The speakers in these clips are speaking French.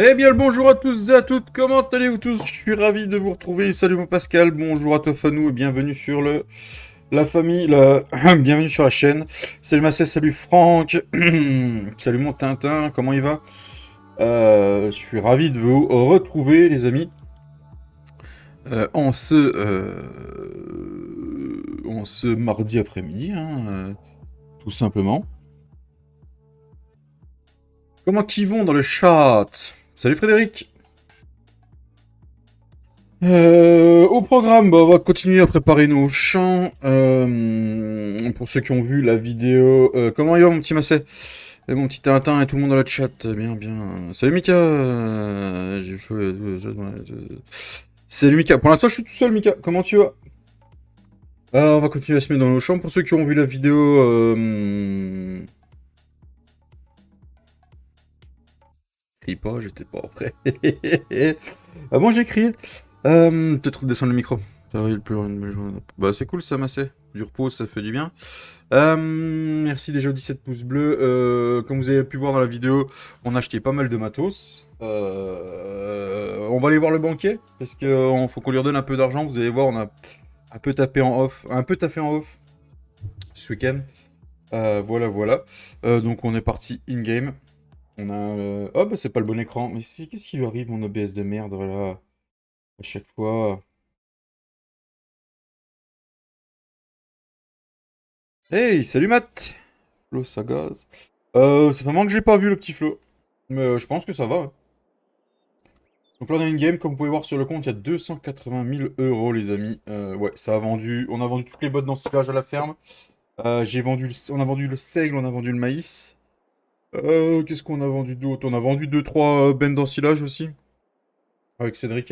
Eh bien, le bonjour à tous et à toutes, comment allez-vous tous? Je suis ravi de vous retrouver. Salut mon Pascal, bonjour à toi Fanou et bienvenue sur la famille, bienvenue sur la chaîne. Salut Massé, salut Franck, salut mon Tintin, comment il va? Je suis ravi de vous retrouver les amis, en ce mardi après-midi, tout simplement. Comment qu'ils vont dans le chat? Salut Frédéric. Au programme, bah, on va continuer à préparer nos chants. Pour ceux qui ont vu la vidéo, comment il va mon petit Massé? Et mon petit Tintin et tout le monde dans le chat, bien, bien. Salut Mika. Salut Mika. Pour l'instant, je suis tout seul, Mika. Comment tu vas? On va continuer à se mettre dans nos champs. Pour ceux qui ont vu la vidéo, crie pas, j'étais pas prêt. Ah bon, j'écris. Peut-être descendre le micro. Ça va, il pleut une belle journée. Bah, c'est cool ça, Massé. Du repos, ça fait du bien. Merci déjà aux 17 pouces bleus. Comme vous avez pu voir dans la vidéo, on a acheté pas mal de matos. On va aller voir le banquier parce qu'il faut qu'on lui redonne un peu d'argent. Vous allez voir, on a un peu tapé en off, un peu taffé en off ce week-end. Voilà, voilà. Donc on est parti in-game. On a. Oh, bah c'est pas le bon écran. Mais qu'est-ce qui lui arrive, mon OBS de merde là? À chaque fois. Hey, salut Matt! Flo Sagaz. Ça fait un moment que j'ai pas vu le petit Flo. Mais je pense que ça va, hein. Donc là, on a une game, comme vous pouvez voir sur le compte, il y a 280 000 euros, les amis. Ouais, ça a vendu. On a vendu toutes les bottes d'ensilage à la ferme. On a vendu le seigle, on a vendu le maïs. Qu'est-ce qu'on a vendu d'autre? On a vendu deux trois bennes d'ensilage aussi, avec Cédric.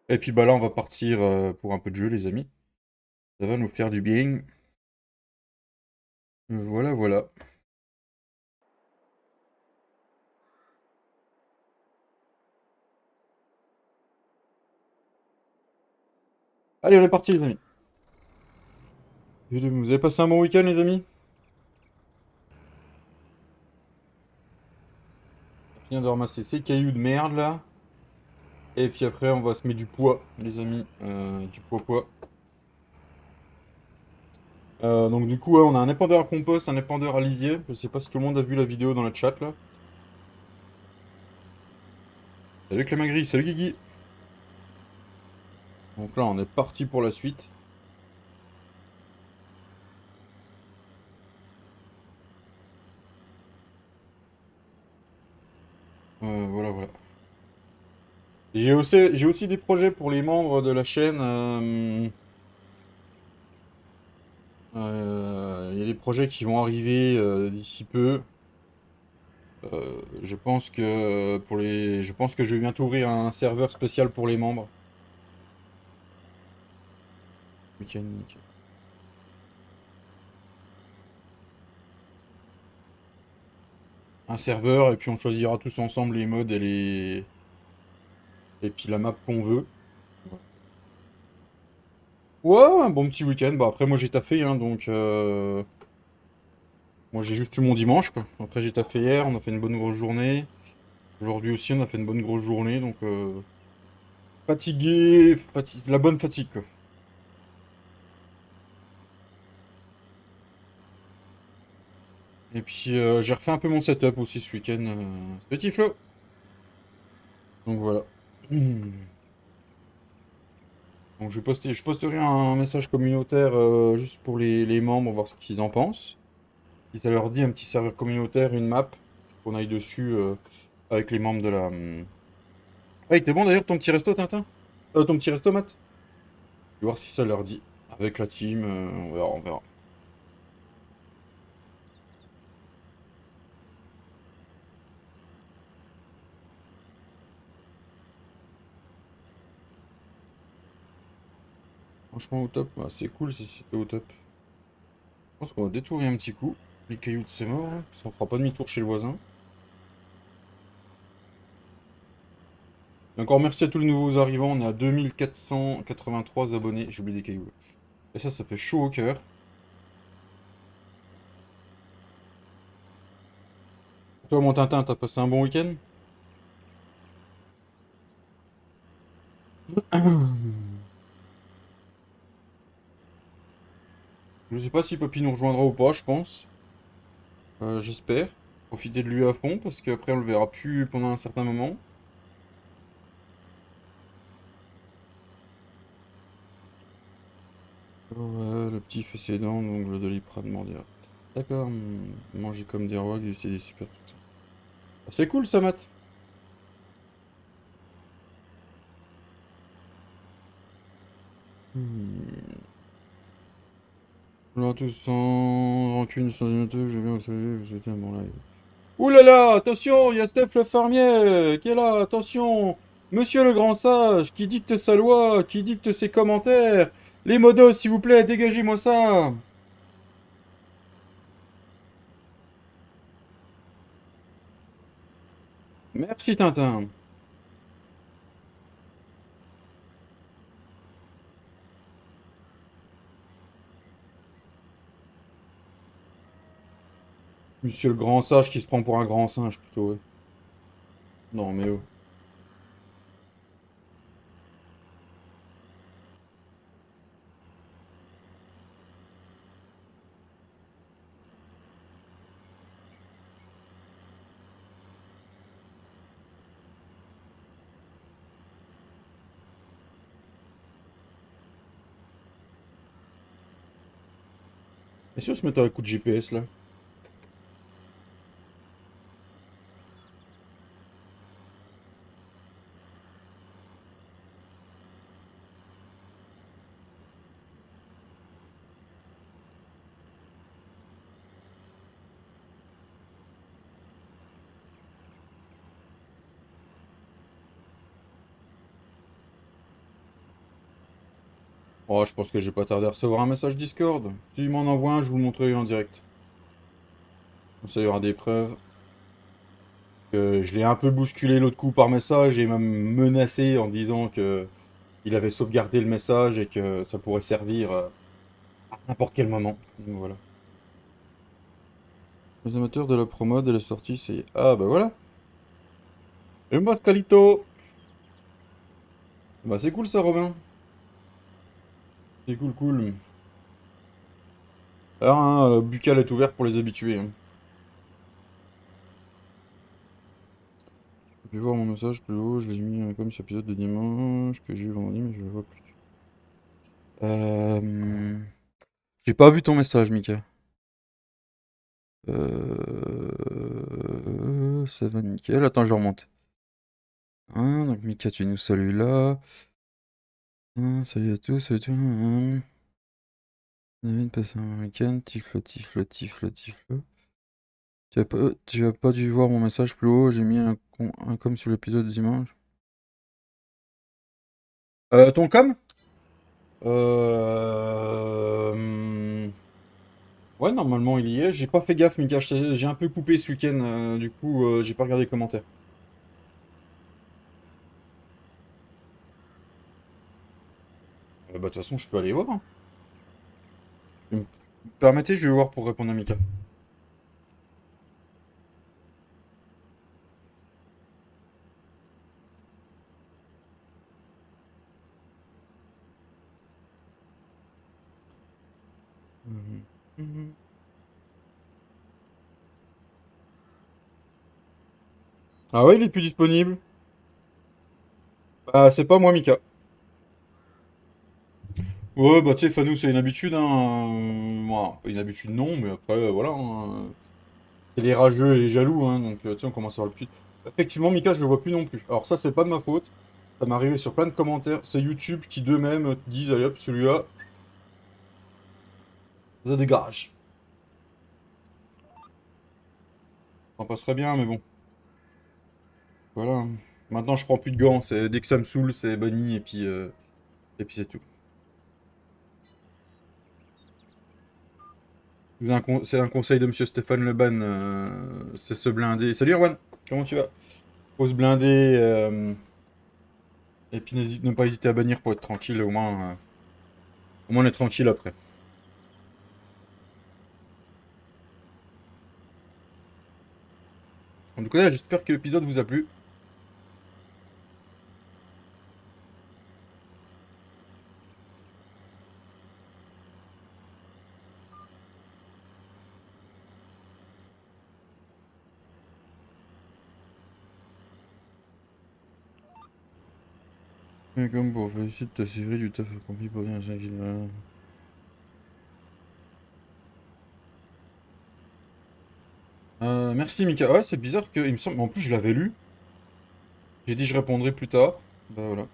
Et puis bah là, on va partir pour un peu de jeu, les amis. Ça va nous faire du bien. Voilà, voilà. Allez, on est parti, les amis. Vous avez passé un bon week-end, les amis? On vient de ramasser ces cailloux de merde, là. Et puis après, on va se mettre du poids, les amis. Du poids-poids. Donc du coup, ouais, on a un épandeur à compost, un épandeur à lisier. Je sais pas si tout le monde a vu la vidéo dans le chat, là. Salut Clémagris, salut Guigui. Donc là, on est parti pour la suite. Voilà, voilà. J'ai aussi des projets pour les membres de la chaîne. Il y a des projets qui vont arriver d'ici peu. Je pense que je vais bientôt ouvrir un serveur spécial pour les membres. Mécanique. Un serveur et puis on choisira tous ensemble les modes et puis la map qu'on veut. Ouais, ouais, un bon petit week-end. Bah après moi j'ai taffé donc moi j'ai juste eu mon dimanche quoi. Après j'ai taffé hier, on a fait une bonne grosse journée. Aujourd'hui aussi on a fait une bonne grosse journée donc fatigué, la bonne fatigue quoi. Et puis j'ai refait un peu mon setup aussi ce week-end. Petit Flo. Donc voilà. Donc je posterai un message communautaire juste pour les membres, voir ce qu'ils en pensent. Si ça leur dit un petit serveur communautaire, une map, qu'on aille dessus avec les membres de la. Ah, il était bon d'ailleurs ton petit resto, Tintin? Ton petit resto, Matt? Je vais voir si ça leur dit. Avec la team, on verra, on verra. Franchement, au top. Ouais, c'est cool si c'était au top. Je pense qu'on va détourer un petit coup. Les cailloux de c'est mort, hein. Ça, on fera pas demi-tour chez le voisin. Et encore merci à tous les nouveaux arrivants. On est à 2483 abonnés. J'ai oublié des cailloux. Et ça fait chaud au cœur. Toi, mon Tintin, t'as passé un bon week-end? Je sais pas si Papy nous rejoindra ou pas, je pense. J'espère. Profiter de lui à fond, parce qu'après on le verra plus pendant un certain moment. Ouais, le petit fait ses dents, donc le Doliprane mordir. D'accord, manger comme des rois, c'est des super trucs. Ah, c'est cool ça, Matt. Hmm. Alors, tous sans rancune, sans inauteur, je viens vous saluer, vous souhaiter un bon live. Ouh là là, attention, il y a Steph le fermier qui est là, attention. Monsieur le grand sage, qui dicte sa loi, qui dicte ses commentaires. Les modos, s'il vous plaît, dégagez-moi ça. Merci Tintin. Monsieur le grand sage qui se prend pour un grand singe plutôt, ouais. Non mais oh. Et si on se mettait un coup de GPS là? Oh, je pense que j'ai pas tardé à recevoir un message Discord. S'il m'en envoie un, je vous le montrerai en direct. Comme ça, il y aura des preuves. Je l'ai un peu bousculé l'autre coup par message et même menacé en disant que il avait sauvegardé le message et que ça pourrait servir à n'importe quel moment. Donc voilà. Les amateurs de la promo de la sortie, c'est... Ah bah voilà. Et moi, Scalito. Bah c'est cool ça, Robin. C'est cool, cool. Alors, hein, Buccal est ouvert pour les habitués, hein. J'ai pu voir mon message plus haut, je l'ai mis comme sur l'épisode de dimanche que j'ai eu vendredi, mais je le vois plus. Euh... J'ai pas vu ton message, Mika. Ça va nickel. Attends, je remonte. Hein, donc Mika, tu nous salues là. Hein, salut à tous, salut à tous. David, passe un week-end. Tiflo, tiflo, tiflo, tiflo. Tu as pas dû voir mon message plus haut. J'ai mis un com sur l'épisode de dimanche. Ton com? Euh... Ouais, normalement il y est. J'ai pas fait gaffe, Mika. J'ai un peu coupé ce week-end. Du coup, j'ai pas regardé les commentaires. Bah, de toute façon, je peux aller voir, hein. Vous me permettez, je vais voir pour répondre à Mika. Mhm. Mhm. Ah ouais, il est plus disponible. Bah, c'est pas moi, Mika. Ouais, bah, tu sais, Fanou, c'est une habitude, hein. Moi, pas une habitude, non, mais après, voilà, hein. C'est les rageux et les jaloux, hein. Donc, tu sais, on commence à voir l'habitude. Effectivement, Mika, je le vois plus non plus. Alors, ça, c'est pas de ma faute. Ça m'est arrivé sur plein de commentaires. C'est YouTube qui, d'eux-mêmes, disent, allez hop, celui-là, ça dégage. Ça passerait bien, mais bon. Voilà, hein. Maintenant, je prends plus de gants. Dès que ça me saoule, c'est banni, et puis c'est tout. C'est un conseil de Monsieur Stéphane Leban, c'est se blinder. Salut Erwan, comment tu vas? Faut se blinder, et puis ne pas hésiter à bannir pour être tranquille, au moins on est tranquille après. En tout cas, j'espère que l'épisode vous a plu. Et comme pour féliciter ta série du taf accompli pour bien. Merci Mika. Ouais, c'est bizarre que. Il me semble. En plus, je l'avais lu. J'ai dit je répondrai plus tard. Bah voilà.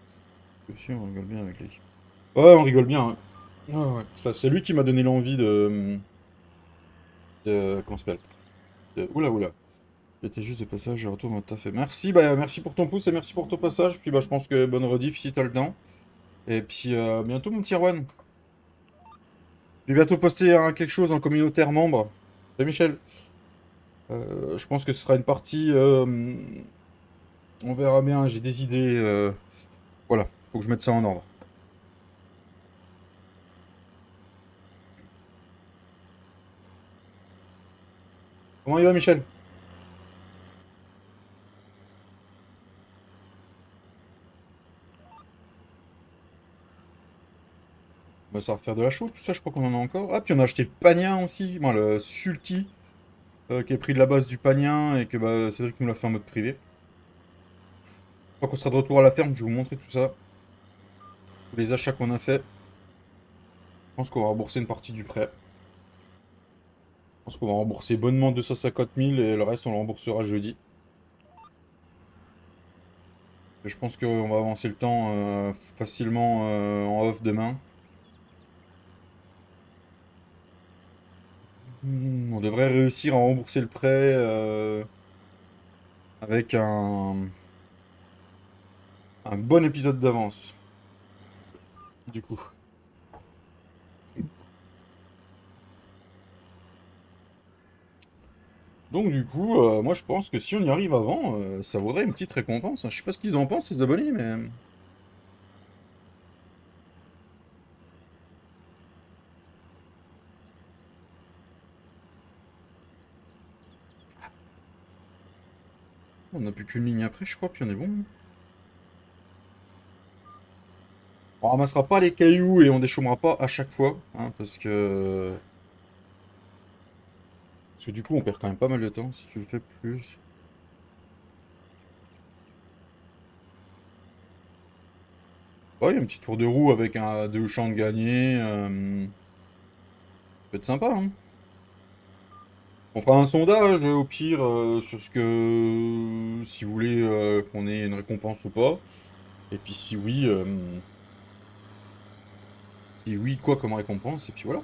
Aussi, on rigole bien avec l'équipe. Ouais, on rigole bien, hein. Ouais, ouais. Ça, c'est lui qui m'a donné l'envie comment ça s'appelle? Oula, oula. J'étais juste de passage, je retourne au taf. Merci, bah, merci pour ton pouce et merci pour ton passage. Puis bah, je pense que bonne rediff si t'as le temps. Et puis bientôt, mon petit Erwan. Je vais bientôt poster quelque chose en communautaire membre. Salut Michel. Je pense que ce sera une partie. On verra bien, j'ai des idées. Voilà, faut que je mette ça en ordre. Comment il va, Michel? Bah, ça va refaire de la chaux, tout ça, je crois qu'on en a encore. Ah, puis on a acheté le Pagnin aussi, moi, le Sulky, qui est pris de la base du Pagnin et que bah, Cédric nous l'a fait en mode privé. Je crois qu'on sera de retour à la ferme, je vais vous montrer tout ça. Tous les achats qu'on a fait. Je pense qu'on va rembourser une partie du prêt. Je pense qu'on va rembourser bonnement 250 000 et le reste, on le remboursera jeudi. Et je pense qu'on va avancer le temps facilement en off demain. On devrait réussir à rembourser le prêt avec un bon épisode d'avance, du coup. Donc du coup, moi je pense que si on y arrive avant, ça vaudrait une petite récompense, hein. Je sais pas ce qu'ils en pensent, les abonnés, mais... On n'a plus qu'une ligne après, je crois, puis on est bon. On ramassera pas les cailloux et on déchômera pas à chaque fois, hein, parce que... Parce que du coup, on perd quand même pas mal de temps si tu le fais plus. Ouais, il y a un petit tour de roue avec deux champs de gagné. Ça peut être sympa, hein. On fera un sondage au pire sur ce que... Si vous voulez qu'on ait une récompense ou pas. Et puis si oui... si oui, quoi comme récompense, et puis voilà.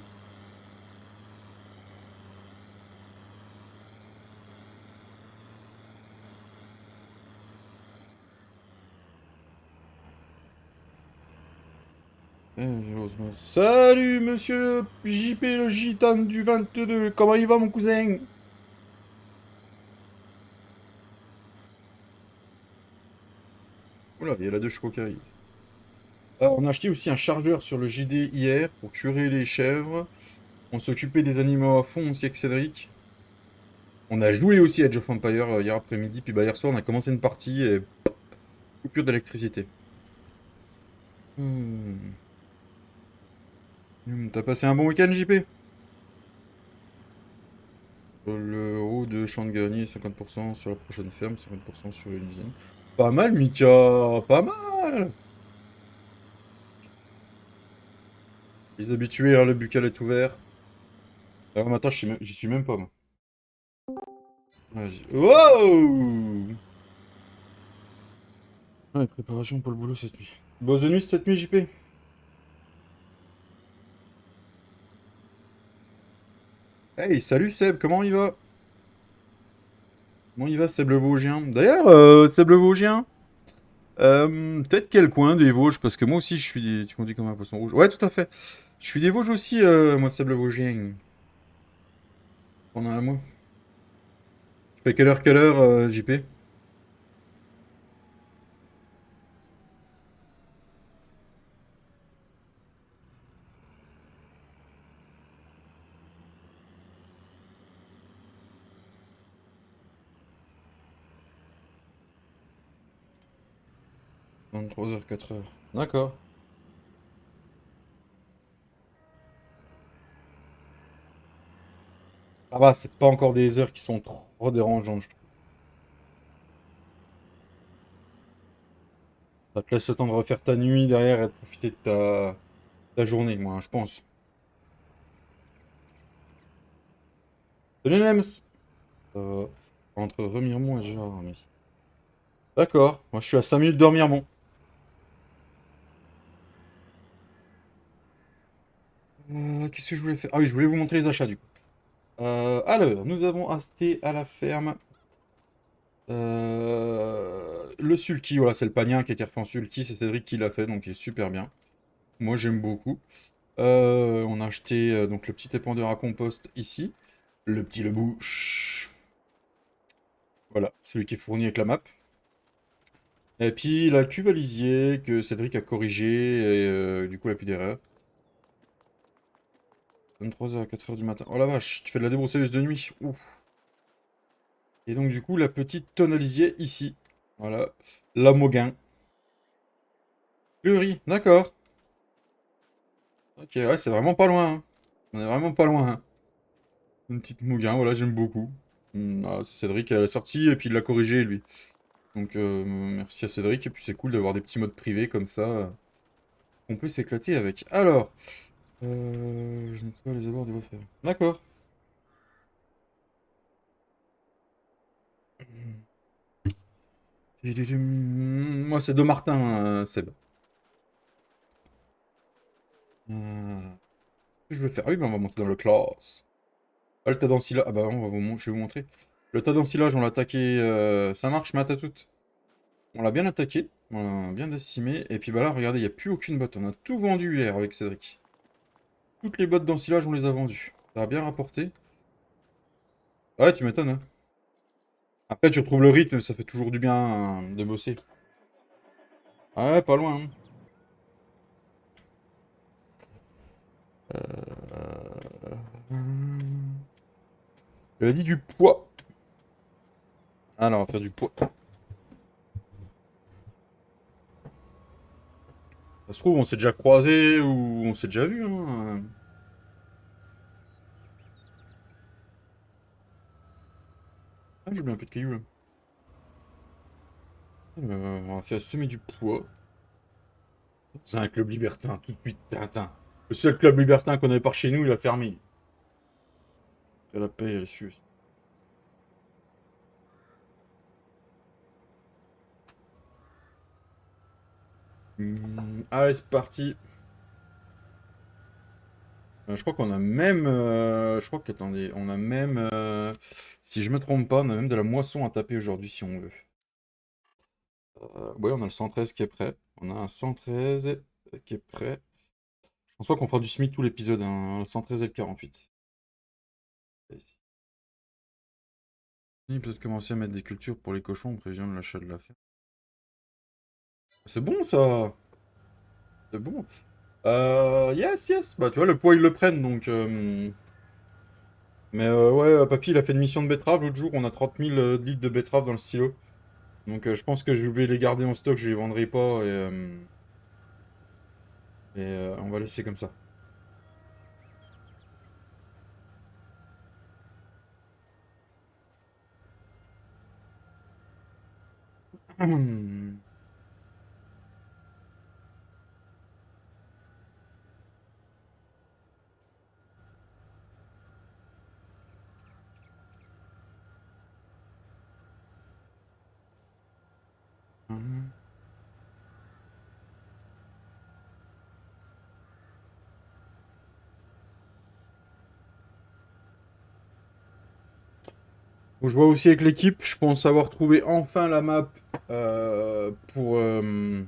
Salut monsieur JP le gitane du 22, comment il va mon cousin? Oula, il y a la deux chevaux qui arrive. On a acheté aussi un chargeur sur le JD hier pour curer les chèvres. On s'est occupé des animaux à fond aussi avec Cédric. On a joué aussi à Age of Empires hier après-midi, puis bah, hier soir on a commencé une partie et coupure d'électricité. Hmm. T'as passé un bon week-end JP? Le haut de champ de grenier, 50% sur la prochaine ferme, 50% sur une usine. Pas mal Mika, pas mal! Les habitués, hein, le buccal est ouvert. Ah, mais attends, j'y suis même pas, moi. Wow! Ouais, préparation pour le boulot cette nuit. Bosse de nuit cette nuit, JP? Hey, salut Seb, comment il va? Comment il va, Seb le Vosgien? D'ailleurs, Seb le Vosgien, peut-être quel coin des Vosges? Parce que moi aussi, je suis tu conduis comme un poisson rouge. Ouais, tout à fait. Je suis des Vosges aussi, moi, Seb le Vosgien. Pendant un mois. Tu fais quelle heure, JP? 23h, 4h. D'accord. Ça va, c'est pas encore des heures qui sont trop dérangeantes, je trouve. Ça te laisse le temps de refaire ta nuit derrière et de profiter de ta journée, moi, hein, je pense. Salut Nems! Euh, entre Remiremont et Gérardmer. D'accord, moi je suis à 5 minutes de Remiremont. Qu'est-ce que je voulais faire? Ah oui, je voulais vous montrer les achats du coup. Alors, nous avons acheté à la ferme le sulky. Voilà, c'est le pagnat qui a été refait en sulky. C'est Cédric qui l'a fait, donc il est super bien. Moi j'aime beaucoup. On a acheté donc le petit épandeur à compost ici. Le petit Le Bouche. Voilà, celui qui est fourni avec la map. Et puis la cuve à lisier que Cédric a corrigé et du coup il n'y a plus d'erreur. 23h à 4h du matin. Oh la vache, tu fais de la débroussailleuse de nuit. Ouf. Et donc du coup la petite tonne à lisier ici. Voilà. La Mauguin. Le riz, d'accord. Ok, ouais, c'est vraiment pas loin, hein. On est vraiment pas loin, hein. Une petite Mauguin, voilà, j'aime beaucoup. C'est Cédric à la sortie et puis il l'a corrigé lui. Donc merci à Cédric et puis c'est cool d'avoir des petits modes privés comme ça. On peut s'éclater avec. Alors, je nettoie les abords des voies ferrées. D'accord. Moi, c'est de Martin, Seb. Qu'est-ce que je vais faire? Ah oui, ben, on va monter dans le classe. Ah, le tas d'ensilage. Ah bah, je vais vous montrer. Le tas d'ensilage, on l'a attaqué. Ça marche, Matt, à toutes. On l'a bien attaqué. On l'a bien décimé. Et puis bah là, regardez, il n'y a plus aucune botte. On a tout vendu hier avec Cédric. Toutes les bottes d'ensilage, on les a vendues. Ça a bien rapporté. Ouais, tu m'étonnes, hein. Après, tu retrouves le rythme, ça fait toujours du bien de bosser. Ah ouais, pas loin, hein. Il a dit du poids. Alors, on va faire du poids. Ça se trouve, on s'est déjà croisé ou on s'est déjà vu, hein. Ah, j'ai oublié un peu de cailloux, là. On va faire semer du poids. C'est un club libertin, tout de suite, Tintin. Le seul club libertin qu'on avait par chez nous, il a fermé. Que la paix, elle suit. Allez, c'est parti. Je crois qu'on a même. Je crois qu'attendez, on a même. Si je me trompe pas, on a même de la moisson à taper aujourd'hui si on veut. Ouais, on a le 113 qui est prêt. On a un 113 qui est prêt. Je pense pas qu'on fera du SMIC tout l'épisode, hein. Le 113 et le 48. Peut-être commencer à mettre des cultures pour les cochons en prévision de l'achat de la ferme. C'est bon ça! C'est bon. Yes, yes. Bah tu vois, le poids ils le prennent donc. Mais ouais, papy il a fait une mission de betterave l'autre jour. On a 30 000 litres de betterave dans le silo. Donc je pense que je vais les garder en stock, je les vendrai pas et on va laisser comme ça. Donc, je vois aussi avec l'équipe, je pense avoir trouvé enfin la map pour. Je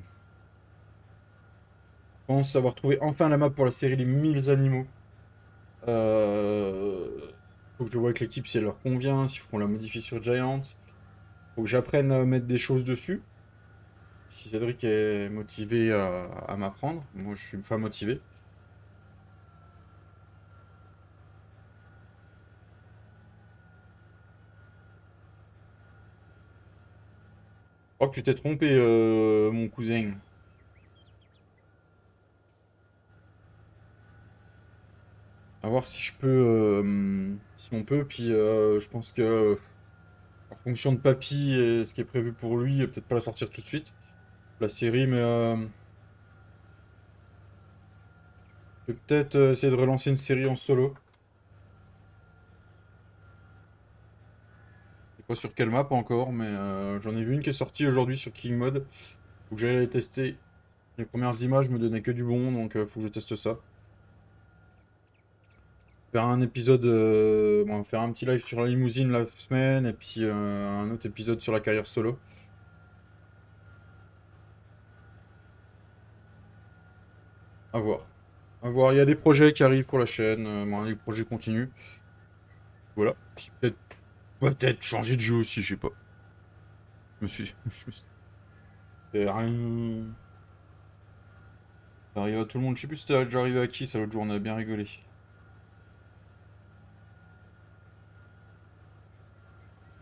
pense avoir trouvé enfin la map pour la série Les 1000 animaux. Euh, Faut que je vois avec l'équipe si elle leur convient, s'il faut qu'on la modifie sur Giant. Faut que j'apprenne à mettre des choses dessus. Si Cédric est motivé à m'apprendre, moi je suis une femme motivée. Je crois que tu t'es trompé, mon cousin. À voir si je peux, si on peut. Puis je pense que en fonction de Papy et ce qui est prévu pour lui, peut-être pas la sortir tout de suite. la série, mais je vais peut-être essayer de relancer une série en solo. Je sais pas sur quelle map encore, mais j'en ai vu une qui est sortie aujourd'hui sur King Mode. Faut que j'aille les tester. Les premières images me donnaient que du bon, donc faut que je teste ça. Faire un épisode, bon, faire un petit live sur la limousine la semaine, et puis un autre épisode sur la carrière solo. À voir. À voir. Il y a des projets qui arrivent pour la chaîne. Bon, les projets continuent. Voilà. Puis peut-être changer de jeu aussi, je sais pas. Je me suis. Je me suis... rien. Ça arrive à tout le monde. Je sais plus si c'était déjà arrivé à qui, ça l'autre jour, on a bien rigolé. Je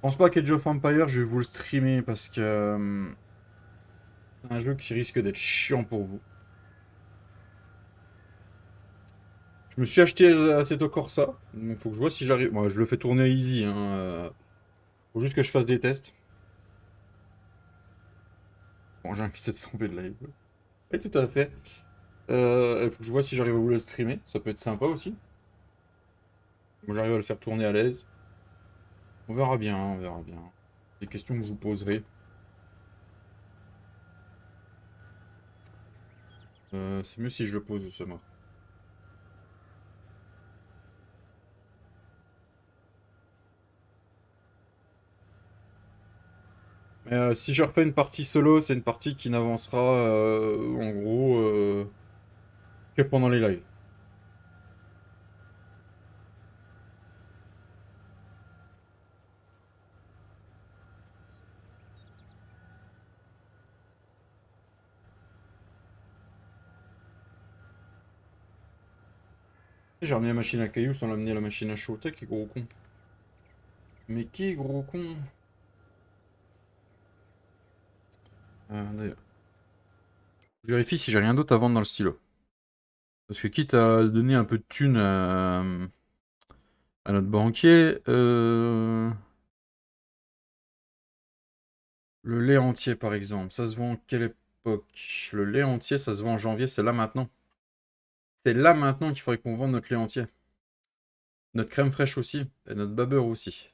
pense pas qu'Age of Empire, je vais vous le streamer parce que c'est un jeu qui risque d'être chiant pour vous. Je me suis acheté Assetto Corsa, donc faut que je vois si j'arrive. Moi, je le fais tourner easy, hein. Faut juste que je fasse des tests. Bon, j'ai invité de tomber de live. Oui, tout à fait. Faut que je vois si j'arrive à vous le streamer. Ça peut être sympa aussi. Moi, j'arrive à le faire tourner à l'aise. On verra bien, on verra bien. Des questions que je vous poserai. C'est mieux si je le pose ce moi. Mais si je refais une partie solo, c'est une partie qui n'avancera en gros que pendant les lives. J'ai ramené la machine à cailloux sans l'amener à la machine à chaud. T'es qui gros con. Mais qui gros con. D'ailleurs, je vérifie si j'ai rien d'autre à vendre dans le stylo. Parce que quitte à donner un peu de thunes à notre banquier, le lait entier par exemple, ça se vend en quelle époque? Le lait entier, ça se vend en janvier, c'est là maintenant. C'est là maintenant qu'il faudrait qu'on vende notre lait entier. Notre crème fraîche aussi, et notre babeur aussi.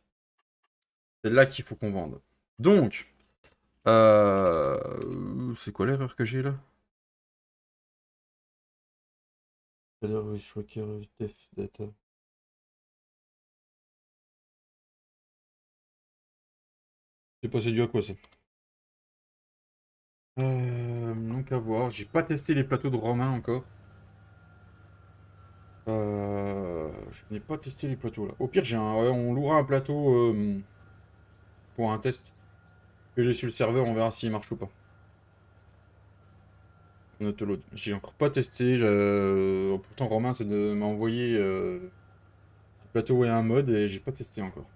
C'est là qu'il faut qu'on vende. Donc, c'est quoi l'erreur que j'ai là? C'est passé dû à quoi ça? Donc à voir. J'ai pas testé les plateaux de Romain encore. Je n'ai pas testé les plateaux là. Au pire, ouais, on louera un plateau pour un test que j'ai sur le serveur. On verra s'il marche ou pas. On autoload. J'ai encore pas testé. Pourtant, Romain, c'est de m'envoyer un plateau et un mode et j'ai pas testé encore.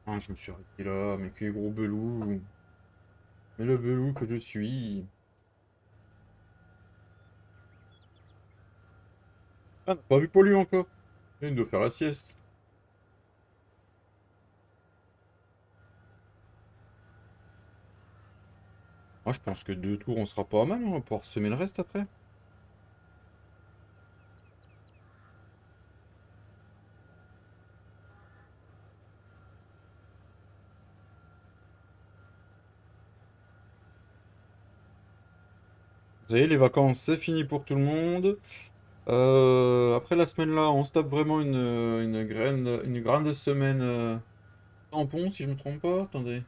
Ah, je me suis arrêté là, mais quel gros belou. Mais le belou que je suis. Ah, on n'a pas vu Pollu encore. Il doit faire la sieste. Moi, je pense que 2 tours, on sera pas mal. On va pouvoir semer le reste après. Vous savez, les vacances, c'est fini pour tout le monde. Après la semaine là, on se tape vraiment une grande semaine tampon, si je me trompe pas. Attendez.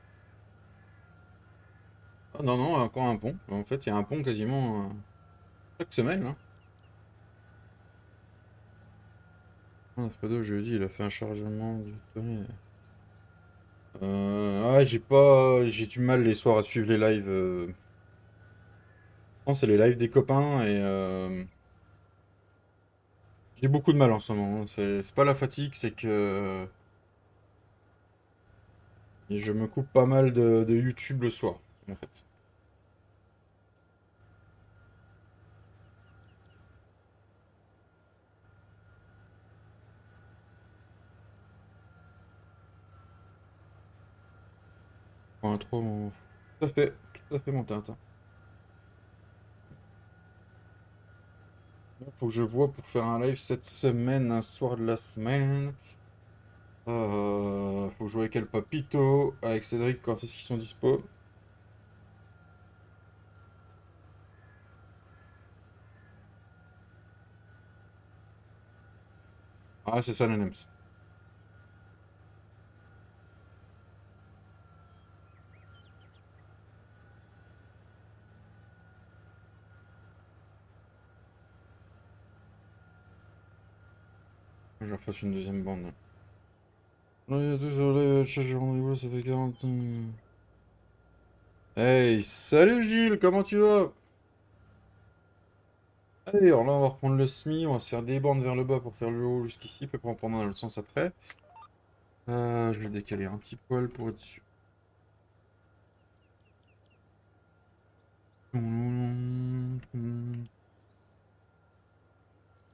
Ah, non, non, encore un pont. En fait, il y a un pont quasiment chaque semaine, hein. Ah, Fredo, jeudi, il a fait un chargement du tonnerre. J'ai du mal les soirs à suivre les lives. Non, c'est les lives des copains et j'ai beaucoup de mal en ce moment, hein. C'est pas la fatigue, c'est que je me coupe pas mal de YouTube le soir, en fait. Point trop mon... tout à fait mon Tintin. Faut que je vois pour faire un live cette semaine, un soir de la semaine. Faut jouer avec El Papito, avec Cédric quand est-ce qu'ils sont dispo. Ah, c'est ça, Nenems. Je refasse une deuxième bande. Ouais, désolé, j'ai rendez-vous, ça fait 40 ans. Hey, salut Gilles, comment tu vas? Allez, alors là, on va reprendre le SMI, on va se faire des bandes vers le bas pour faire le haut jusqu'ici, puis après on prendra dans l'autre sens après. Je vais décaler un petit poil pour être sûr.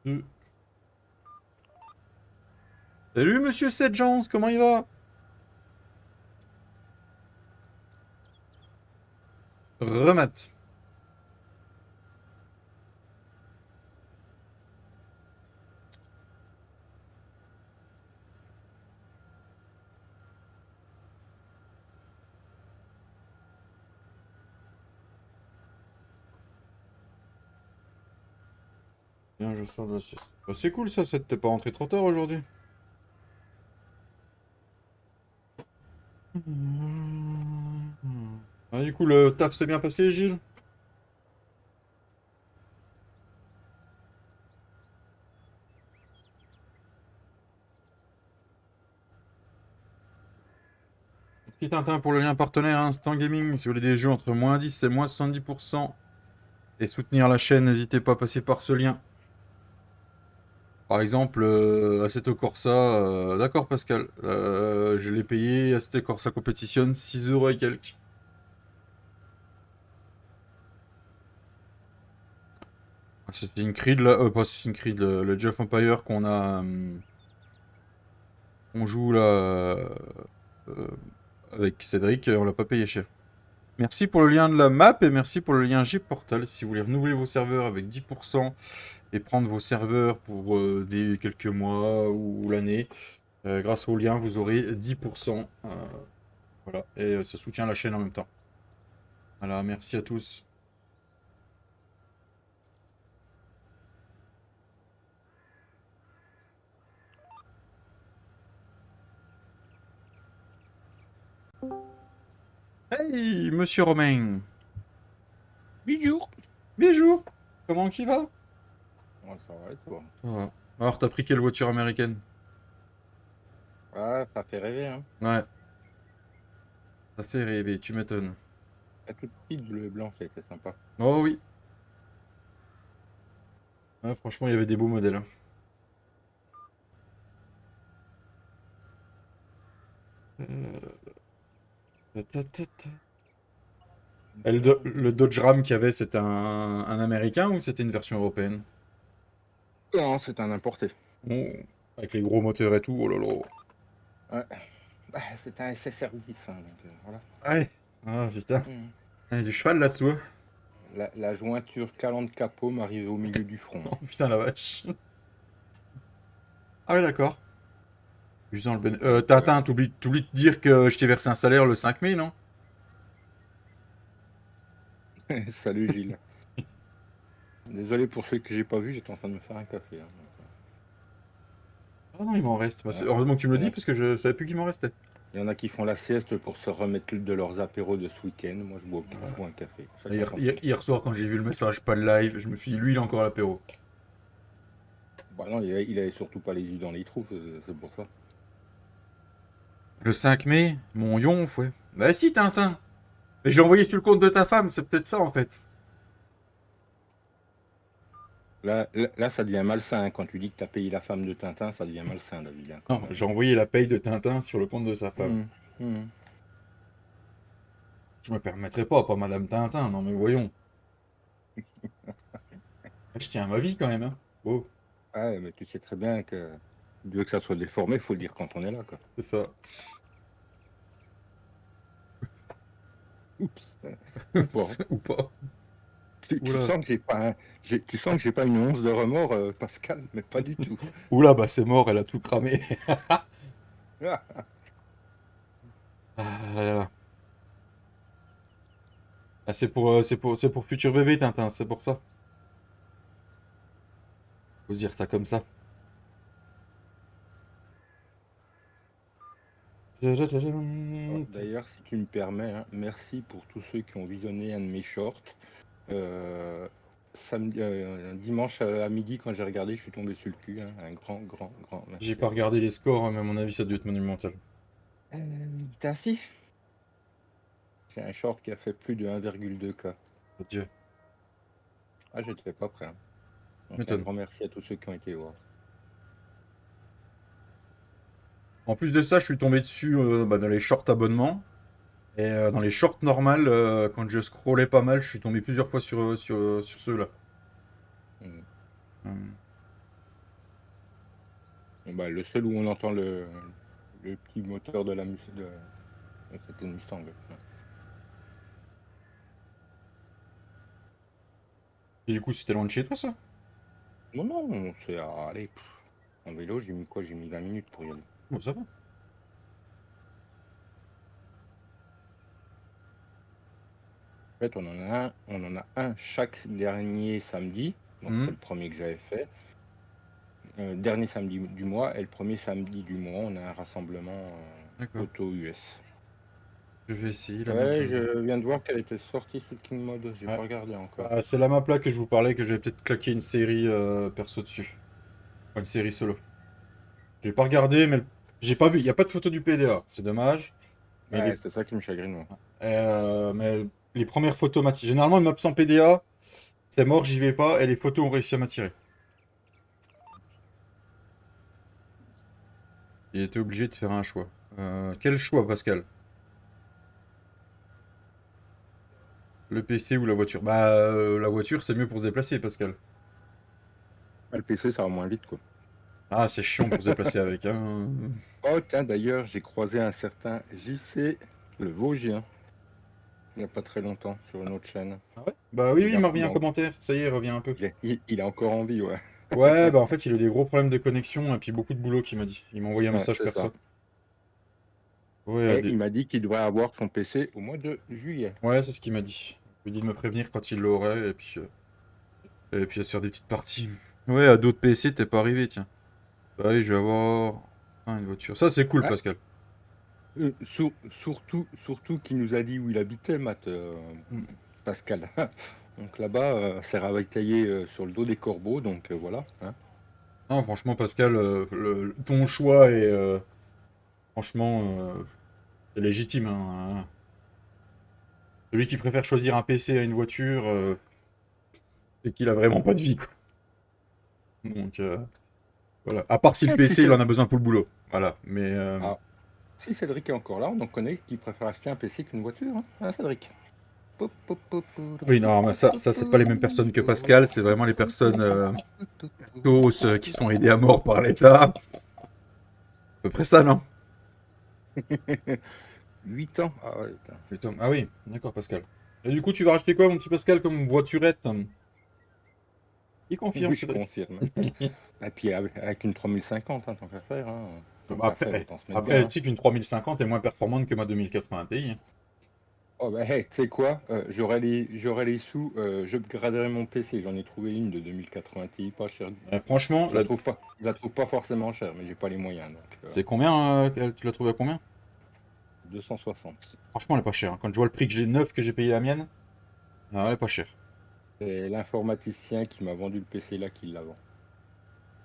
Deux. Salut Monsieur Sedjans, comment il va? Remat. Bien, je sors de la sieste. Bah, c'est cool ça, t'es pas rentré trop tard aujourd'hui. Ah, du coup, le taf s'est bien passé, Gilles? Merci Tintin pour le lien partenaire Instant Gaming. Si vous voulez des jeux entre moins 10 et moins 70% et soutenir la chaîne, n'hésitez pas à passer par ce lien. Par exemple, Assetto Corsa, d'accord Pascal, je l'ai payé, Assetto Corsa Competition, 6 euros et quelques. Assassin's Creed, là, pas Assassin's Creed, le Age of Empire qu'on joue là euh, avec Cédric, on l'a pas payé cher. Merci pour le lien de la map et merci pour le lien G-Portal. Si vous voulez renouveler vos serveurs avec 10% et prendre vos serveurs pour des quelques mois ou l'année, grâce au lien, vous aurez 10%. Voilà, et ça soutient la chaîne en même temps. Voilà, merci à tous. Hey, monsieur Romain. Bijou. Bijou. Comment qui va? Ouais, ça va et toi? Ça va. Alors, t'as pris quelle voiture américaine? Ouais, ça fait rêver, hein. Ouais, ça fait rêver, tu m'étonnes. La toute petite bleue et blanche, c'était sympa. Oh oui. Ouais, franchement, il y avait des beaux modèles, hein. Ta, ta, ta. Et le Dodge Ram qu'il y avait, c'était un américain ou c'était une version européenne? Non, c'est un importé. Oh, avec les gros moteurs et tout, oh là là. Ouais. Bah, c'est un SSR10, hein, donc voilà. Ouais. Ah putain. Mhm. Il y a du cheval là-dessous, hein. La jointure calante capot m'arrivait au milieu du front. Oh putain la vache. Ah ouais, d'accord. Usant Donc, Tintin, t'oublies de dire que je t'ai versé un salaire le 5 mai, non? salut Gilles. Désolé pour ceux que j'ai pas vus, j'étais en train de me faire un café, hein, Ah non, il m'en reste. Bah, donc, heureusement que tu me le il y en dis a, parce que je savais plus qu'il m'en restait. il y en a qui font la sieste pour se remettre de leurs apéros de ce week-end. Moi, je bois un café. Chacun Hier, son hier- truc. hier soir, quand j'ai vu le message, pas de live, je me suis dit, lui, il a encore l'apéro. Bah non, il avait surtout pas les yeux dans les trous, c'est pour ça. Le 5 mai, mon yonf, ouais. Bah si, Tintin. Mais j'ai envoyé sur le compte de ta femme, c'est peut-être ça en fait. Là, ça devient malsain, hein. Quand tu dis que tu as payé la femme de Tintin, ça devient malsain, David, hein, quand Non, même. j'ai envoyé la paye de Tintin sur le compte de sa femme. Mhm, mhm. Je me permettrai pas Madame Tintin, non mais voyons. Je tiens à ma vie quand même, hein. Oh, Ouais, mais tu sais très bien que Dieu que ça soit déformé, il faut le dire quand on est là, quoi. c'est ça. Oups. Ou pas. Ou pas. Tu Oula. sens que tu sens que j'ai pas une once de remords, Pascal, mais pas du tout. Oula, bah c'est mort, elle a tout cramé. Ah, Ah, là, là. Ah, c'est pour futur bébé, Tintin, c'est pour ça. Faut dire ça comme ça. D'ailleurs, si tu me permets, hein, merci pour tous ceux qui ont visionné un de mes shorts. Euh, dimanche à midi, quand j'ai regardé, je suis tombé sur le cul, hein. Un grand, grand, grand J'ai merci pas à vous. regardé les scores, hein, mais à mon avis, ça doit être monumental. T'es assis? J'ai un short qui a fait plus de 1,2K. Oh Dieu, Ah, j'étais pas prêt, hein. Donc un m'étonne. grand merci à tous ceux qui ont été voir. En plus de ça, je suis tombé dessus bah, dans les shorts abonnements. Et dans les shorts normales, quand je scrollais pas mal, je suis tombé plusieurs fois sur ceux-là. Mm. Hum. Bon, bah, le seul où on entend le petit moteur de la musique, c'était une Mustang. Ouais. Et du coup, c'était loin de chez toi, ça? Non, non, allez, en vélo, j'ai mis quoi? J'ai mis 20 minutes pour y aller. Bon, ça va. En fait, on en a un chaque dernier samedi. Donc c'est Hum, le premier que j'avais fait. Dernier samedi du mois et le premier samedi du mois, on a un rassemblement D'accord. auto US. Je vais essayer la map. Ouais, je viens de voir qu'elle était sortie sur King Mode. J'ai Ouais. pas regardé encore. Bah, c'est la map là que je vous parlais, que j'avais peut-être claqué une série perso dessus. Enfin, une série solo. J'ai pas regardé, mais j'ai pas vu. Il n'y a pas de photo du PDA. C'est dommage. Mais Ouais, c'est ça qui me chagrine, moi. mais les premières photos m'attirent. Généralement, une map sans PDA, c'est mort, j'y vais pas. Et les photos ont réussi à m'attirer. Il était obligé de faire un choix. Quel choix, Pascal? Le PC ou la voiture? Bah, la voiture, c'est mieux pour se déplacer, Pascal. Ah, le PC, ça va moins vite, quoi. Ah, c'est chiant pour se déplacer avec, hein. Oh, tiens, d'ailleurs, j'ai croisé un certain JC, le Vosgien, il n'y a pas très longtemps, sur une autre chaîne. Ah ouais? Bah oui, oui, Il il a, m'a remis il un a, commentaire. Ça y est, il revient un peu. il a encore envie, ouais. Ouais, bah en fait, il a eu des gros problèmes de connexion et puis beaucoup de boulot, qu'il m'a dit. Il m'a envoyé un Ouais, message c'est ça. perso. Ouais, Et il m'a dit qu'il devrait avoir son PC au mois de juillet. ouais, c'est ce qu'il m'a dit. Il m'a dit de me prévenir quand il l'aurait et puis à se faire des petites parties. Ouais, à d'autres PC, t'es pas arrivé, tiens. Bah oui, je vais avoir une voiture. Ça, c'est cool, Ah, Pascal. surtout qu'il nous a dit où il habitait, Matt, Mm. Pascal. Donc là-bas, c'est ravitaillé sur le dos des corbeaux, donc voilà, hein. Non, franchement, Pascal, ton choix est franchement c'est légitime, hein. Celui qui préfère choisir un PC à une voiture, c'est qu'il a vraiment pas de vie, quoi. Donc, voilà. À part si le Eh, si PC, il c'est... en a besoin pour le boulot. Voilà. Mais, Ah, si Cédric est encore là, on en connaît qui préfère acheter un PC qu'une voiture, hein. Hein, Cédric? oui, non, mais ça c'est pas les mêmes personnes que Pascal, c'est vraiment les personnes tous, qui sont aidées à mort par l'État. À peu près ça, non? 8 ans. Ah ouais, putain. Ah oui, d'accord, Pascal. Et du coup, tu vas racheter quoi, mon petit Pascal, comme voiturette? Il confirme, Oui, je Cédric. confirme. Et puis avec une 3050, hein, tant qu'à faire, hein. Tant Bah, qu'à après, faire, autant se mettre après, bien, tu hein. sais qu'une 3050 est moins performante que ma 2080 Ti, hein. Oh bah hey, tu sais quoi? J'aurais les sous, je graderai mon PC. J'en ai trouvé une de 2080 Ti, pas chère. Franchement, Je la trouve pas forcément chère, mais j'ai pas les moyens, donc c'est combien tu l'as trouvé à combien? 260. Franchement, elle est pas chère, hein. Quand je vois le prix que j'ai neuf que j'ai payé la mienne, elle est pas chère. C'est l'informaticien qui m'a vendu le PC là qui l'a vend.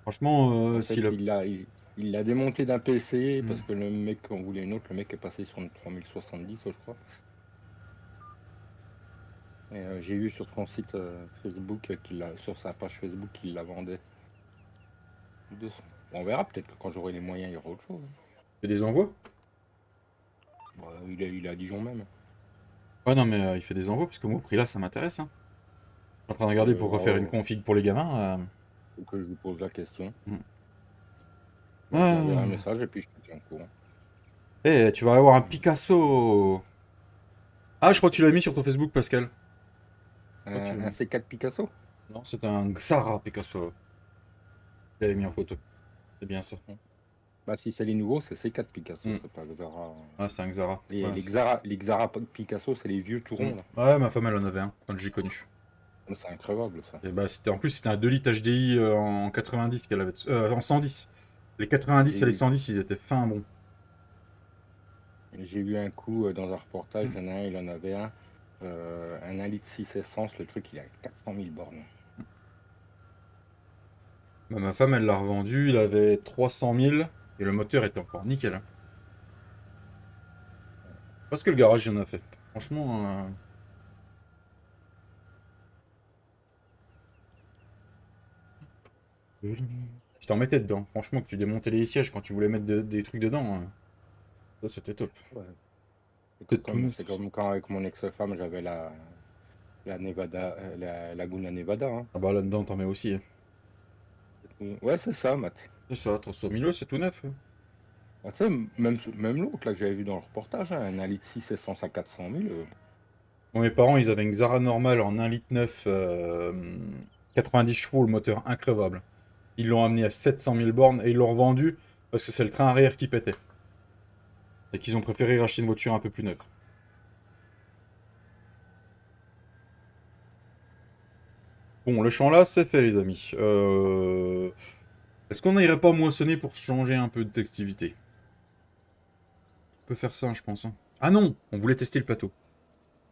Franchement, En si fait, la... il l'a démonté d'un PC Hmm. parce que le mec en voulait une autre. Le mec est passé sur une 3070, je crois. Et j'ai vu sur son site Facebook, sur sa page Facebook, qu'il la vendait. 200. Bon, on verra, peut-être que quand j'aurai les moyens, il y aura autre chose. Fais des envois? Bon, il est à Dijon même. Ouais, non, mais il fait des envois, parce que moi, au prix là, ça m'intéresse, hein. Je suis en train de regarder pour refaire une Oh, config pour les gamins. faut que je lui pose la question. Hmm. Bon, je lui enverrai un Ah. message et puis je te tiens au courant. Tu vas avoir un Picasso! Ah, je crois que tu l'as mis sur ton Facebook, Pascal. Je crois que tu l'as Un mis. C4 Picasso? Non, c'est un Xara Picasso. Tu l'avais mis en photo. C'est bien ça. Hein. Bah, si c'est les nouveaux, c'est C4 Picasso, Hmm. c'est pas Xara. Ah, c'est un Xara. Les, Ouais, les Xara, les Xara Picasso, c'est les vieux tout hmm. ronds, là. Ouais, ma femme, elle en avait un quand j'ai connu. Mais c'est incroyable, ça. Et bah, c'était en plus, c'était un 2 litres HDI en 90 qu'elle avait. En 110. Les 90 et les Et 110, ils étaient fins bon. j'ai vu un coup dans un reportage, Hmm. il y en a un, il en avait un 1 litre 6 essence, le truc il a 400 000 bornes. Bah, ma femme, elle l'a revendu, il avait 300 000 et le moteur était encore nickel, hein. Parce que le garage, il en a fait. Franchement, je t'en mettais dedans. Franchement, que tu démontais les sièges quand tu voulais mettre des trucs dedans, ça c'était top. Ouais. C'est C'est tout comme, neuf, c'est tout ça. comme quand avec mon ex-femme j'avais la Nevada, la Laguna Nevada. Hein. Ah bah là-dedans, t'en mets aussi, hein. Ouais, c'est ça, Matt. C'est ça, 300 000 euros, c'est tout neuf, hein. Ah, tu sais, même l'autre là que j'avais vu dans le reportage, hein, un 1 litre 6 essence à 400 000. Moi, mes parents, ils avaient une Xara normale en 1 litre 9, 90 chevaux, le moteur increvable. Ils l'ont amené à 700 000 bornes et ils l'ont revendu parce que c'est le train arrière qui pétait. Et qu'ils ont préféré racheter une voiture un peu plus neuve. Bon, le champ là, c'est fait, les amis. Est-ce qu'on n'irait pas moissonner pour changer un peu d'activité? On peut faire ça, je pense, hein. Ah non, on voulait tester le plateau.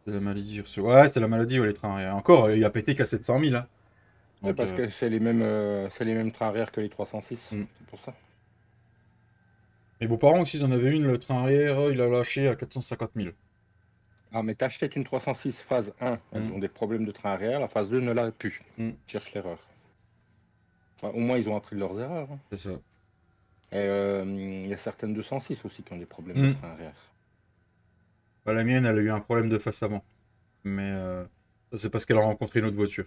C'est la maladie. Ouais, c'est la maladie, ouais, les trains arrière. Encore, il a pété qu'à 700 000, hein. Ouais, Donc, parce que c'est les mêmes trains arrière que les 306, hmm. c'est pour ça. Mes beaux-parents aussi, ils en avaient une, le train arrière, il a lâché à 450 000. Ah, mais t'achètes une 306 phase 1, elles Hmm, ont des problèmes de train arrière, la phase 2 ne l'a plus. hmm, Cherche l'erreur. Enfin, au moins, ils ont appris de leurs erreurs. Hein. c'est ça. Et il y a certaines 206 aussi qui ont des problèmes de Hmm. train arrière. Bah, la mienne, elle a eu un problème de face avant. Mais ça, c'est parce qu'elle a rencontré une autre voiture.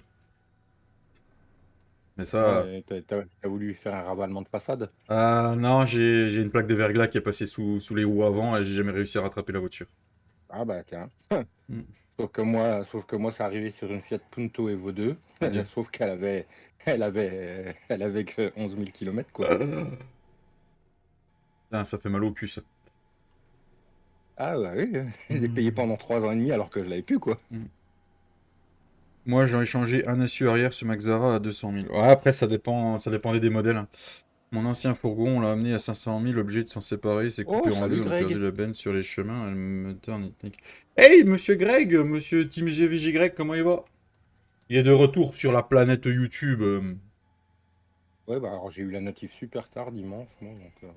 Mais ça. Ouais, t'as voulu faire un ravalement de façade? Non, j'ai une plaque de verglas qui est passée sous les roues avant et j'ai jamais réussi à rattraper la voiture. Ah bah tiens. Hmm. Sauf que moi, c'est arrivé sur une Fiat Punto Evo 2. Ok. Sauf qu'elle avait que 11 000 km, quoi. Ah, ça fait mal au cul, ça. Ah bah oui, je l'ai payé Hmm. pendant 3 ans et demi alors que je l'avais plus, quoi. Hmm. Moi, j'ai échangé un essieu arrière sur ma Xara à 200 000. Ouais, après, ça dépendait des modèles, hein. Mon ancien fourgon, on l'a amené à 500 000, obligé de s'en séparer, c'est Oh, coupé en salut deux, on a perdu Greg. la benne sur les chemins, et le moteur n'est technique. Hey, monsieur Greg, monsieur Team GVJ, comment il va? Il est de retour sur la planète YouTube. Ouais, bah alors j'ai eu la notif super tard dimanche, moi, donc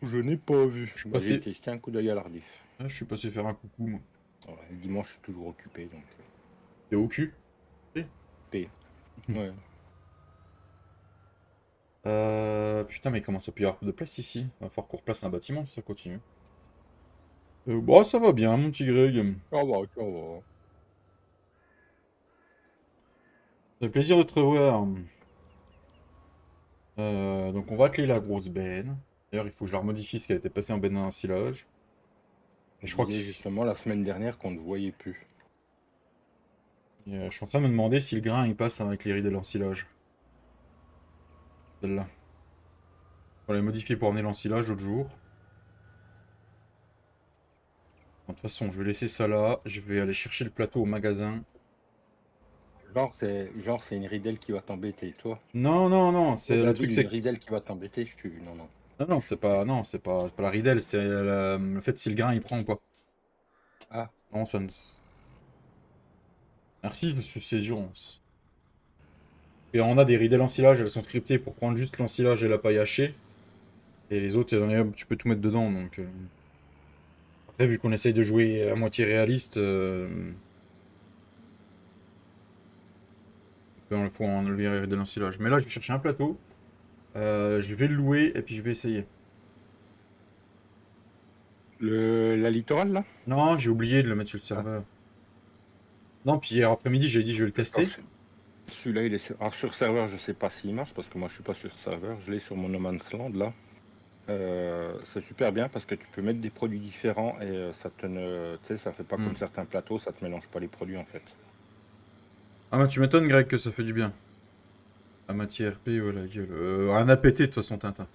je n'ai pas vu. Je suis Bah, j'ai passé... été jeter un coup d'œil à la rediff. Ah, je suis passé faire un coucou, moi. Ouais, dimanche, je suis toujours occupé, donc T'es au cul? Eh. P. Ouais. Putain, mais comment ça peut y avoir de place ici? Va falloir qu'on replace un bâtiment si ça continue. Bon, ça va bien, mon petit Greg. Ah bah, ça va. Ça fait plaisir de te revoir. Donc on va atteler la grosse benne. D'ailleurs, il faut que je la remodifie parce qu'elle était passée en benne à ensilage. Et Je je crois que disais justement la semaine dernière qu'on ne voyait plus. je suis en train de me demander si le grain il passe avec les rides de l'ensilage. Celle-là. On l'a modifié pour emmener l'ensilage l'autre jour. Bon, de toute façon, je vais laisser ça là. Je vais aller chercher le plateau au magasin. Genre c'est une ridelle qui va t'embêter, toi. Non, non, non, Toi, c'est le truc, David, une c'est. ridelle qui va t'embêter, je tue. Non, non. Non, non, c'est pas la ridelle, c'est le fait si le grain il prend ou pas. Ah, Non, ça ne. Merci de ces assurances. Et on a des ridelles ensilage, elles sont cryptées pour prendre juste l'ensilage et la paille hachée. Et les autres, tu peux tout mettre dedans. Donc, après, vu qu'on essaye de jouer à moitié réaliste, il faut enlever les ridelles ensilage. Mais là, je vais chercher un plateau. Je vais le louer et puis je vais essayer. la littorale, là? Non, j'ai oublié de le mettre sur le Ah, serveur. Non, puis hier après-midi, j'ai dit je vais le alors, tester. celui-là, il est sur. Alors, sur serveur, je sais pas s'il marche parce que moi, je suis pas sur serveur. Je l'ai sur mon No Man's Land, là. C'est super bien parce que tu peux mettre des produits différents et ça te ne, tu sais, ça fait pas Hmm. comme certains plateaux, ça te mélange pas les produits en fait. Ah bah tu m'étonnes, Greg, que ça fait du bien. La matière RP, ouais, la gueule. Rien à péter, de toute façon, Tintin.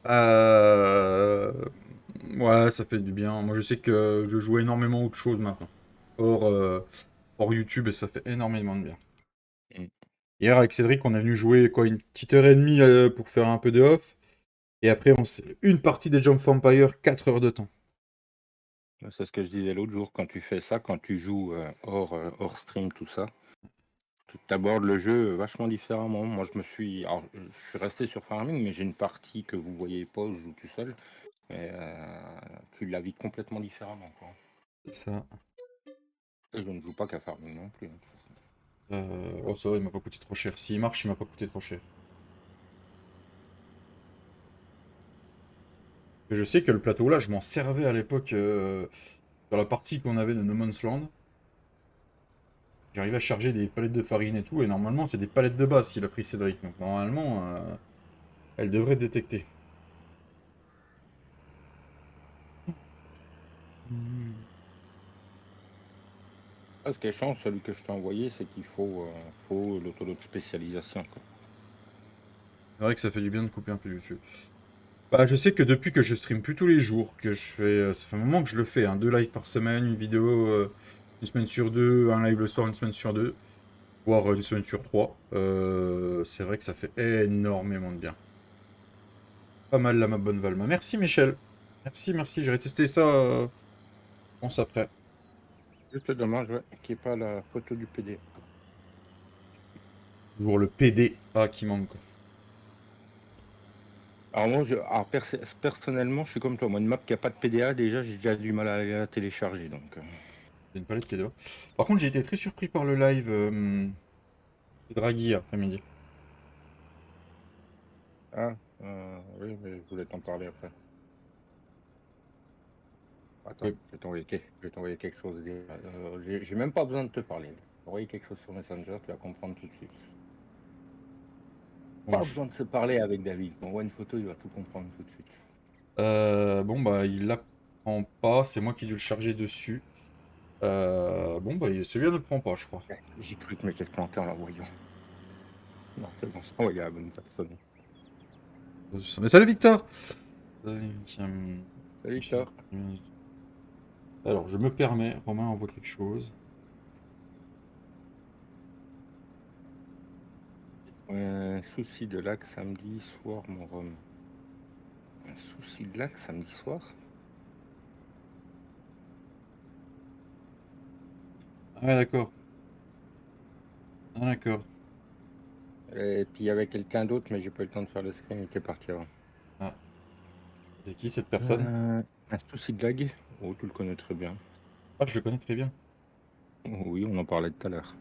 Euh... Ouais, ça fait du bien. Moi, je sais que je joue énormément à autre chose maintenant. Hors, hors YouTube, et ça fait énormément de bien. Mm. Hier, avec Cédric, on est venu jouer quoi, une petite heure et demie pour faire un peu de off. Et après, une partie des Jump Empire, 4 heures de temps. C'est ce que je disais l'autre jour, quand tu fais ça, quand tu joues hors stream, tout ça, tu abordes le jeu vachement différemment. Moi, alors, je suis resté sur Farming, mais j'ai une partie que vous voyez pas, où je joue tout seul. Et tu la vis complètement différemment, quoi. C'est ça. Et je ne joue pas qu'à Farming non plus, hein, de toute façon. Oh, ça va, il m'a pas coûté trop cher. S'il marche, il m'a pas coûté trop cher. Et je sais que le plateau là, je m'en servais à l'époque sur la partie qu'on avait de No Man's Land. J'arrivais à charger des palettes de farine et tout, et normalement, c'est des palettes de base s'il a pris Cédric. Donc normalement, elle devrait détecter. Ah, ce qui est chiant, celui que je t'ai envoyé, c'est qu'il faut l'autolo de spécialisation, quoi. C'est vrai que ça fait du bien de couper un peu YouTube. Bah, je sais que depuis que je stream plus tous les jours, que je fais, ça fait un moment que je le fais, hein, 2 lives par semaine, une vidéo une semaine sur deux, un live le soir une semaine sur deux, voire une semaine sur trois. C'est vrai que ça fait énormément de bien. Pas mal la map bonne Valma. Merci Michel. Merci, merci. J'irai tester ça, je pense après. Juste dommage, ouais, qu'il n'y ait pas la photo du PD. Toujours le PDA qui manque, quoi. Alors moi, personnellement, je suis comme toi. Moi, une map qui n'a pas de PDA, déjà, j'ai déjà du mal à la télécharger. Donc, Il y a une palette qui est dehors. Par contre, j'ai été très surpris par le live de Draghi après-midi. Ah, oui, mais je voulais t'en parler après. Attends, Ouais. je vais t'envoyer quelque chose. J'ai même pas besoin de te parler. Je vais t'envoyer quelque chose sur Messenger, tu vas comprendre tout de suite. Bon, Pas besoin de se parler avec David. On voit une photo, il va tout comprendre tout de suite. bon, bah, il l'apprend pas. C'est moi qui ai dû le charger dessus. Bon, bah, celui-là ne prend pas, je crois. Ouais, j'ai cru que mes commentaires en l'envoyant. Non, c'est bon, c'est envoyé à la bonne personne. Mais salut Victor! Tiens, Salut Michel. Victor. Alors, je me permets, Romain envoie quelque chose. Un souci de lac samedi soir, mon rhum. Un souci de lac samedi soir? Ah ouais, d'accord. Ah, d'accord. Et puis il y avait quelqu'un d'autre, mais j'ai pas eu le temps de faire le screen, il était parti avant. Ah, c'est qui cette personne? Un souci de lag? Oh, tu le connais très bien. Ah, je le connais très bien. Oh, oui, on en parlait tout à l'heure.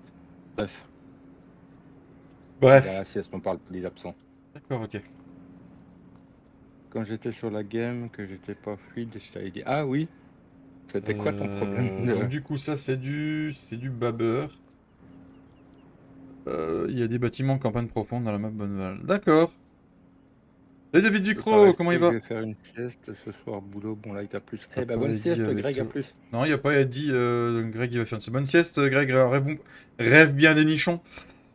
Bref, pendant Bref. la sieste, on parle des absents. D'accord, ok. Quand j'étais sur la game, que j'étais pas fluide, je t'avais dit, ah oui, c'était quoi ton problème Donc du coup, ça, c'est du babber. Il y a des bâtiments en campagne profonde dans la map Bonneval. D'accord. Salut David Je vais pas Ducrot, comment il rester, je va? vais faire une sieste ce soir, boulot, bon light à plus. Il Eh a ben pas bonne dit sieste, avec Greg, à toi. plus. Non, il n'y a pas dit Greg, il va faire une bonne sieste. Greg, rêve bien des nichons.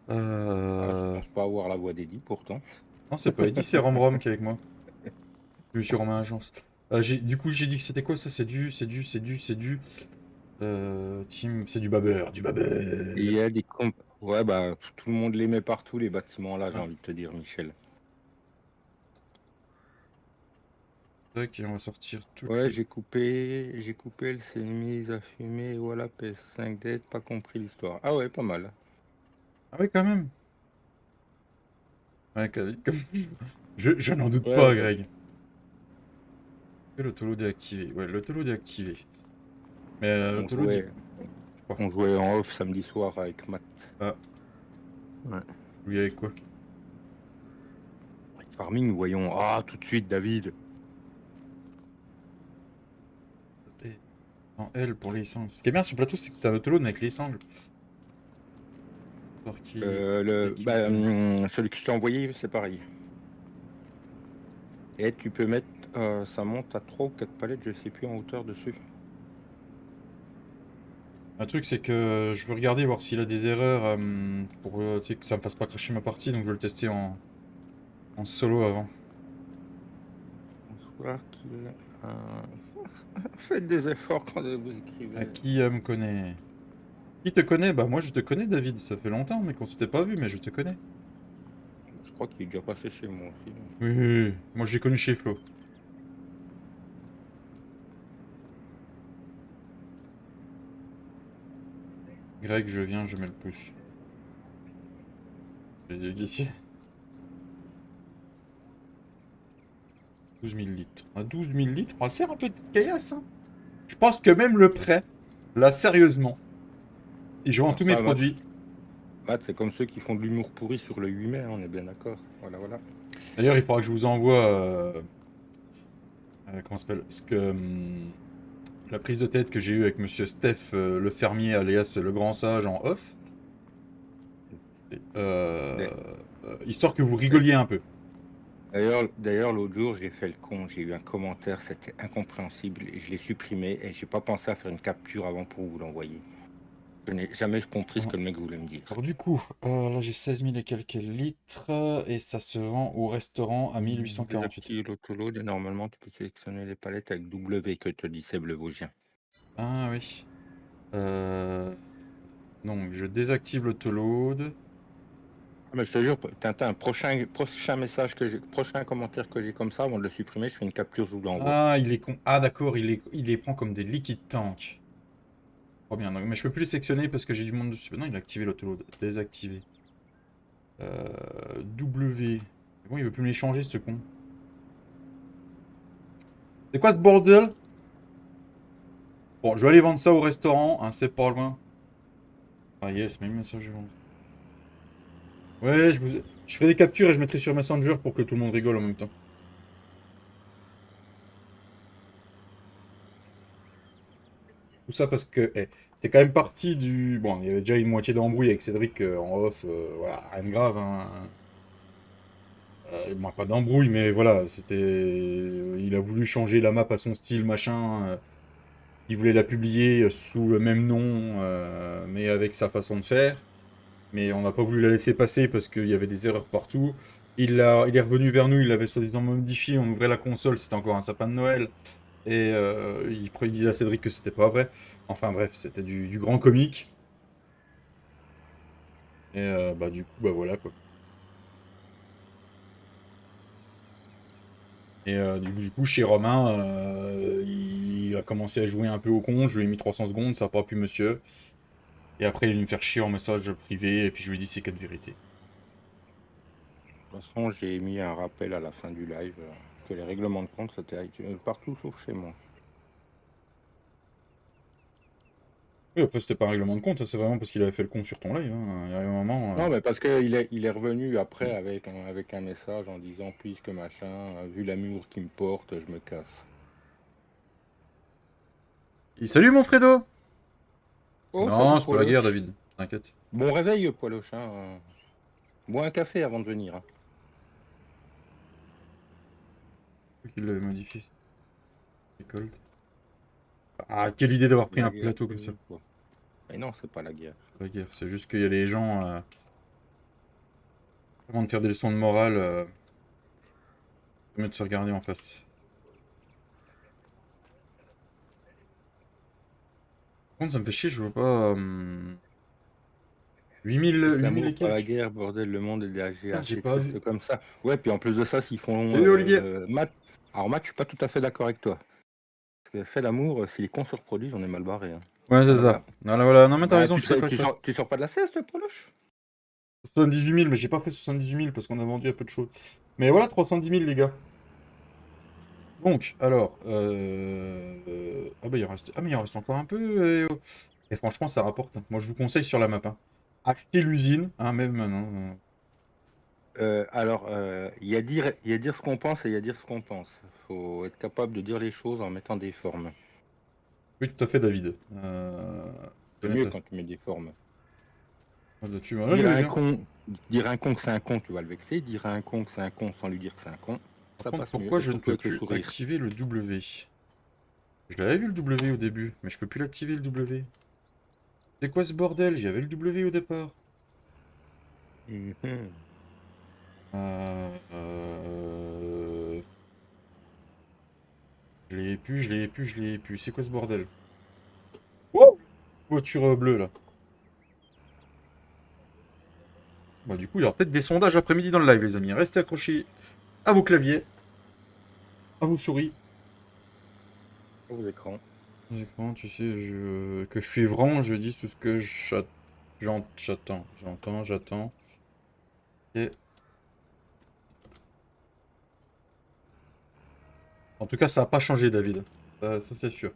Ah, je pense pas avoir la voix d'Eddie pourtant. Non, c'est pas Eddie, c'est Rom qui est avec moi. Je suis Romain Agence. Du coup, j'ai dit que c'était quoi ça? C'est du. Team, c'est du babber, du Et il babber. y a des comp. Ouais, bah tout le monde les met partout, les bâtiments là, j'ai Ah, envie de te dire, Michel. ok, on va sortir toutes Ouais, les. j'ai coupé, elle s'est mise à fumer, et voilà, PS5 dead, pas compris l'histoire. Ah ouais, pas mal. Ah oui, quand même. Ouais, je n'en doute Ouais, pas, ouais. Greg. Que l'autolo déactivé. Ouais, l'autolo déactivé. Mais On l'autolo dit. jouait, Je crois. on jouait en off samedi soir avec Matt. Ah, Ouais. oui, avec quoi? Farming, voyons. Ah, tout de suite, David. Et- Non, L pour les sangles. Ce qui est bien sur le plateau, c'est que c'est un autoload avec les sangles. Alors qui Celui que je t'ai envoyé, c'est pareil. Et tu peux mettre, ça monte à 3 ou 4 palettes, je sais plus, en hauteur dessus. Un truc, c'est que je veux regarder, voir s'il a des erreurs pour tu sais, que ça me fasse pas cracher ma partie, donc je vais le tester en solo avant. Bonsoir, qui est... Faites des efforts quand vous À écrivez. qui me connaît? Qui te connaît? Bah moi je te connais David, ça fait longtemps mais qu'on s'était pas vu, mais je te connais. Je crois qu'il est déjà passé chez moi aussi. Oui, oui, oui. Moi j'ai connu chez Flo. Greg, je viens, je mets le pouce. Ici. 12 000 litres. À 12 000 litres, on va se faire un peu de caillasse, hein. Je pense que même le prêt, là sérieusement, si je vends tous mes Ça, Matt, produits. c'est comme ceux qui font de l'humour pourri sur le 8 mai, hein, on est bien d'accord. Voilà, voilà. D'ailleurs, il faudra que je vous envoie comment ça s'appelle? La prise de tête que j'ai eue avec monsieur Steph, le fermier, alias le grand sage en off. D'a- Histoire que vous rigoliez un peu. D'ailleurs, l'autre jour, j'ai fait le con, j'ai eu un commentaire, c'était incompréhensible, et je l'ai supprimé, et j'ai pas pensé à faire une capture avant pour vous l'envoyer. Je n'ai jamais compris ce que le mec voulait me dire. Alors du coup, là j'ai 16 000 et quelques litres et ça se vend au restaurant à 1848. Désactive l'autoload et normalement tu peux sélectionner les palettes avec W que te dit Seb le Vosgien. Ah oui. Donc je désactive l'autoload. Ah, mais je te jure, Tintin, prochain message prochain commentaire que j'ai comme ça, avant de le supprimer, je fais une capture, je vous l'envoie. Ah, il est con. Ah d'accord, il les prend comme des liquid tanks. Trop bien. Donc, mais je peux plus les sectionner parce que j'ai du monde dessus. Non, il a activé l'autoload. Désactivé. W. Bon, il veut plus me les changer ce con. C'est quoi ce bordel? Bon, je vais aller vendre ça au restaurant, hein, c'est pas loin. Ah yes, même message je vends. Ouais, je ferai des captures et je mettrai sur Messenger pour que tout le monde rigole en même temps. Tout ça parce que c'est quand même parti du... Bon, il y avait déjà une moitié d'embrouille avec Cédric en off, voilà, rien de grave, hein. Bon, pas d'embrouille, mais voilà, c'était... Il a voulu changer la map à son style, machin. Il voulait la publier sous le même nom, mais avec sa façon de faire. Mais on n'a pas voulu la laisser passer parce qu'il y avait des erreurs partout. Il est revenu vers nous, il l'avait soi-disant modifié, on ouvrait la console, c'était encore un sapin de Noël. Et il disait à Cédric que c'était pas vrai. Enfin bref, c'était du grand comique. Et bah du coup, bah voilà quoi. Et du coup, chez Romain, il a commencé à jouer un peu au con. Je lui ai mis 300 secondes, ça n'a pas pu, monsieur. Et après, il est venu me faire chier en message privé. Et puis je lui ai dit c'est quatre vérités. De toute façon, j'ai mis un rappel à la fin du live que les règlements de compte c'était partout sauf chez moi. Oui, après, c'était pas un règlement de compte, ça, c'est vraiment parce qu'il avait fait le con sur ton live, hein. Il y a un moment. Non, mais parce qu'il est revenu après avec un message en disant puisque machin, vu l'amour qu'il me porte, je me casse. Salut mon Fredo! Oh, salut Non, c'est pas la guerre, Poloche. David. T'inquiète. Bon réveil, Poloche. Hein. Bois un café avant de venir. Hein. C'est qu'il l'avait modifié. Cold. Ah, quelle idée d'avoir pris La un guerre, plateau comme ça. quoi. Mais non, c'est pas la guerre. C'est pas la guerre, c'est juste qu'il y a les gens, avant de faire des leçons de morale, mieux de se regarder en face. Par contre, ça me fait chier, je vois pas. 8000 L'amour, et pas la quelques. guerre, bordel, le monde est déjà Merde, j'ai assez pas vu. triste comme ça. Ouais, puis en plus de ça, s'ils font Salut Olivier! maths. Alors maths, je suis pas tout à fait d'accord avec toi. Parce que fait l'amour, si les cons se reproduisent, on est mal barré. Hein. Ouais, c'est Voilà, ça. voilà. Voilà, voilà. Non, mais t'as Bah, raison, je suis d'accord avec toi. tu sors pas de la sieste, Poloche? 78 000, mais j'ai pas fait 78 000 parce qu'on a vendu un peu de choses. Mais voilà, 310 000, les gars. Donc, alors. Ah, bah, il en reste. Ah, mais il en reste encore un peu. Et franchement, ça rapporte, hein. Moi, je vous conseille sur la map, hein. Achetez l'usine, hein, même maintenant. Alors, il y a dire ce qu'on pense et il y a dire ce qu'on pense. Faut être capable de dire les choses en mettant des formes. Oui, tout à fait, David. C'est mieux quand tu mets des formes. Là-dessus, là, Dire à j'aimais un bien. con, dire à un con que c'est un con, tu vas le vexer. Dire à un con que c'est un con sans lui dire que c'est un con. Par Ça contre, passe mieux, pourquoi et je ne surtout peux avec le plus sourire. activer le W? Je l'avais vu le W au début, mais je peux plus l'activer le W. C'est quoi ce bordel? J'avais le W au départ. Mhm. Euh... Je l'ai plus, je l'ai plus, je l'ai plus. C'est quoi ce bordel? Wow! Voiture bleue là. Bah du coup, il y aura peut-être des sondages après-midi dans le live, les amis. Restez accrochés à vos claviers, à vos souris. Aux écrans. Quand tu sais que je suis vraiment, je dis tout ce que j'attends. J'attends. Et en tout cas, ça n'a pas changé, David. Ça, c'est sûr.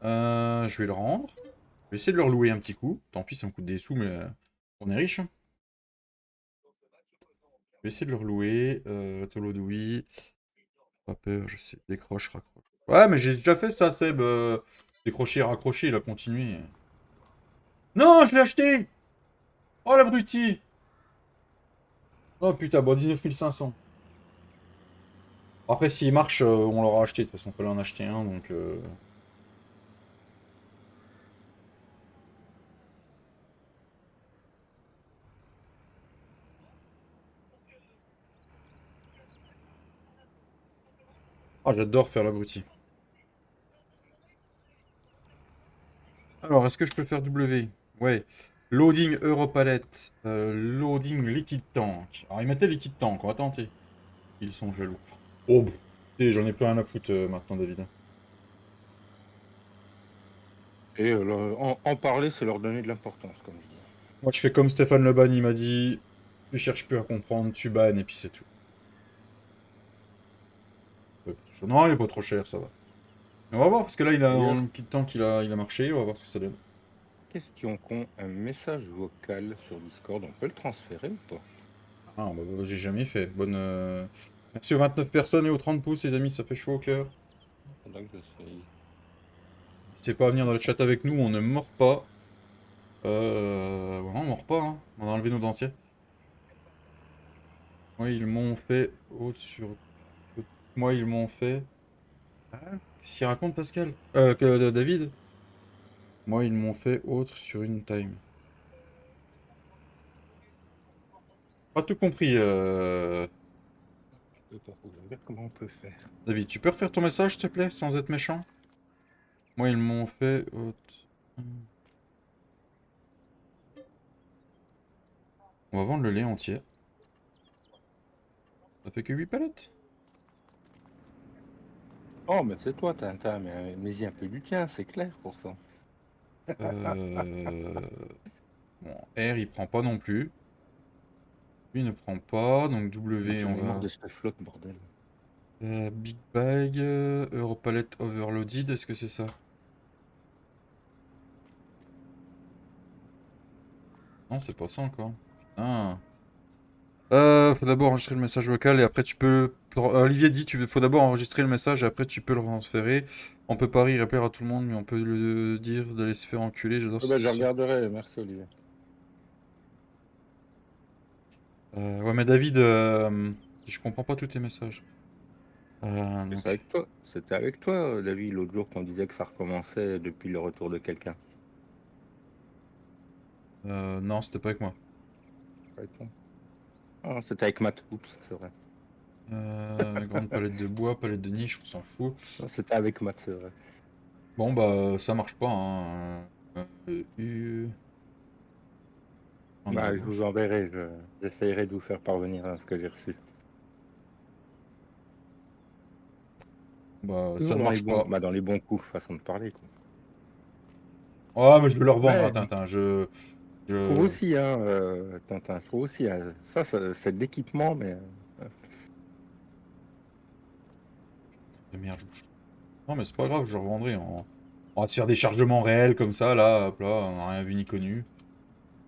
Je vais le rendre. Je vais essayer de leur louer un petit coup. Tant pis, ça me coûte des sous, mais on est riche, hein. Je vais essayer de leur louer. Tolodoui. Pas peur, je sais. Décroche, raccroche. Ouais, mais j'ai déjà fait ça, Seb. Décrocher, raccrocher, il a continué. Non, je l'ai acheté! Oh l'abruti! Oh putain, bon, 19 500. Après, s'il marche, on l'aura acheté. De toute façon, il fallait en acheter un, donc... Ah, j'adore faire l'abruti. Alors, est-ce que je peux faire W? Ouais. Loading Europalette. Loading Liquid Tank. Alors, ils mettaient Liquid Tank, on va tenter. Ils sont jaloux. Oh, j'en ai plus rien à foutre maintenant, David. Et en parler, c'est leur donner de l'importance, comme je dis. Moi, je fais comme Stéphane Le Ban, il m'a dit, tu cherches plus à comprendre, tu bannes, et puis c'est tout. Ouais, pas trop cher. Non, il est pas trop cher, ça va. Mais on va voir, parce que là, il a, en D'ailleurs, Liquid Tank, il a marché, on va voir ce que ça donne. question con, un message vocal sur Discord, on peut le transférer ou pas? Ah, bah, j'ai jamais fait. Merci aux 29 personnes et aux 30 pouces, les amis, ça fait chaud au cœur. Faudra que j'essaye. N'hésitez pas à venir dans le chat avec nous, on ne mord pas. Voilà, on mord pas, hein. On a enlevé nos dentiers. Moi, ils m'ont fait haute sur... Moi, ils m'ont fait... Ah, qu'est-ce qu'il raconte, Pascal? David? Moi, ils m'ont fait autre sur une time. Pas tout compris, Je peux pas vous dire comment on peut faire. David. Tu peux refaire ton message, s'il te plaît, sans être méchant? Moi, ils m'ont fait haute... On va vendre le lait entier. Ça fait que 8 palettes. Oh, mais c'est toi, Tintin, mais y un peu du tien, c'est clair pour ça. Bon, R, il prend pas non plus. Lui, il ne prend pas. Donc W, J'en on ai marre va... de cette flotte, bordel. Big Bag, Europalette Overloaded, est-ce que c'est ça? Non, c'est pas ça encore. Putain. Faut d'abord enregistrer le message vocal et après tu peux... Olivier dit, faut d'abord enregistrer le message et après tu peux le transférer. On peut pas rire et plaire à tout le monde, mais on peut le dire d'aller se faire enculer. J'adore Oh, cette bah, je histoire. regarderai, merci Olivier. Ouais, mais David, je comprends pas tous tes messages. C'est Donc, avec toi, c'était avec toi, David, l'autre jour qu'on disait que ça recommençait depuis le retour de quelqu'un. non, c'était pas avec moi. Avec toi. Ah, c'était avec Matt, oups, c'est vrai. Grande palette de bois, palette de niche, on s'en fout. Non, c'était avec Matt, c'est vrai. Bon, bah, ça marche pas, hein. En Bah, je orange. vous enverrai, j'essayerai de vous faire parvenir à ce que j'ai reçu. Bah, ça Toujours ne dans les marche bons, pas. bah, dans les bons coups, façon de parler, quoi. Ah, mais je vais le revendre, hein, Ouais, Tintin. je trouve Je... aussi, hein, Tintin, je trouve aussi, hein, c'est de l'équipement, mais Merde, je bouge. Non, mais c'est pas grave, je le revendrai. On va se faire des chargements réels comme ça, là, hop là, on n'a rien vu ni connu.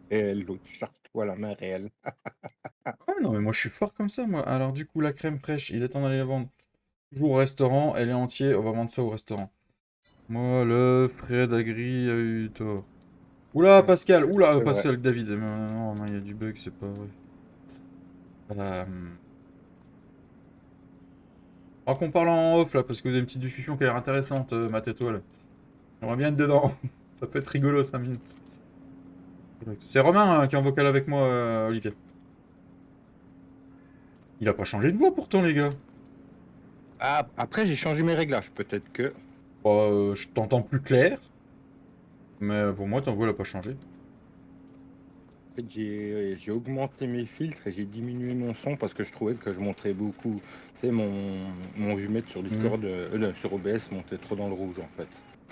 et l'autre, charge-toi la main réelle. Ouais, non, mais moi je suis fort comme ça, moi. Alors, du coup, la crème fraîche, il est temps d'aller la vendre. Toujours au restaurant, elle est entière, on va vendre ça au restaurant. Moi, le Fred Agri a eu tort. Oula, Ouais, Pascal, oula, c'est vrai. Pascal, David. Non, non, il y a du bug, c'est pas vrai. Euh... Alors qu'on parle en off là, parce que vous avez une petite discussion qui a l'air intéressante, Matt et toi là. J'aimerais bien être dedans. Ça peut être rigolo 5 minutes. C'est Romain qui est en vocal avec moi, Olivier. Il a pas changé de voix pourtant, les gars. Ah, après, j'ai changé mes réglages. Peut-être que. Je t'entends plus clair, mais pour moi, ta voix elle a pas changé. En fait, j'ai augmenté mes filtres et j'ai diminué mon son parce que je trouvais que je montrais beaucoup. Tu sais, mon vumètre sur Mhm. Discord, sur OBS montait trop dans le rouge en fait,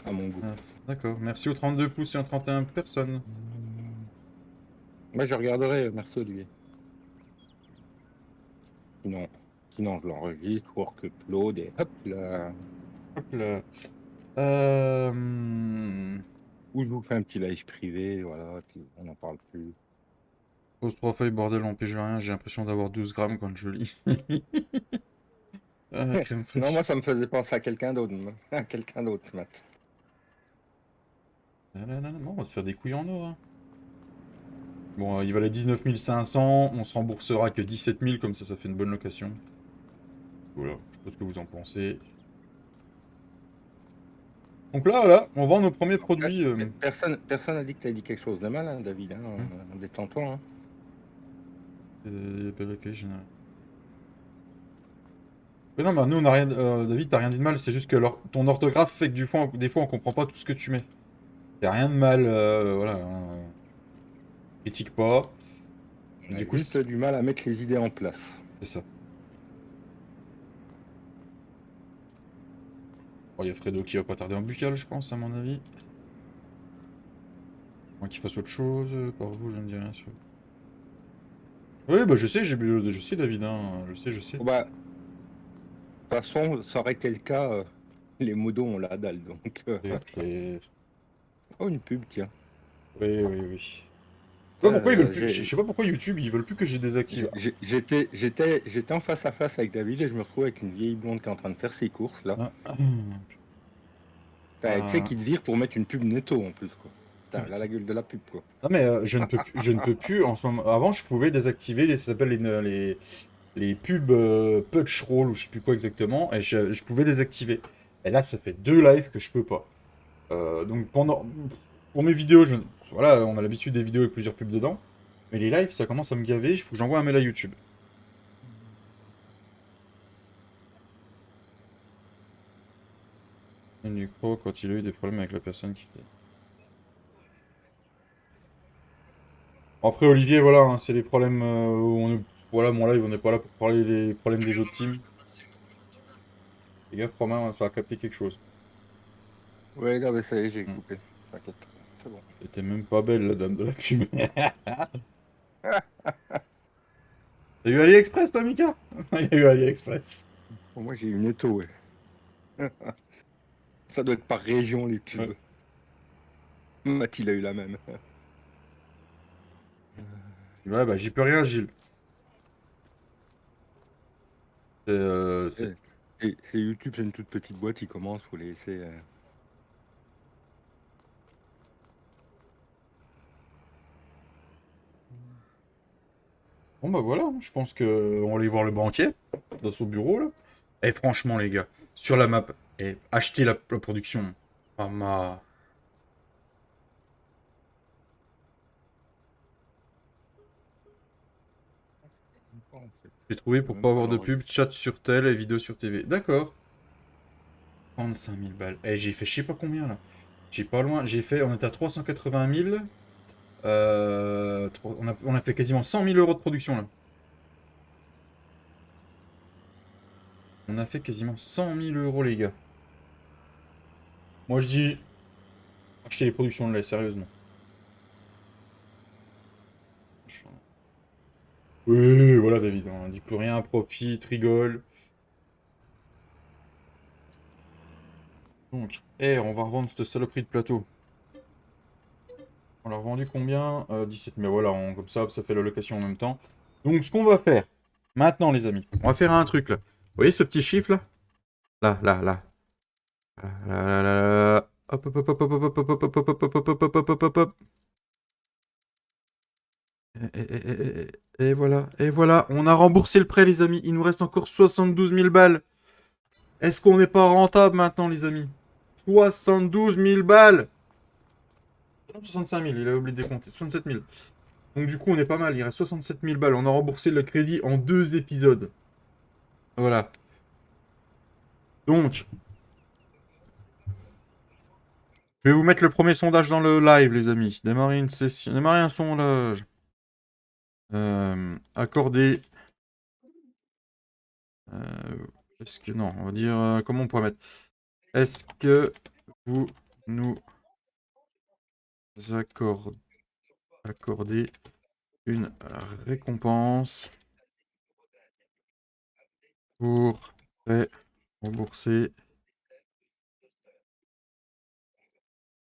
à mon goût. Ah, d'accord. Merci aux 32 pouces et aux 31 personnes. Moi, je regarderai. Merci Olivier. Sinon, sinon je l'enregistre, work upload et hop là. Hop là. Ou je vous fais un petit live privé, voilà, puis on n'en parle plus. Pose 3 feuilles, bordel, n'empêche rien. J'ai l'impression d'avoir 12 grammes quand je lis. Crème Non, fraîche. moi, ça me faisait penser à quelqu'un d'autre, à quelqu'un d'autre, Matt. Bon, on va se faire des couilles en or, hein. Bon, il valait 19 500. On se remboursera que 17 000, comme ça fait une bonne location. Voilà, je sais pas ce que vous en pensez. Donc là, on vend nos premiers produits. Personne n'a dit que tu as dit quelque chose de mal, hein, David. Hein, Hein, détends-toi. Hein. Mais non, mais nous, on a rien. David, t'as rien dit de mal, c'est juste que ton orthographe fait que des fois, on comprend pas tout ce que tu mets. Y'a rien de mal, voilà, hein. Critique pas. On a Du coup, juste du mal à mettre les idées en place. c'est ça. Bon, il y a Fredo qui va pas tarder en buccal, je pense, à mon avis. Moi qu'il fasse autre chose, par vous, je ne dis rien sur. Oui, bah je sais, je sais, David, hein, je sais. Bon, bah, de toute façon, ça aurait été le cas, les modos ont la dalle. Donc, C'est clair. oh, une pub, tiens. Oui, oui, oui. Je sais pas pourquoi ils veulent plus. Je sais pas pourquoi YouTube, ils veulent plus que j'ai désactive. J'étais en face à face avec David et je me retrouve avec une vieille blonde qui est en train de faire ses courses là. Ah, Tu sais, ah, qui te vire pour mettre une pub netto en plus quoi. ah, Putain, là la gueule de la pub quoi. non mais je ne peux plus en ce moment. Avant, je pouvais désactiver ça s'appelle les pubs punch roll ou je sais plus quoi exactement, et je pouvais désactiver. Et là, ça fait 2 lives que je peux pas. Donc pour mes vidéos, voilà, on a l'habitude des vidéos avec plusieurs pubs dedans, mais les lives, ça commence à me gaver. Il faut que j'envoie un mail à YouTube. Le micro quand il a eu des problèmes avec la personne qui était. Après, Olivier, voilà, hein, c'est les problèmes où voilà, mon live, on n'est pas là pour parler des problèmes des autres teams. Les gars, Romain, ça a capté quelque chose. Ouais, là, mais ça y est, j'ai Hmm. coupé. T'inquiète, c'est bon. C'était même pas belle, la dame de la fumée. T'as eu AliExpress, toi, Mika? Il y a eu AliExpress. Bon, moi, j'ai une netto, ouais. Ça doit être par région, les Ouais. pubs. Mathilde a eu la même. Ouais, bah, j'y peux rien, Gilles. C'est. Et YouTube, c'est une toute petite boîte, il commence, faut les laisser. Bon, bah voilà, hein, je pense que on va aller voir le banquier dans son bureau, là. Et franchement, les gars, sur la map, achetez la production. Ah, J'ai trouvé pour Même pas pas avoir de pub, l'enregistrer. chat sur tel et vidéo sur TV. D'accord. 35 000 balles. J'ai fait je sais pas combien là. J'ai pas loin. On était à 380 000. On a fait quasiment 100 000 euros de production là. On a fait quasiment 100 000 euros, les gars. Moi je dis, achetez les productions de lait, sérieusement. Oui, voilà, David. On dit plus rien, profite, rigole. Donc, on va revendre cette saloperie de plateau. On l'a revendu combien 17. Mais voilà, comme ça fait la location en même temps. Donc, ce qu'on va faire, maintenant, les amis, on va faire un truc, là. Vous voyez ce petit chiffre, là? Là, là, là. Là, là, là, là. Hop, hop, hop, hop, hop, hop, hop, hop, hop, hop, hop, hop, hop, hop, hop, hop, hop. Et voilà, on a remboursé le prêt, les amis. Il nous reste encore 72 000 balles. Est-ce qu'on n'est pas rentable maintenant, les amis? 72 000 balles. Non, 65 000, il a oublié de décompter. 67 000. Donc du coup, on est pas mal. Il reste 67 000 balles. On a remboursé le crédit en 2 épisodes. Voilà. Donc, je vais vous mettre le premier sondage dans le live, les amis. Démarrer une session. Démarrer un sondage. Accorder. Est-ce que non, on va dire comment on pourrait mettre. Est-ce que vous nous accordez une récompense pour prêt remboursé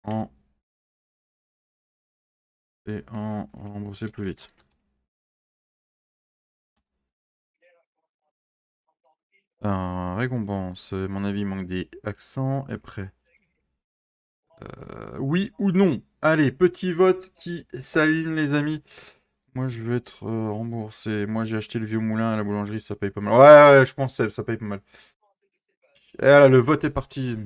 en et en rembourser plus vite. Récompense, à mon avis, il manque des accents. Et prêt. Oui ou non? Allez, petit vote qui s'aligne, les amis. Moi, je veux être remboursé. Moi, j'ai acheté le vieux moulin à la boulangerie, ça paye pas mal. Ouais, je pense que ça paye pas mal. Et là, le vote est parti.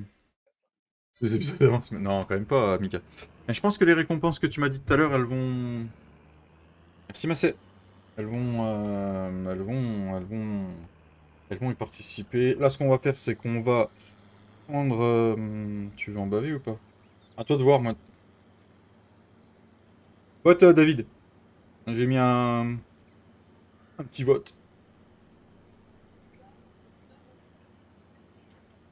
2 épisodes d'avance, mais non, quand même pas, Mika. Mais je pense que les récompenses que tu m'as dit tout à l'heure, elles vont... Merci, Massé. Elles vont y participer. Là, ce qu'on va faire, c'est qu'on va prendre... Tu veux en baver ou pas? À toi de voir, moi. Vote, David. J'ai mis un petit vote.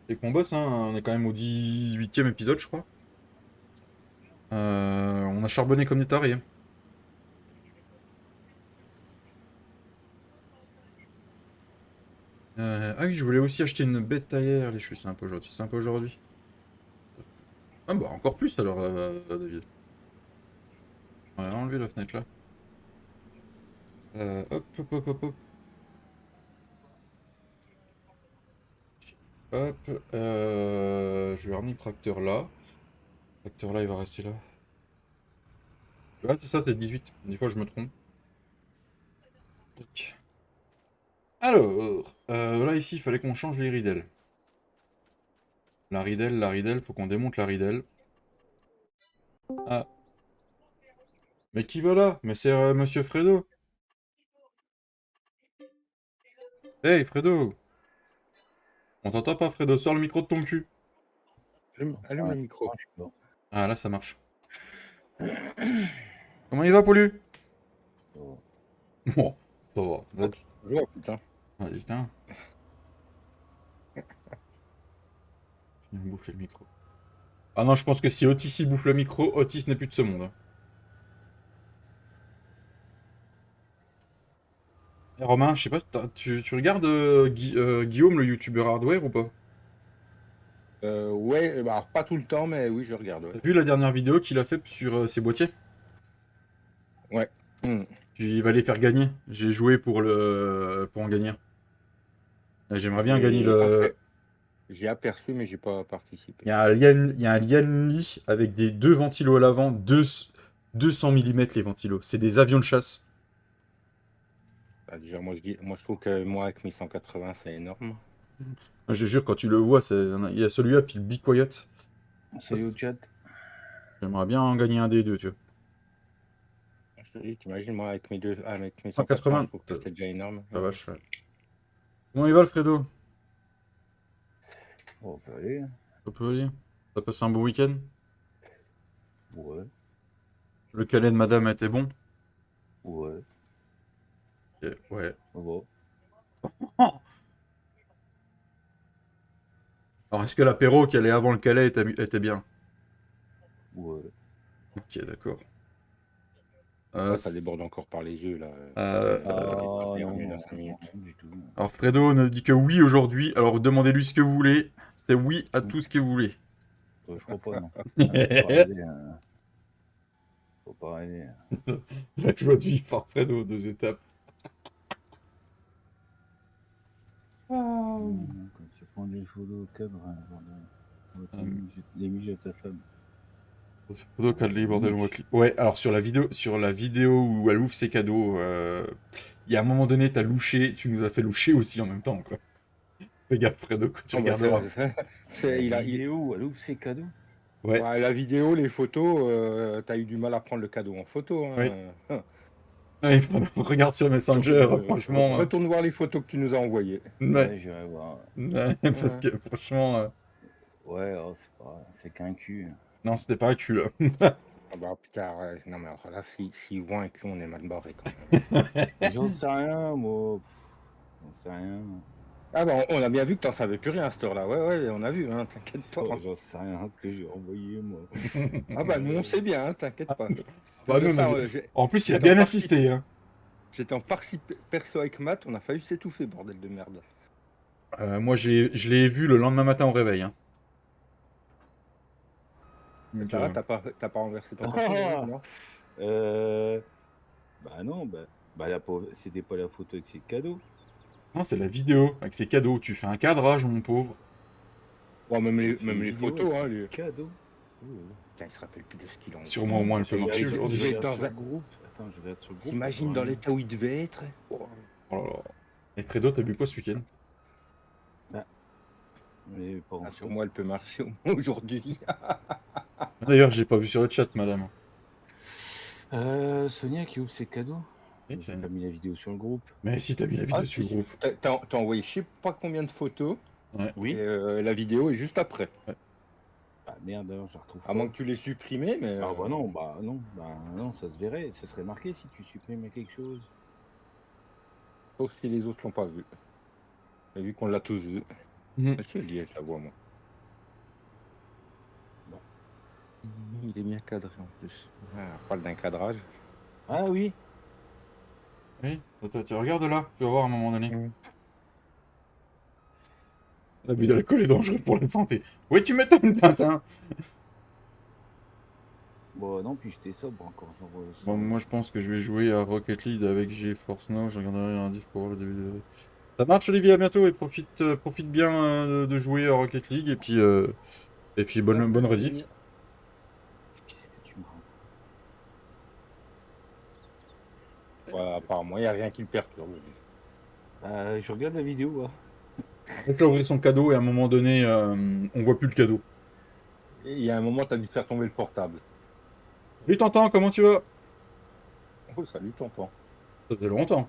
C'est qu'on bosse, hein. On est quand même au 18e épisode, je crois. On a charbonné comme des tarés, hein. Ah oui, je voulais aussi acheter une bête taillère. Les cheveux, c'est un peu aujourd'hui. C'est un peu aujourd'hui. Ah bah, encore plus alors, David. On va enlever la fenêtre là. Hop, hop, hop, hop, hop. Hop. Je vais ramener le tracteur là. Le tracteur là, il va rester là. Ouais, c'est ça, c'est 18. Des fois, je me trompe. Tac. Alors, là, ici, il fallait qu'on change les ridelles. La ridelle, faut qu'on démonte la ridelle. Ah, mais qui va là? Mais c'est Monsieur Fredo. Hey, Fredo! On t'entend pas, Fredo? Sors le micro de ton cul. Allume le micro. Ah, là, ça marche. Comment il va, Polu? Bon, ça va. Là, Bonjour, putain. Ah, putain. Il me bouffe le micro. Ah non, je pense que si Otis il bouffe le micro, Otis n'est plus de ce monde, hein. Eh, Romain, je sais pas, tu regardes Guillaume, le youtubeur hardware ou pas? Ouais, bah, alors pas tout le temps, mais oui, je regarde. T'as Ouais. vu la dernière vidéo qu'il a fait sur ses boîtiers? Ouais. Hmm. Il va les faire gagner. J'ai joué pour en gagner. Et j'aimerais bien gagner le... J'ai aperçu, mais j'ai pas participé. Il y a un Lianli avec des deux ventilos à l'avant, 200 mm les ventilos. C'est des avions de chasse. Bah, déjà, moi, je trouve que moi, avec mes 180, c'est énorme. Je te jure, quand tu le vois, il y a celui-là, puis le Be Quiet. Salut au chat. J'aimerais bien en gagner un des deux, tu vois. Je te dis, t'imagines, moi, avec mes 180, je 180, trouve que c'est déjà énorme. la vache, ouais. Comment il va, le Fredo? Oh, ça va aller. Ça peut aller? T'as passé un beau week-end? Ouais, Le câlin de madame a été bon? ouais, Ok, ouais. ça va. Alors, est-ce que l'apéro qui allait avant le Calais était bien? Ouais. Ok, d'accord. Moi, ça déborde encore par les yeux, là. Ah J'ai non, dormi dans non, 5 minutes. non, du tout. Alors, Fredo ne dit que oui aujourd'hui. Alors, demandez-lui ce que vous voulez. C'était oui à tout ce que vous voulez. Je crois pas, non. Faut pas rêver, hein. Faut pas rêver. La joie de vivre par Fredo, 2 étapes. Quand tu prends des photos au cadre, les miges à ta femme. Photo Cadley, bordel, on va Ouais, alors sur la vidéo où elle ouvre ses cadeaux, il y a un moment donné, t'as louché, tu nous as fait loucher aussi en même temps, quoi. Fais gaffe, Fredo, quand tu Oh, bah, regarderas. c'est- La il a, vidéo où elle ouvre ses cadeaux. Ouais, ouais, la vidéo, les photos, t'as eu du mal à prendre le cadeau en photo. ouais. Hein. Ouais, regarde sur Messenger, franchement. Retourne voir les photos que tu nous as envoyées. Ouais, Ouais, j'irai voir. ouais, parce Ouais. que franchement, Ouais, oh, c'est qu'un cul. non, c'était pas un cul, là. Ah bah putain, ouais. Non mais alors là, s'ils voient un cul, on est mal barré quand même. J'en sais rien, moi. J'en sais rien. Ah bah on a bien vu que t'en savais plus rien à cette heure-là. Ouais, ouais, on a vu, hein, t'inquiète pas. Oh, j'en sais rien ce que j'ai envoyé, moi. Ah bah nous on sait bien, hein, t'inquiète pas. Bah, nous, Ça, en plus, il a j'étais en bien partie- insisté, hein. J'étais en partie perso avec Matt, on a failli s'étouffer, bordel de merde. Moi, je l'ai vu le lendemain matin au réveil, hein. Donc, Ça va, t'as pas renversé ton café, Ah non? Bah non, c'était pas la photo avec ses cadeaux. non, c'est la vidéo avec ses cadeaux. Tu fais un cadrage, mon pauvre. Bon, même Il fait même une les vidéo photos, avec hein, ses lui. cadeaux. Putain, il se rappelle plus de ce qu'il en Sûrement, au moins, elle peut Je marcher regarde- aujourd'hui. je Il regarde dans sur un- le groupe. Attends, je regarde sur le groupe. T'imagines dans l'état où il devait être? Oh là là. Et Fredo, t'as bu quoi ce week-end? Mais pas Ah, grand sur moi, elle peut marcher au moins aujourd'hui. D'ailleurs, j'ai pas vu sur le chat, madame. Sonia qui ouvre ses cadeaux. Oui, J'ai pas mis la vidéo sur le groupe. mais si, t'as mis la vidéo Ah, sur le si. groupe. T'as envoyé je sais pas combien de photos, Oui. et la vidéo est juste après. Ah merde, alors je la retrouve À pas. moins que tu l'aies supprimé, mais. Ah bah non, ça se verrait, ça serait marqué si tu supprimais quelque chose. Sauf si les autres l'ont pas vu. Et vu qu'on l'a tous vu. Mhm. Ah, si, elle y est, je la vois, moi. Bon. Il est bien cadré en plus. Ah, on parle d'un cadrage. Ah oui. Oui, attends, tu regardes là, tu vas voir à un moment donné. Mhm. L'abus d'alcool est dangereux pour la santé. Oui, tu m'étonnes, Tintin. Bon non, puis j'étais sobre encore. Genre, Bon, moi, je pense que je vais jouer à Rocket League avec GeForce Now. Je regarderai un diff pour voir le début de... Ça marche, Olivier, à bientôt et profite bien de jouer à Rocket League et puis bonne rediff. Qu'est-ce que tu me rends? Ouais, apparemment, il n'y a rien qui le perturbe. Je regarde la vidéo. Hein. Laisse-la ouvrir son cadeau et à un moment donné, on voit plus le cadeau. Et il y a un moment, t'as dû faire tomber le portable. Salut Tintin, comment tu vas? Oh, salut, tonton. Ça fait longtemps.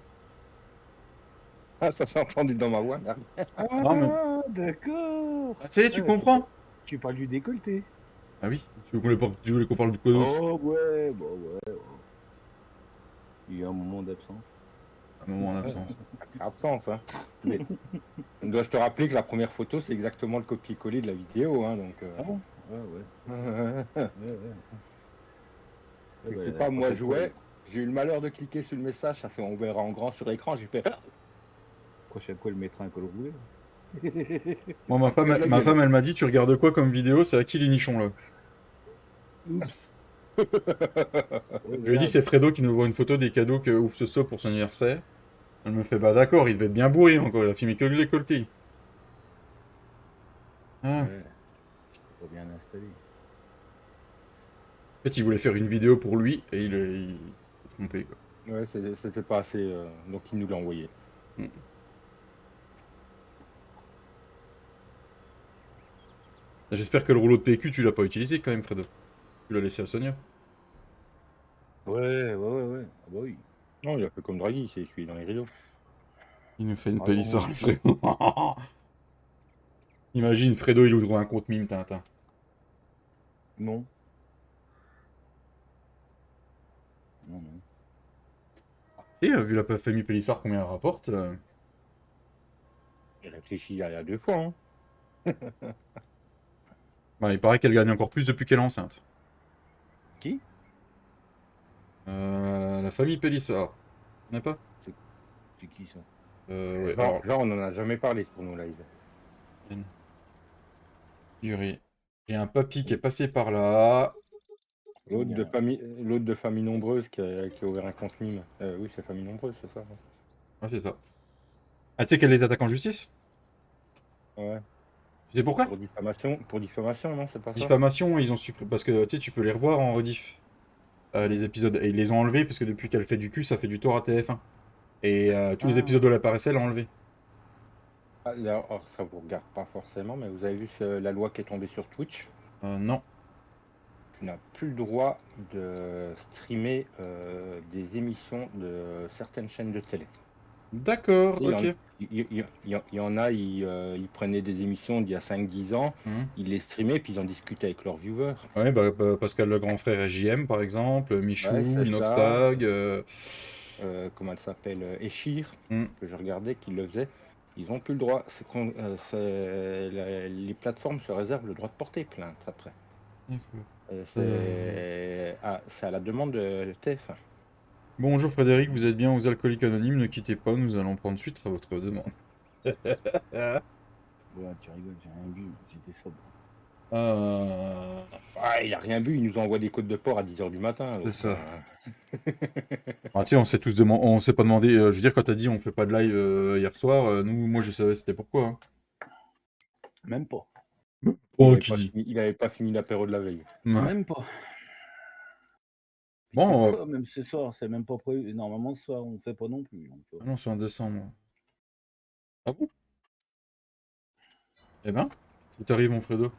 Ah, ça s'est entendu dans ma voix, merde. Non, mais... D'accord. Ah, ça y est, tu comprends? Tu parles du décolleté. Ah oui, tu voulais qu'on parle du quoi d'autre? Oh ouais, bah ouais. Il y a un moment d'absence. Un moment en absence. Absence, hein. Mais dois-je te rappeler que la première photo, c'est exactement le copier-coller de la vidéo, hein, donc... Ah bon? Ouais. Je Ouais, sais pas, moi je jouais, j'ai eu le malheur de cliquer sur le message, ça s'est ouvert en grand sur l'écran, j'ai fait... Prochaine fois, elle mettra un col roulé. Moi, ma femme, elle m'a dit, tu regardes quoi comme vidéo? C'est à qui les nichons, là? Oups. Je lui ai dit, c'est Fredo qui nous voit une photo des cadeaux que ouvre ce saut pour son anniversaire. Elle me fait, bah d'accord, il devait être bien bourré encore, il a filmé que le décolleté. Ah. Ouais. Pas bien installé. En fait, il voulait faire une vidéo pour lui et il s'est trompé, quoi. Ouais, c'était pas assez, donc il nous l'a envoyé. J'espère que le rouleau de PQ, tu l'as pas utilisé quand même, Fredo. Tu l'as laissé à Sonia. Ouais. Ah bah oui. Non, il a fait comme Draghi, il s'est essuyé dans les rideaux. Il nous fait une Ah pélissard, non. le Fredo. Imagine, Fredo, il ouvre un compte mime Tintin. Non. Et vu la famille Pélissard, combien elle rapporte Il réfléchit il y a 2 fois, hein. bah, il paraît qu'elle gagne encore plus depuis qu'elle est enceinte. Qui? La famille Pélissard. On n'est pas C'est qui ça? Ouais, Genre, on en a jamais parlé sur nos lives. Purée. J'ai un papy qui est passé par là. L'autre de famille nombreuse qui a ouvert un compte mime. Oui, c'est famille nombreuse, c'est ça. Ah, c'est ça. Ah, tu sais qu'elle les attaque en justice? Ouais. Tu sais pourquoi? Pour diffamation, non, c'est pas ça? Diffamation, ils ont supprimé. Parce que tu sais, tu peux les revoir en rediff, les épisodes. Et ils les ont enlevés parce que depuis qu'elle fait du cul, ça fait du tort à TF1. Et tous les Ah, épisodes de la Paracelle l'ont enlevé. là, alors, ça vous regarde pas forcément, mais vous avez vu la loi qui est tombée sur Twitch? Non. Tu n'as plus le droit de streamer des émissions de certaines chaînes de télé. D'accord, Tu sais, ok. il y en a, ils prenaient des émissions d'il y a 5-10 ans, Mhm. ils les streamaient, puis ils en discutaient avec leurs viewers. Ouais, bah, Pascal le grand frère et JM, par exemple, Ouais, Michou, c'est ça. Inoxtag. Comment elle s'appelle, Echir, Hmm. que je regardais, qui le faisait. Ils n'ont plus le droit. Les plateformes se réservent le droit de porter plainte après. D'accord. C'est à la demande de TF1. Bonjour Frédéric, vous êtes bien aux Alcooliques Anonymes, ne quittez pas, nous allons prendre suite à votre demande. Ouais, tu rigoles, j'ai rien bu, j'étais sobre. Ah, il a rien bu, il nous envoie des côtes de porc à 10h du matin. C'est ça. Ah, tu sais, on s'est tous demandé, on s'est pas demandé, je veux dire, quand t'as dit on fait pas de live hier soir, moi je savais c'était pourquoi. Hein. Même pas. Oh, qui dit? Il avait pas fini l'apéro de la veille. Ouais. Même pas. Bon, Quoi, même ce soir, c'est même pas prévu. Normalement, ce soir, on fait pas non plus. Donc, ah non, c'est en décembre. Ah bon? Eh ben, tout arrive, mon Fredo.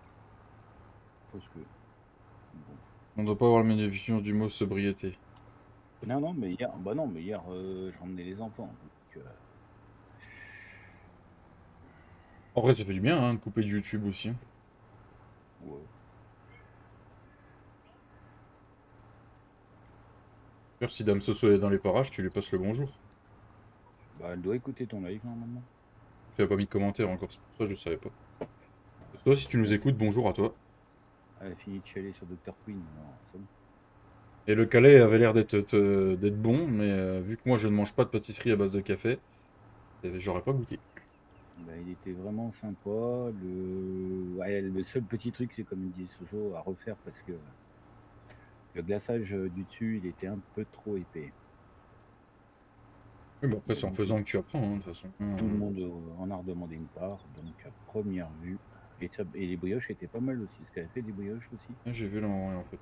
parce que... bon. On doit pas avoir la bénédiction du mot sobriété. Non, non, mais hier, bah non, mais hier, je ramenais les enfants. Donc, En vrai, ça fait du bien, hein, de couper du YouTube aussi. Hein. ouais. D'ailleurs, si Dame Soso est dans les parages, tu lui passes le bonjour. Bah, elle doit écouter ton live normalement. Tu n'as pas mis de commentaire encore, c'est pour ça que je savais pas. Toi, si tu nous écoutes, bonjour à toi. Elle a fini de chialer sur Dr. Queen. Alors, c'est bon. Et le Calais avait l'air d'être bon, mais vu que moi je ne mange pas de pâtisserie à base de café, j'aurais pas goûté. Bah, il était vraiment sympa. Ouais, le seul petit truc, c'est comme il dit Soso, à refaire parce que le glaçage du dessus, il était un peu trop épais. Oui, mais après, c'est en faisant que tu apprends, hein, de toute façon. Tout le monde en a redemandé une part, donc à première vue. Et les brioches étaient pas mal aussi. Est-ce qu'elle a fait des brioches aussi? Ah, j'ai vu là en fait. Ouais.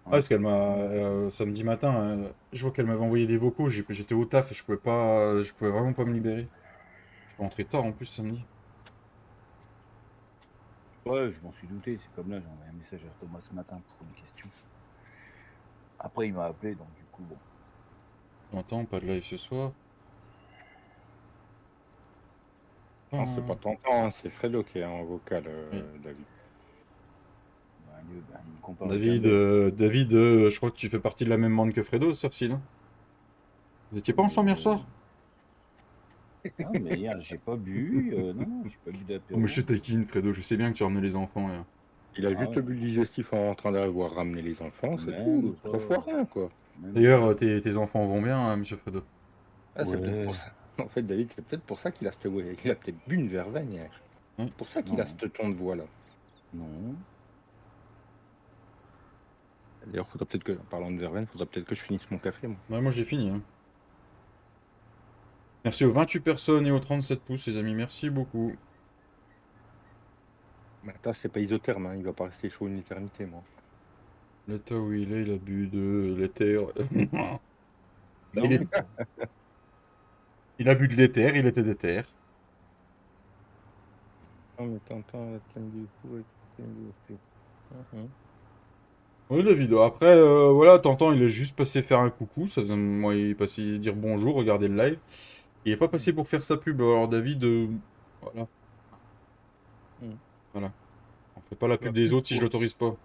Ah, parce qu'elle m'a samedi matin, je vois qu'elle m'avait envoyé des vocaux, j'étais au taf et je pouvais vraiment pas me libérer. Je suis rentré tard en plus samedi. Ouais, je m'en suis douté. C'est comme là, j'ai envoyé un message à Thomas ce matin pour une question. Après, il m'a appelé, donc du coup, bon. Attends, pas de live ce soir. Non, c'est pas Tantan, hein, c'est Fredo qui est en vocal, Oui. David. Bah, il me compare David, je crois que tu fais partie de la même bande que Fredo, Sorcil. Hein. Vous étiez pas ensemble hier soir? Non, mais hier, j'ai pas bu. Non, j'ai pas bu Oh, d'apéro. mais je te taquine, Fredo, je sais bien que tu as ramené les enfants. Hein. Il a juste bu le digestif en train d'avoir ramené les enfants, c'est Même tout. pas. 3 fois rien, quoi. D'ailleurs, tes enfants vont bien, hein, monsieur Fredo. Ah, c'est peut-être Ouais. pour ça. En fait, David, c'est peut-être pour ça qu'il a il a peut-être bu une verveine hier. Oui. C'est pour ça qu'il a ce ton de voix là. Non. D'ailleurs, faudra peut-être que, en parlant de verveine, faudra peut-être que je finisse mon café, moi. Ouais, moi j'ai fini. Hein. Merci aux 28 personnes et aux 37 pouces, les amis. Merci beaucoup. Mais attends, c'est pas isotherme, hein. Il va pas rester chaud une éternité, moi. L'état où il est, il a bu de l'éther. Non. Il a bu de l'éther, il était d'éther. Non, mais t'entends la thème du coup, Oui, David. Après, voilà, t'entends, il est juste passé faire un coucou. Ça faisait moi, il est passé dire bonjour, regarder le live. Il est pas passé pour faire sa pub. Alors, David, voilà. Voilà. On fait pas la pub des autres si je l'autorise pas.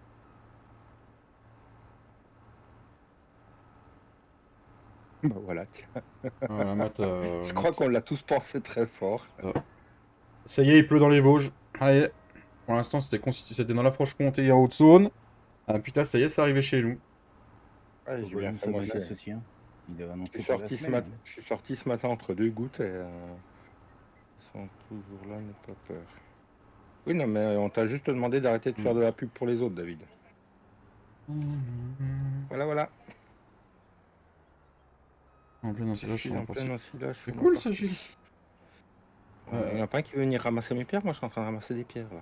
Bah voilà, tiens. Voilà, Matt, Je crois qu'on l'a tous pensé très fort. Ça y est, il pleut dans les Vosges. Allez. Pour l'instant, c'était dans la Franche-Comté et en Haute-Saône. Ah putain, ça y est, c'est arrivé chez nous. Ouais, j'ai bien fait, moi, aussi, hein. Il avait annoncé je suis sorti ce matin entre deux gouttes et ils sont toujours là, n'aie pas peur. Oui, non, mais on t'a juste demandé d'arrêter de faire de la pub pour les autres, David. Voilà, voilà. En plein ensilage, c'est cool ça, Gilles. Il y en a pas un qui veut venir ramasser mes pierres, moi je suis en train de ramasser des pierres là.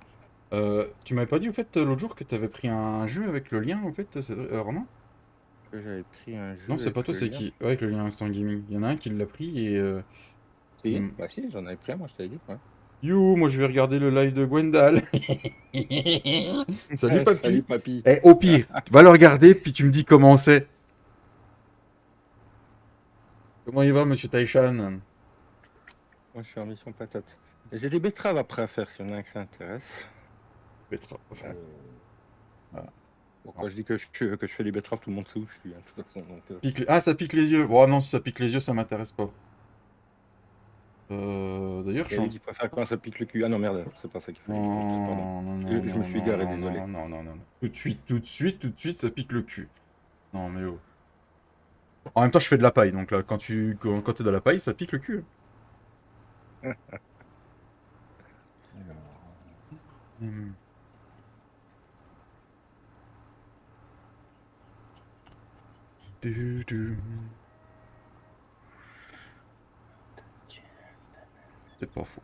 Tu m'avais pas dit, au fait, l'autre jour que tu avais pris un jeu avec le lien, en fait, Romain? Que j'avais pris un Non, jeu c'est pas avec toi, le c'est lien. qui? Ouais, avec le lien Instant Gaming. Il y en a un qui l'a pris et... Si, hmm. bah si, j'en avais pris un, moi je t'avais dit. Ouais. You, moi je vais regarder le live de Gwendal. Salut Salut papy. papy. Eh, au pire, tu vas le regarder, puis tu me dis comment c'est. Comment il va, monsieur Taishan? Moi je suis en mission patate. Et j'ai des betteraves après à faire si on a un que ça intéresse. Petra. Bon, quand je dis que que je fais des betteraves, tout le monde sait où je suis, hein, de toute façon. Donc, Ah, ça pique les yeux. Bon, non, si ça pique les yeux, ça m'intéresse pas. D'ailleurs, je suis en... David, il préfère quand ça pique le cul. Ah non, merde, c'est pas ça qu'il fallait que je dise, pardon. Non, non, non, Je me non, suis non, garé, non, désolé. non, non, non, non. Tout de suite, tout de suite, tout de suite, ça pique le cul. Non, mais oh. En même temps, je fais de la paille, donc là, quand t'es dans la paille, ça pique le cul. Hmm. Du. C'est pas faux.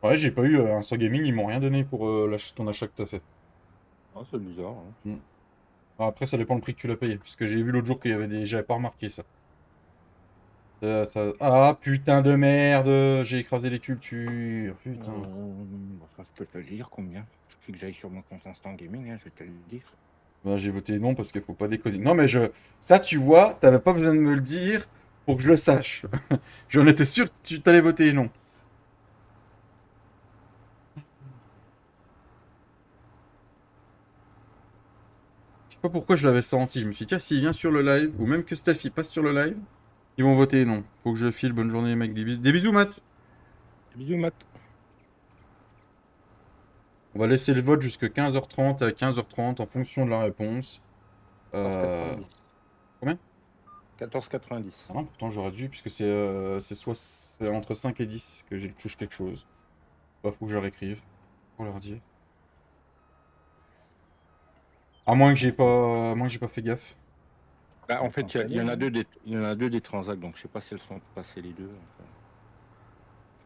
Ouais, j'ai pas eu un Instant Gaming, ils m'ont rien donné pour ton achat que t'as fait. Ah, c'est bizarre. Hein. Après, ça dépend le prix que tu l'as payé, parce que j'ai vu l'autre jour qu'il y avait des... J'avais pas remarqué ça. Ah, putain de merde, j'ai écrasé les cultures, putain. Ça, je peux te le dire combien. Il suffit que j'aille sur mon compte Instant Gaming, hein, je vais te le dire. Bah, j'ai voté non parce qu'il faut pas déconner. Non, mais ça, tu vois, t'avais pas besoin de me le dire pour que je le sache. J'en étais sûr que tu t'allais voter non. Je sais pas pourquoi je l'avais senti. Je me suis dit, tiens, s'il vient sur le live, ou même que Steffi passe sur le live, ils vont voter non. Faut que je file. Bonne journée, mec. Des bisous, Matt. Bisous, Matt. On va laisser le vote jusqu'à 15h30 à 15h30 en fonction de la réponse. 14,90. Combien? 14,90. Ah non, pourtant j'aurais dû, puisque c'est entre 5 et 10 que j'ai touché quelque chose. Bah, faut que je leur écrive pour leur dire. À moins que j'ai pas fait gaffe. Bah, en fait, il y en a deux des transacts, donc je sais pas si elles sont passées les deux. Enfin.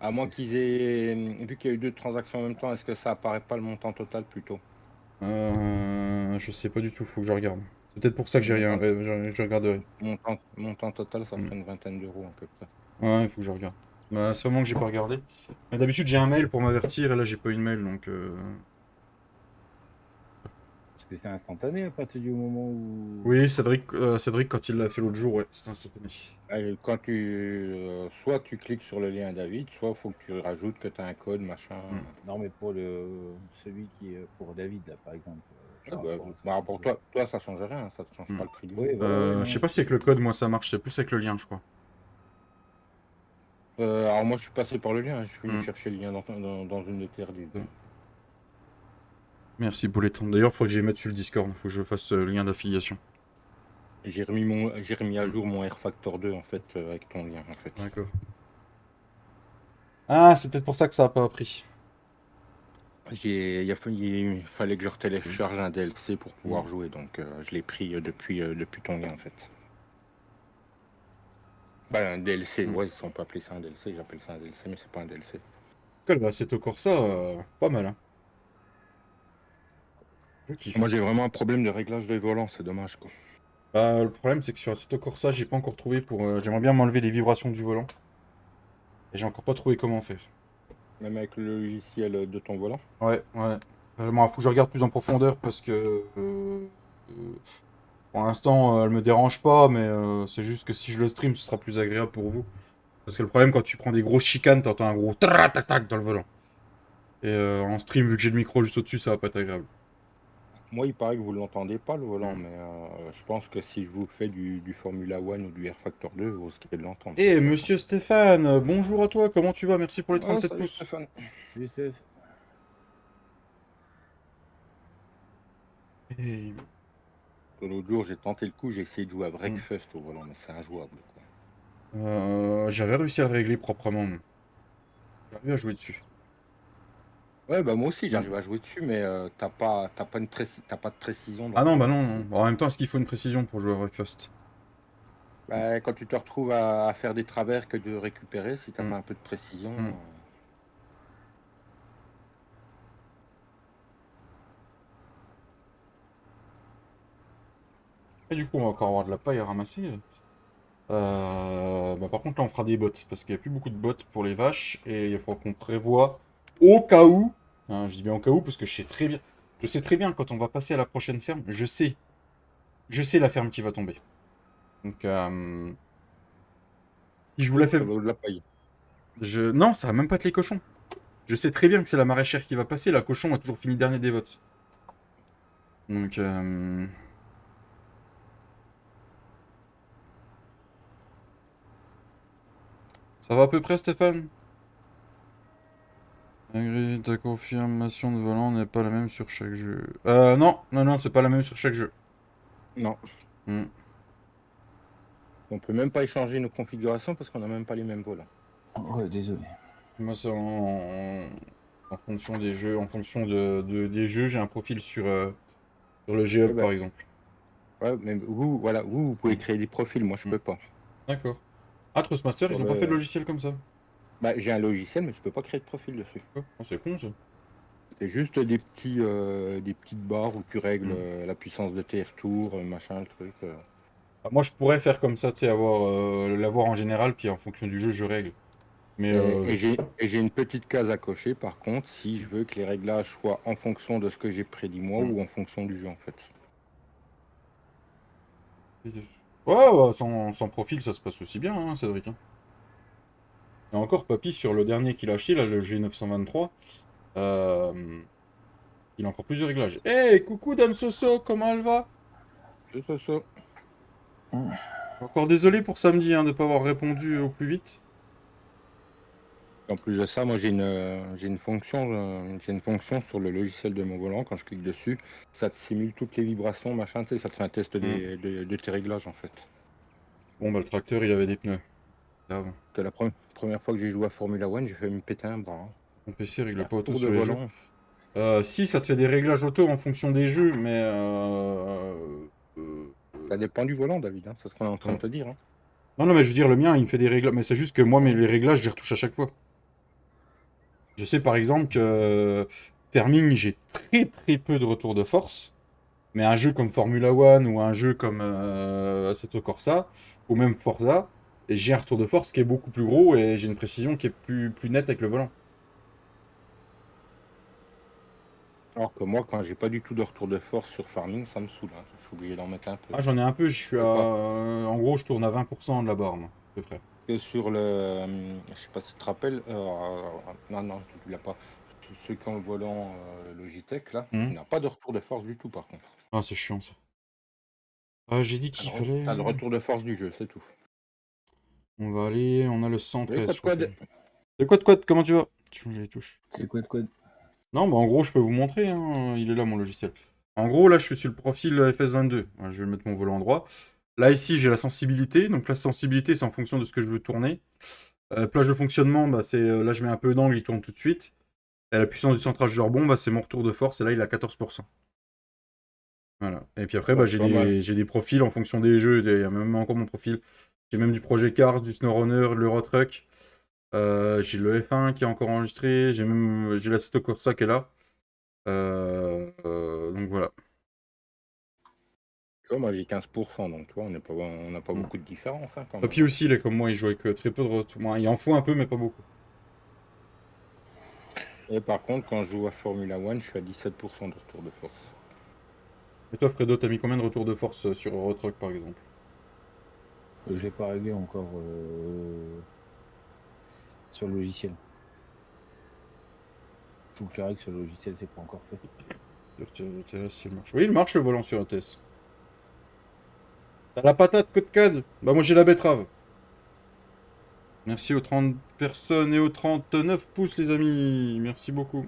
À moins qu'ils aient. Vu qu'il y a eu deux transactions en même temps, est-ce que ça apparaît pas le montant total plutôt? Je sais pas du tout, faut que je regarde. C'est peut-être pour ça que j'ai rien. Je regarderai. Montant total, ça Mm. ferait une vingtaine d'euros à peu près. Ouais, il faut que je regarde. Bah, c'est vraiment que j'ai pas regardé. Mais d'habitude, j'ai un mail pour m'avertir, et là, j'ai pas eu de mail, donc... Parce que c'est instantané à partir du moment où. Oui, Cédric, quand il l'a fait l'autre jour, ouais, c'était instantané. Et quand soit tu cliques sur le lien David, soit il faut que tu rajoutes que tu as un code, machin. Non, mais pour celui qui est pour David, là, par exemple. Pour toi, ça change rien, ça ne change pas le prix du jeu. Oui, Je sais pas si avec le code, moi, ça marche, c'est plus avec le lien, je crois. Alors moi, je suis passé par le lien, je suis venu chercher le lien dans une de tes redites. Merci, Bouleton. D'ailleurs, il faut que j'y mette sur le Discord, il faut que je fasse le lien d'affiliation. J'ai remis à jour mon R-Factor 2, en fait, avec ton lien, en fait. D'accord. Ah, c'est peut-être pour ça que ça a pas pris. Il fallait que je télécharge un DLC pour pouvoir jouer, donc je l'ai pris depuis ton lien en fait. Bah, un DLC, ouais, si on peut appeler ça un DLC, j'appelle ça un DLC, mais c'est pas un DLC. Bah, c'est au Corsa, pas mal. Hein. Je kiffe. Moi j'ai vraiment un problème de réglage des volants, c'est dommage quoi. Bah, le problème, c'est que sur Assetto Corsa, j'ai pas encore trouvé pour. J'aimerais bien m'enlever les vibrations du volant. Et j'ai encore pas trouvé comment faire. Même avec le logiciel de ton volant. Ouais. Bon, faut que je regarde plus en profondeur parce que. Pour l'instant, elle me dérange pas, mais c'est juste que si je le stream, ce sera plus agréable pour vous. Parce que le problème, quand tu prends des grosses chicanes, t'entends un gros tac dans le volant. Et en stream, vu que j'ai le micro juste au-dessus, ça va pas être agréable. Moi, il paraît que vous ne l'entendez pas le volant, mais je pense que si je vous fais du Formula One ou du R-Factor 2, vous risquez de l'entendre. Eh, monsieur Stéphane, bonjour à toi, comment tu vas? Merci pour les 37 salut, pouces. Stéphane. Youssef. Hey. L'autre jour, j'ai tenté le coup, j'ai essayé de jouer à Breakfast au volant, mais c'est injouable. J'avais réussi à le régler proprement. J'arrive à jouer dessus. Ouais, bah moi aussi Mm. j'arrive à jouer dessus, mais t'as pas de précision dans Ah non, ton bah jeu. non, non. Bon, en même temps, est-ce qu'il faut une précision pour jouer à Breakfast? Bah, quand tu te retrouves à faire des travers que de récupérer, si t'as Mm, pas un peu de précision. mm. Et du coup, on va encore avoir de la paille à ramasser. Bah, par contre, là, on fera des bots, parce qu'il n'y a plus beaucoup de bots pour les vaches, et il faudra qu'on prévoit au cas où, hein, je dis bien au cas où, parce que je sais très bien quand on va passer à la prochaine ferme, je sais la ferme qui va tomber. Donc, si je vous la Donc fais, ça vaut de la paille. non, ça va même pas être les cochons. Je sais très bien que c'est la maraîchère qui va passer, la cochon a toujours fini dernier des votes. Donc, ça va à peu près, Stéphane? Malgré ta confirmation de volant n'est pas la même sur chaque jeu. Non, non, non, c'est pas la même sur chaque jeu. Non, Hmm. on peut même pas échanger nos configurations parce qu'on n'a même pas les mêmes volants. Ouais, désolé. Moi, c'est en fonction des jeux, en fonction des jeux, j'ai un profil sur le Ouais, G-Hub, bah, par exemple. ouais, mais vous, voilà, vous pouvez Hmm. créer des profils, moi je Hmm. peux pas. D'accord. Ah, Trustmaster, Sur ils ont pas fait de le... logiciel comme ça. Bah, j'ai un logiciel, mais je peux pas créer de profil dessus. Oh, c'est con, ça. C'est juste des petites barres où tu règles Hmm. la puissance de tes retours, machin, le truc. Ah, moi, je pourrais faire comme ça, tu sais, l'avoir en général, puis en fonction du jeu, je règle. Mais, Et j'ai une petite case à cocher, par contre, si je veux que les réglages soient en fonction de ce que j'ai prédit moi hmm. ou en fonction du jeu, en fait. Ouais, ouais, sans profil, ça se passe aussi bien, hein, Cédric, hein. Et encore, Papy, sur le dernier qu'il a acheté, là, le G923, euh, il a encore plus de réglages. Hey, coucou Dame Soso, comment elle va? C'est ça, ça. Encore désolé pour samedi, hein, de ne pas avoir répondu au plus vite. En plus de ça, moi j'ai une fonction sur le logiciel de mon volant. Quand je clique dessus, ça te simule toutes les vibrations, machin, tu sais, ça te fait un test Hmm. de tes réglages en fait. Bon, bah, le tracteur, il avait des pneus. Grave. C'est la première fois que j'ai joué à Formula One, j'ai fait me péter un bras, hein. Mon PC règle Un pas auto retour de sur les jeux. volant, Si, ça te fait des réglages auto en fonction des jeux, mais... ça dépend du volant, David, hein, c'est ce qu'on est en train ouais. de te dire, hein. Non, non, mais je veux dire, le mien, il me fait des réglages. Mais c'est juste que moi, les réglages, je les retouche à chaque fois. Je sais par exemple que Farming, j'ai très très peu de retour de force. Mais un jeu comme Formula One ou un jeu comme Assetto Corsa ou même Forza, et j'ai un retour de force qui est beaucoup plus gros et j'ai une précision qui est plus nette avec le volant. Alors que moi, quand j'ai pas du tout de retour de force sur Farming, ça me saoule, hein. Je suis obligé d'en mettre un peu. Ah, j'en ai un peu, je suis Je à. peux pas. En gros, je tourne à 20% de la borne, à peu près. Que sur le. Je sais pas si tu te rappelles. Non, non, tu l'as pas. Ceux qui ont le volant Logitech, là, tu Hmm. n'as pas de retour de force du tout, par contre. Ah, c'est chiant ça. J'ai dit qu'il fallait. T'as le retour de force du jeu, c'est tout. On va aller. On a le Oui, 113, quoi je de crois. quoi de... De quoi, comment tu vas? Changer les touches. C'est quoi de quoi? Non, bah en gros, je peux vous montrer, hein. Il est là, mon logiciel. En gros, là, je suis sur le profil FS22. Je vais mettre mon volant droit. Là, ici, j'ai la sensibilité. Donc, la sensibilité, c'est en fonction de ce que je veux tourner. Plage de fonctionnement, bah, là, je mets un peu d'angle, il tourne tout de suite. Et la puissance du centrage de rebond, bah, c'est mon retour de force. Et là, il a 14%. Voilà. Et puis après, bah, Ouais, pas mal. j'ai des profils en fonction des jeux. Il y a même encore mon profil. J'ai même du Projet Cars, du SnowRunner, de l'Eurotruck. J'ai le F1 qui est encore enregistré. J'ai la Seto Corsa qui est là. Donc voilà. Tu vois, moi j'ai 15%, donc tu vois, on n'a pas Mm. beaucoup de différence, hein, quand même. Papy aussi, il est comme moi, il joue avec très peu de retour. Bon, il en faut un peu, mais pas beaucoup. Et par contre, quand je joue à Formula One, je suis à 17% de retour de force. Et toi, Fredo, t'as mis combien de retours de force sur Eurotruck, par exemple? Je l'ai pas réglé encore sur le logiciel. Je trouve que la règle sur le logiciel, c'est pas encore fait. Si il marche. Oui, il marche le volant sur ATS. T'as la patate, code CAD? Bah, moi, j'ai la betterave. Merci aux 30 personnes et aux 39 pouces, les amis. Merci beaucoup.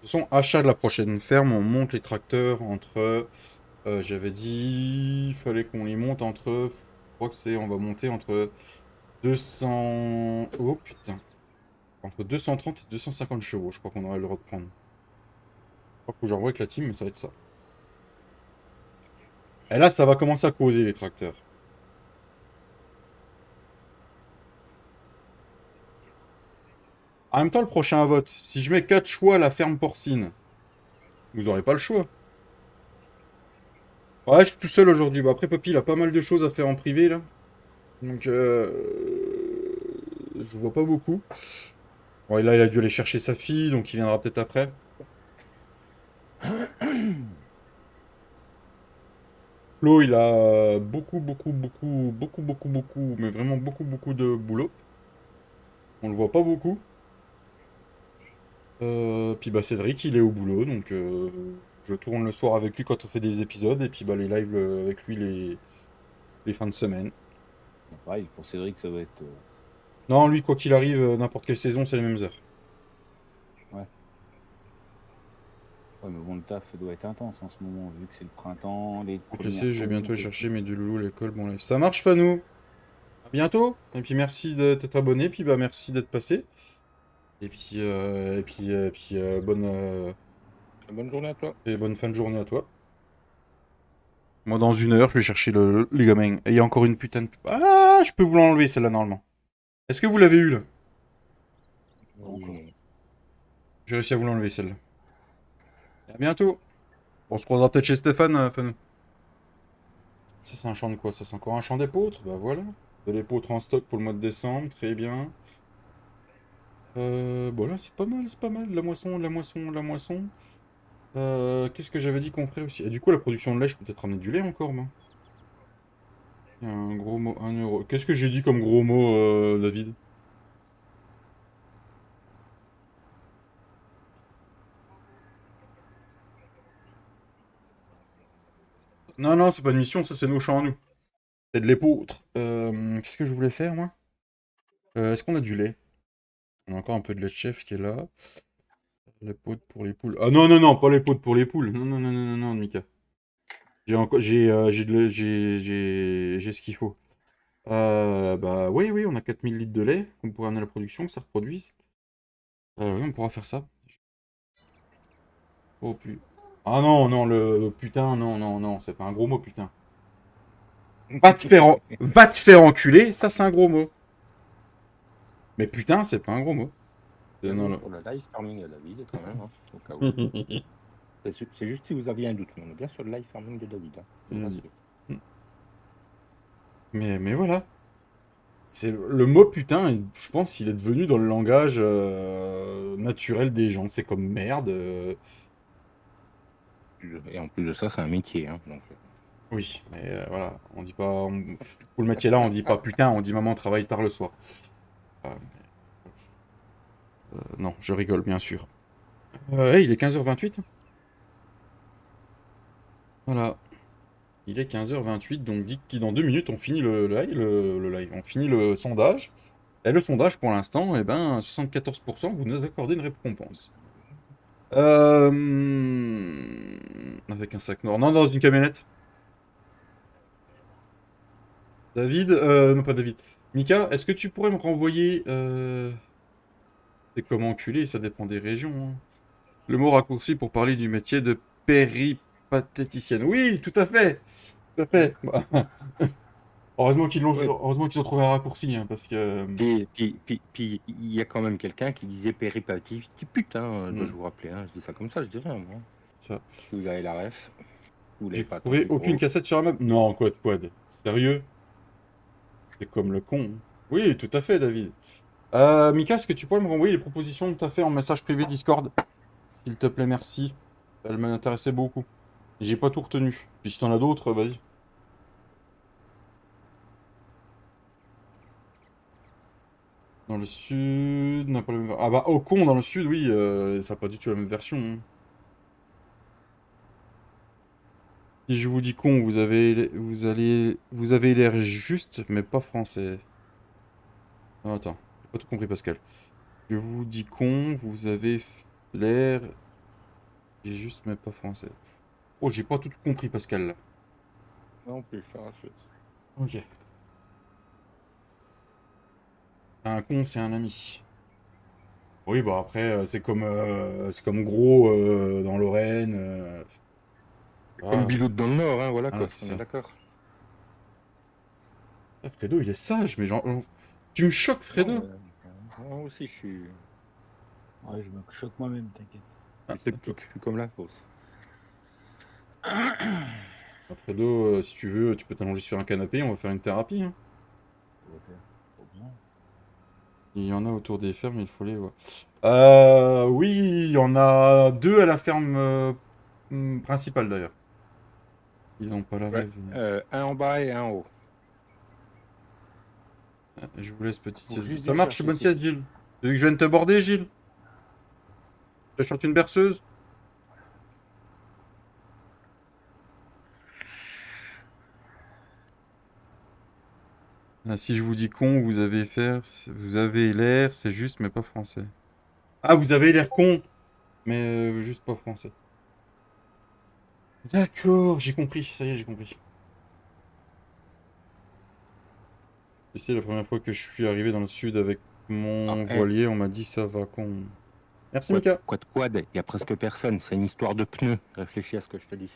De toute façon, achat de la prochaine ferme, on monte les tracteurs entre J'avais dit... Il fallait qu'on les monte entre... Je crois que c'est... On va monter entre 200... Oh putain. Entre 230 et 250 chevaux, je crois qu'on aurait le droit de prendre. Je crois que j'envoie avec la team, mais ça va être ça. Et là, ça va commencer à causer, les tracteurs. En même temps, le prochain vote, si je mets 4 choix à la ferme porcine, vous n'aurez pas le choix. Ouais, je suis tout seul aujourd'hui. Bah, après, Papy, il a pas mal de choses à faire en privé, là. Donc, je vois pas beaucoup. Bon, et là, il a dû aller chercher sa fille, donc il viendra peut-être après. Flo, il a beaucoup, mais vraiment beaucoup de boulot. On le voit pas beaucoup. Puis bah Cédric, il est au boulot, donc je tourne le soir avec lui quand on fait des épisodes, et puis bah les lives avec lui les fins de semaine. Pareil, pour Cédric, ça va être. Non, lui, quoi qu'il arrive, n'importe quelle saison, c'est les mêmes heures. Ouais. Ouais, mais bon, le taf doit être intense en ce moment, vu que c'est le printemps, les Donc premières je vais bientôt pontes aller et chercher tout. mes deux loulous à l'école. Bon, là, ça marche, Fanou. À bientôt. Et puis merci de t'être abonné, puis bah merci d'être passé. Et puis bonne, Bonne journée à toi. et bonne fin de journée à toi. Moi, dans 1 heure, je vais chercher les gamins. Et il y a encore une putain de... Ah, je peux vous l'enlever, celle-là, normalement. Est-ce que vous l'avez eu, là? Pas encore. J'ai réussi à vous l'enlever, celle-là. À bientôt. On se croisera peut-être chez Stéphane, Fanou. Ça, c'est un champ de quoi? Ça, c'est encore un champ d'épeautre? Bah voilà. De l'épeautre en stock pour le mois de décembre, très bien. Bon là, c'est pas mal, c'est pas mal. La moisson, la moisson, la moisson. Qu'est-ce que j'avais dit qu'on ferait aussi? Et du coup, la production de lait, je peux peut-être ramener du lait encore, moi. Il y a un gros mot, 1 euro. Qu'est-ce que j'ai dit comme gros mot, David? Non, non, c'est pas une mission, ça, c'est nos champs à nous. C'est de l'épeautre. Qu'est-ce que je voulais faire, moi? Est-ce qu'on a du lait? On a encore un peu de lait de chef qui est là. Les potes pour les poules. Ah non, non, non, pas les potes pour les poules. Non, non, non, non, non, non, Mika. J'ai encore, j'ai ce qu'il faut. Bah oui, oui, on a 4000 litres de lait qu'on pourrait amener à la production, que ça reproduise. Oui, on pourra faire ça. Oh putain. Ah non, non, le putain, non, non, non, c'est pas un gros mot, putain. Va te faire enculer, ça c'est un gros mot. Mais putain, c'est pas un gros mot. Non, Pour le live farming, David, quand même, hein, au cas où. C'est juste si vous aviez un doute, mais on est bien sur le live farming de David. Hein, je vous rassure. mais voilà. C'est le mot putain, je pense qu'il est devenu dans le langage naturel des gens. C'est comme merde. Et en plus de ça, c'est un métier. Hein, donc... Oui, mais voilà, on dit pas. Pour le métier là, on dit pas putain, on dit maman travaille tard le soir. Non, je rigole, bien sûr. Hey, il est 15h28. Voilà. Il est 15h28, donc dit que dans 2 minutes, on finit le live. On finit le sondage. Et le sondage, pour l'instant, eh ben, 74%, vous nous accordez une récompense. Avec un sac noir. Non, dans une camionnette. David, non pas David. Mika, est-ce que tu pourrais me renvoyer... C'est comme enculé, ça dépend des régions. Hein. Le mot raccourci pour parler du métier de péripatéticienne. Oui, tout à fait. Tout à fait. Ouais. Heureusement qu'ils ont trouvé un raccourci, hein, parce que... Puis, il y a quand même quelqu'un qui disait péripatétique. Putain, hmm, je vous rappeler. Hein, je dis ça comme ça, je dis rien, moi. ça. Si vous avez la ref, vous l'avez J'ai pas trouvé attendu aucune trop. cassette sur un meuble. Non, quad. Sérieux? C'est comme le con. Hein. Oui, tout à fait, David. Mika, est-ce que tu pourrais me renvoyer les propositions que tu as fait en message privé Discord? S'il te plaît, merci. Elle m'intéressait beaucoup. J'ai pas tout retenu. Puis si t'en as d'autres, vas-y. Dans le sud, n'a pas la même... Ah bah, au con, dans le sud, oui, ça n'a pas du tout la même version. Hein. Si je vous dis con, vous avez l'air juste, mais pas français. Non, attends, j'ai pas tout compris, Pascal. Je vous dis con, vous avez l'air juste, mais pas français. Oh, j'ai pas tout compris, Pascal. Là. Non plus, je te rassure. Ok. Un con, c'est un ami. Oui, bah après, c'est comme gros dans Lorraine. C'est comme Ah, Biloute dans le Nord, hein, voilà voilà, quoi, c'est on est ça. d'accord. Ah, Fredo, il est sage, mais genre, tu me choques, Non, Fredo. moi aussi, je suis. Ouais, je me choque moi-même, t'inquiète. Je Ah, suis attends. sceptique, je suis comme la fausse. Ah, Fredo, si tu veux, tu peux t'allonger sur un canapé, on va faire une thérapie. Hein. On va faire. Pas besoin. Il y en a autour des fermes, il faut les voir. Oui, il y en a deux à la ferme principale d'ailleurs. Ils n'ont pas la Ouais, rêve. un en bas et un en haut. Je vous laisse, petite Faut sieste. juste Ça bien marche, chercher bonne ces. sieste, Gilles. Tu veux que je vienne te border, Gilles? Je te chante une berceuse? Ah, si je vous dis con, vous avez l'air, c'est juste, mais pas français. Ah, vous avez l'air con, mais juste pas français. D'accord, j'ai compris, ça y est, j'ai compris. Tu sais, la première fois que je suis arrivé dans le sud avec Ah, mon voilier, on m'a dit ça va con. Merci, quad, Mika. quad, il y a presque personne, c'est une histoire de pneus. Réfléchis à ce que je te dis.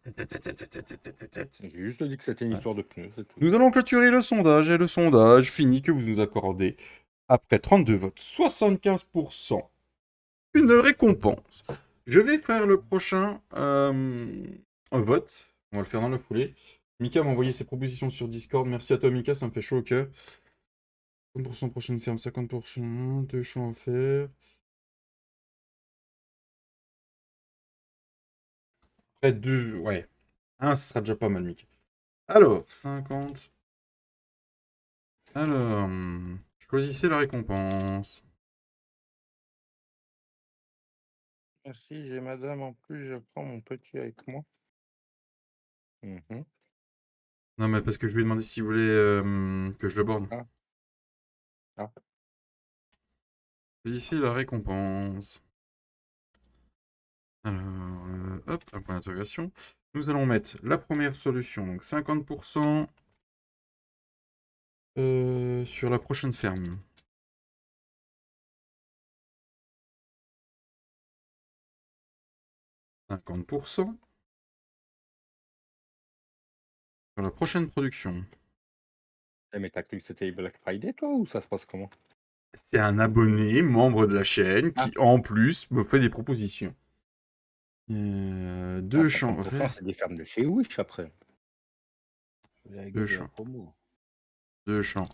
J'ai juste dit que c'était une Ouais. histoire de pneus, c'est tout. Nous allons clôturer le sondage et le sondage finit que vous nous accordez, après 32 votes, 75%, une récompense. Je vais faire le prochain vote. On va le faire dans la foulée. Mika m'a envoyé ses propositions sur Discord. Merci à toi, Mika, ça me fait chaud au cœur. 50% prochaine ferme, 50%, deux choix à faire. Après deux, ouais. Un, ce sera déjà pas mal, Mika. Alors, 50. Alors, choisissez la récompense. Merci, j'ai madame en plus, je prends mon petit avec moi. Mhm. Non, mais parce que je lui ai demandé s'il voulait que je le borne. Ah. Ah. Choisissez la récompense. Alors, hop, un point d'interrogation. Nous allons mettre la première solution, donc 50% sur la prochaine ferme. 50% sur la prochaine production. Eh, mais t'as cru que c'était Black Friday, toi, ou ça se passe comment? C'est un abonné, membre de la chaîne, qui en plus me fait des propositions. Ah, Deux champs 50%, c'est des fermes de chez Wish après. La Deux gueule de la champs. promo. Deux champs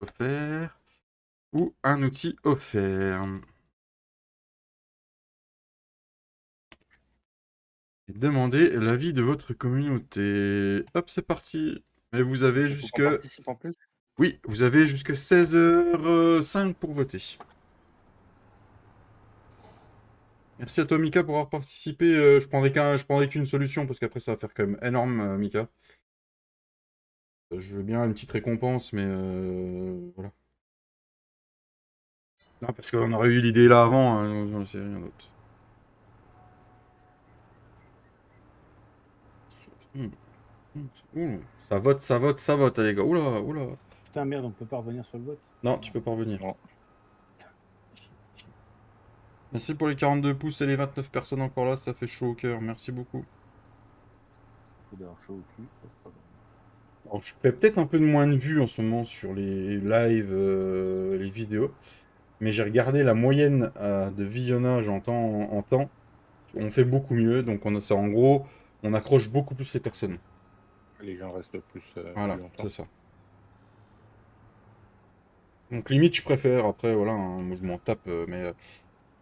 offerts. Ou un outil offert. Et demandez l'avis de votre communauté. Hop, c'est parti. Et vous avez Surtout jusque... qu'on participe en plus. Oui, vous avez jusque 16h05 pour voter. Merci à toi, Mika, pour avoir participé. Je prendrai qu'une solution, parce qu'après, ça va faire quand même énorme, Mika. Je veux bien une petite récompense, mais voilà. Non, parce qu'on aurait eu l'idée là avant, hein, c'est rien d'autre. Ouh, ça vote, ça vote, ça vote, les gars. Oula, oula. Putain, merde, on peut pas revenir sur le vote. Non, tu peux pas revenir. Non. Merci pour les 42 pouces et les 29 personnes encore là, ça fait chaud au cœur. Merci beaucoup. Faut d'avoir chaud au cul. Pas de problème. Alors, je fais peut-être un peu de moins de vues en ce moment sur les lives, les vidéos. Mais j'ai regardé la moyenne de visionnage en temps. On fait beaucoup mieux. Donc, en gros, on accroche beaucoup plus les personnes. Les gens restent plus Voilà, longtemps. c'est ça. Donc, limite, je préfère. Après, voilà, hein, moi, je m'en tape. Mais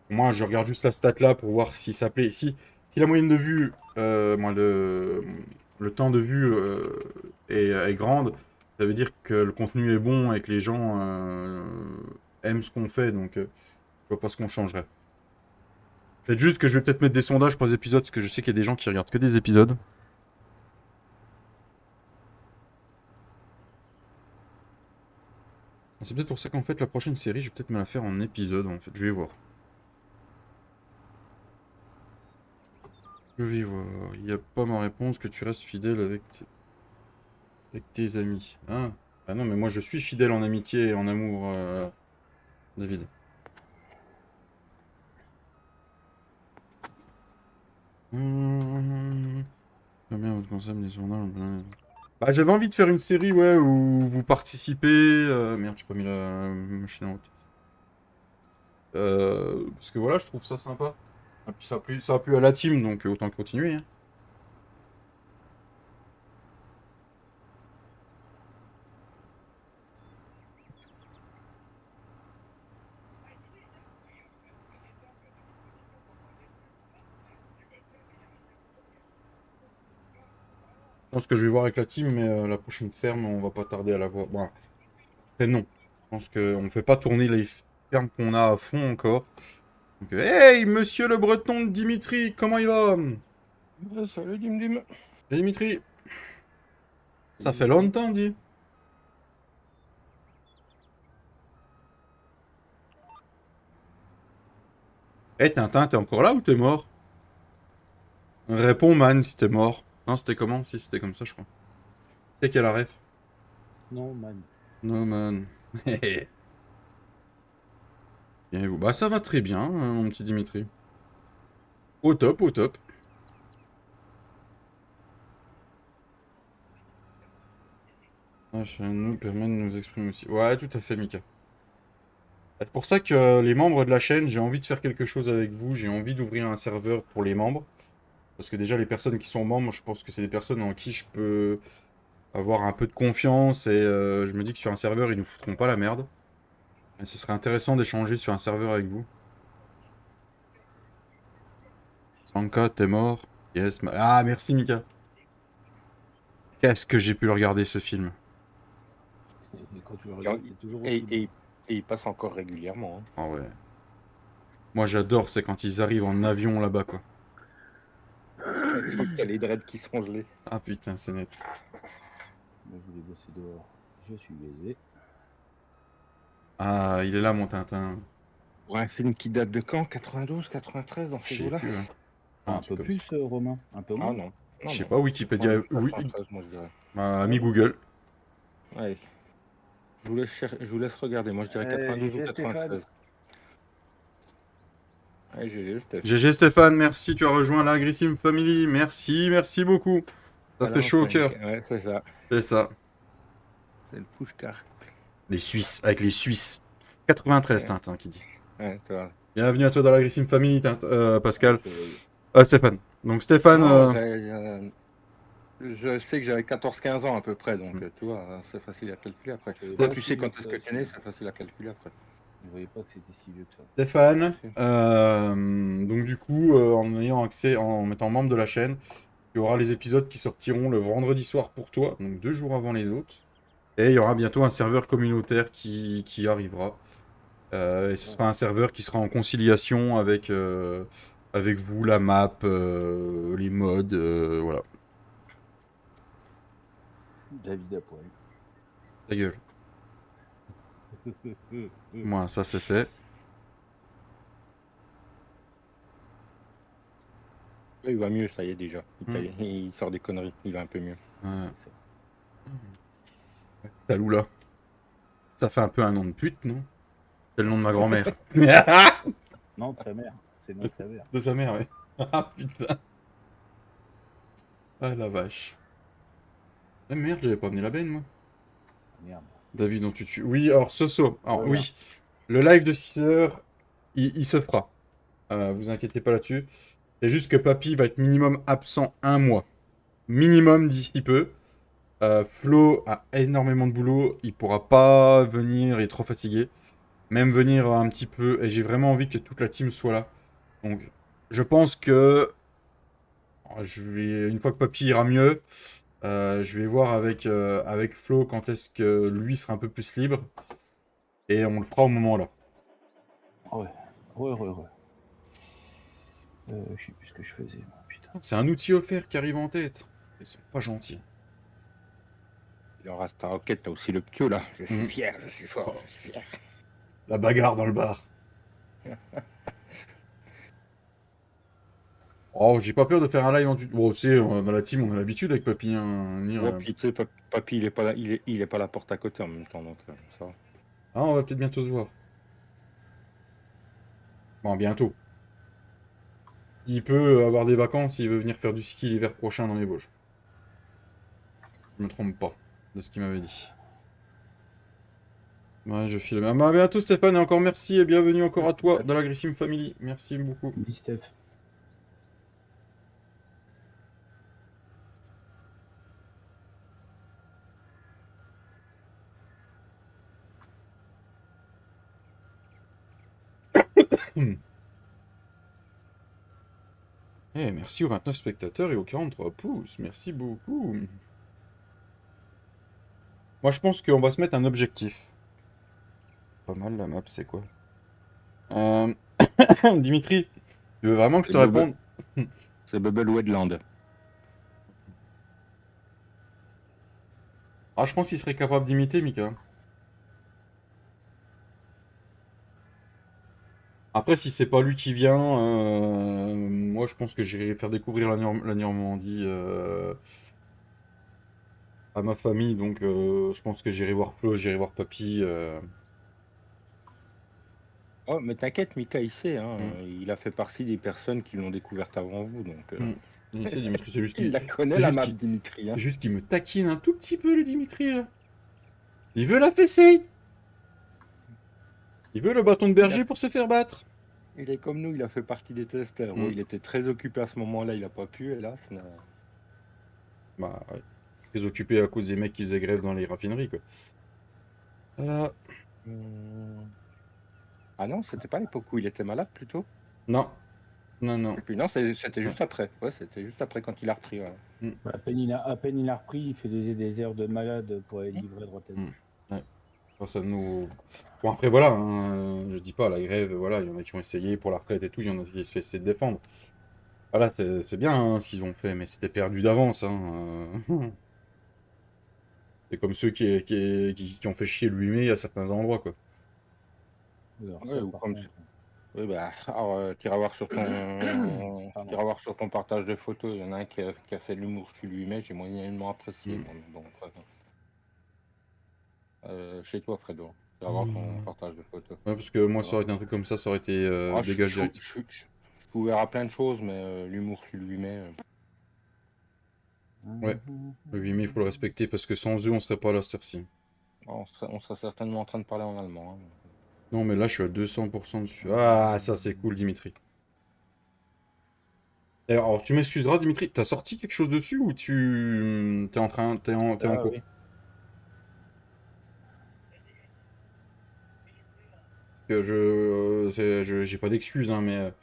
moi, je regarde juste la stat là pour voir si ça plaît. Si la moyenne de vue, le temps de vue est grande, ça veut dire que le contenu est bon et que les gens aiment ce qu'on fait. Donc, je vois pas ce qu'on changerait. C'est juste que je vais peut-être mettre des sondages pour les épisodes, parce que je sais qu'il y a des gens qui regardent que des épisodes. C'est peut-être pour ça qu'en fait, la prochaine série, je vais peut-être me la faire en épisode, en fait. Je vais voir. Je vis, il n'y a pas ma réponse que tu restes fidèle avec tes amis. Ah non, mais moi je suis fidèle en amitié et en amour, David. Combien votre concept des journaux? Bah, j'avais envie de faire une série, ouais, où vous participez. Merde, j'ai pas mis la machine en route. Parce que voilà, je trouve ça sympa. Et puis ça a plu à la team, donc autant continuer, hein. Je pense que je vais voir avec la team, mais la prochaine ferme, on va pas tarder à la voir. Bon, après, non. Je pense qu'on ne fait pas tourner les fermes qu'on a à fond encore. Donc, hey, monsieur le breton de Dimitri, comment il va? Ouais, salut Dim Dim. Hey, Dimitri, ça fait longtemps, dit. Hey, Tintin, t'es encore là ou t'es mort? Réponds, man, si t'es mort. Non, c'était comment? Si, c'était comme ça, je crois. C'est quelle la ref? Non, man. No, man. Bien, et vous? Bah, ça va très bien, mon petit Dimitri. Au top, au top. La chaîne nous permet de nous exprimer aussi. Ouais, tout à fait, Mika. C'est pour ça que les membres de la chaîne, j'ai envie de faire quelque chose avec vous. J'ai envie d'ouvrir un serveur pour les membres. Parce que déjà, les personnes qui sont membres, je pense que c'est des personnes en qui je peux avoir un peu de confiance. Et je me dis que sur un serveur, ils nous foutront pas la merde. Et ce serait intéressant d'échanger sur un serveur avec vous. Sanka, t'es mort? Yes. Ah, merci, Mika. Qu'est-ce que j'ai pu le regarder, ce film? Et quand tu le regardes, c'est toujours Et, aussi et- et il passe encore régulièrement. Hein. Ah ouais. Moi, j'adore, c'est quand ils arrivent en avion là-bas, quoi. Quand il y a les dreads qui sont gelés. Ah putain, c'est net. Moi, je voulais bosser dehors. Je suis baisé. Ah, il est là, mon Tintin. Pour un film qui date de quand? 92, 93 dans Je ces sais eaux-là? plus, hein. Un truc peu comme ça. plus, Romain. Un peu Ah moins. non. Je Non, sais non. pas, Wikipédia. 92, Oui, 93, moi je dirais. ami Google. Ouais. Je vous laisse regarder. Moi je dirais 92 ou GG Stéphane. 93. Ouais, GG, Steph. GG Stéphane, merci, tu as rejoint la Grissim Family. Merci, merci beaucoup. Ça Voilà, fait chaud au cœur. Ouais, c'est ça. C'est ça. C'est le push-car. Les Suisses, avec les Suisses. 93, Ouais. Tintin, qui dit. Ouais, toi. Bienvenue à toi dans la Grissim Family, Pascal. Je- Stéphane. Donc Stéphane... Non, je sais que j'avais 14-15 ans à peu près, donc tu vois, c'est facile à calculer après. Je savais Quand pas tu si sais quand vieux est-ce que que ça, tu es né, c'est facile à calculer après. Je voyais pas que c'était si vieux que ça. Stéphane, donc du coup, en ayant accès, en mettant membre de la chaîne, il y aura les épisodes qui sortiront le vendredi soir pour toi, donc 2 jours avant les autres. Et il y aura bientôt un serveur communautaire qui arrivera. Et ce sera un serveur qui sera en conciliation avec vous, la map, les mods, voilà. David à poil. Ta gueule. Moi, ça c'est fait. Il va mieux, ça y est déjà. Il sort des conneries, il va un peu mieux. Ouais. Taloula. Ça fait un peu un nom de pute, non? C'est le nom de ma grand-mère. Non, de sa mère. C'est le nom de sa mère. De sa mère, ouais. Ah putain. Ah la vache. Ah merde, j'avais pas amené la benne, moi. Merde. David, dont tu tues. Oui, alors Soso. Alors Voilà. oui, le live de 6 heures, il se fera. Vous inquiétez pas là-dessus. C'est juste que Papy va être minimum absent 1 mois. Minimum d'ici peu. Flo a énormément de boulot. Il pourra pas venir, il est trop fatigué. Même venir un petit peu. Et j'ai vraiment envie que toute la team soit là. Donc, je pense que une fois que Papy ira mieux, je vais voir avec Flo quand est-ce que lui sera un peu plus libre. Et on le fera au moment là. Ouais. Je sais plus ce que je faisais, moi, putain. C'est un outil offert qui arrive en tête. Ils sont pas gentils. Il en reste à Rocket, t'as aussi le ptio là. Je suis Mhm. fier, je suis fort, je suis fier. La bagarre dans le bar. Oh, j'ai pas peur de faire un live en tuto. Bon, tu sais, dans la team, on a l'habitude avec Papy. Hein, Ouais, puis tu sais, papy, il est pas là, il est pas à la porte à côté en même temps, donc ça va. Ah, on va peut-être bientôt se voir. Bon, bientôt. Il peut avoir des vacances, il veut venir faire du ski l'hiver prochain dans les Vosges. Je me trompe pas de ce qu'il m'avait dit. Ouais, je file. À bientôt Stéphane, et encore merci et bienvenue encore à toi dans la Grissim Family. Merci beaucoup. Oui, Steph. Eh, merci aux 29 spectateurs et aux 43 pouces. Merci beaucoup. Moi, je pense qu'on va se mettre un objectif. Pas mal la map, c'est quoi? Euh, Dimitri, tu veux vraiment que je te réponde? C'est Bubble Wedland. Ah, je pense qu'il serait capable d'imiter Mika. Après, si c'est pas lui qui vient, moi je pense que j'irai faire découvrir la Normandie à ma famille. Donc je pense que j'irai voir Flo, j'irai voir Papy. Oh, mais t'inquiète, Mika, il sait, hein, Mm, il a fait partie des personnes qui l'ont découverte avant vous, donc mm. Il sait, Dimitri, c'est juste il qu'il la connaît c'est la juste map, qu'il- Dimitri. Hein. c'est juste qu'il me taquine un tout petit peu, le Dimitri, là. Il veut la fessée. Il veut le bâton de berger pour se faire battre. Il est comme nous, il a fait partie des testeurs. Bon, Mm. il était très occupé à ce moment-là, il a pas pu, hélas. Bah, ouais. Très occupé à cause des mecs qui faisaient grève dans les raffineries, quoi. Voilà. Ah non, c'était pas l'époque où il était malade plutôt. Non, non, non. Et puis non, c'était juste après. Ouais, c'était juste après quand il a repris. Ouais. À peine il a repris, il fait des heures de malade pour aller livrer droite à gauche. Ouais. Enfin, ça nous... Bon, après, voilà, hein, je dis pas, la grève, voilà, il y en a qui ont essayé pour la retraite et tout, il y en a qui ont essayé de défendre. Voilà, c'est bien hein, ce qu'ils ont fait, mais c'était perdu d'avance. Hein, C'est comme ceux qui ont fait chier le 8 mai à certains endroits, quoi. Alors, Ouais, ça, ou par comme contre, oui, bah, alors, t'iras voir sur ton, Pardon. t'iras voir sur ton partage de photos. Il y en a un qui a fait de l'humour sur lui-même. J'ai moyennement apprécié. Mm. Bon, mais bon, après, chez toi, Fredo. T'iras voir ton partage de photos. Ouais, parce que moi, Ça ça va. aurait été un truc comme ça aurait été Ah, dégage direct. je suis ouvert à plein de choses, mais l'humour sur lui-même. Ouais, le 8 mai, il faut le respecter, parce que sans eux, on serait pas là, cette heure-ci. On serait certainement en train de parler en allemand. Hein. Non, mais là, je suis à 200% dessus. Ah, ça, c'est cool, Dimitri. Et alors, tu m'excuseras, Dimitri, t'as sorti quelque chose dessus ou t'es en train, t'es en Ah cours? oui. Parce que j'ai pas d'excuses, hein, mais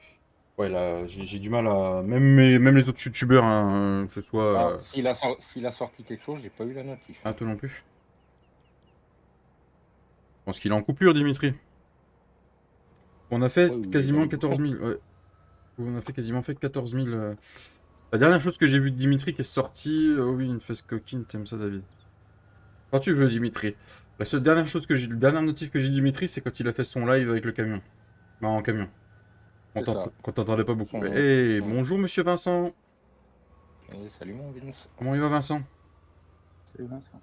ouais, là, j'ai du mal à, même les autres youtubeurs, hein, que ce soit, Ah, s'il a sorti quelque chose, j'ai pas eu la notif. ah, toi non plus. Je pense qu'il est en coupure, Dimitri. On a Ouais, fait ou il est dans quasiment les 14 bouchons. 000, ouais. On a fait quasiment fait 14 000. La dernière chose que j'ai vue de Dimitri qui est sortie, oh oui, une fesse coquine, t'aimes ça, David? Quand tu veux, Dimitri. La seule dernière chose que j'ai, le dernier notif que j'ai Dimitri, c'est quand il a fait son live avec le camion. Bah, en camion. C'est ça. Quand t'entendais pas beaucoup. Son- Eh, son- bonjour, monsieur Vincent. Salut mon Vince. Comment il va, Vincent? Salut Vincent.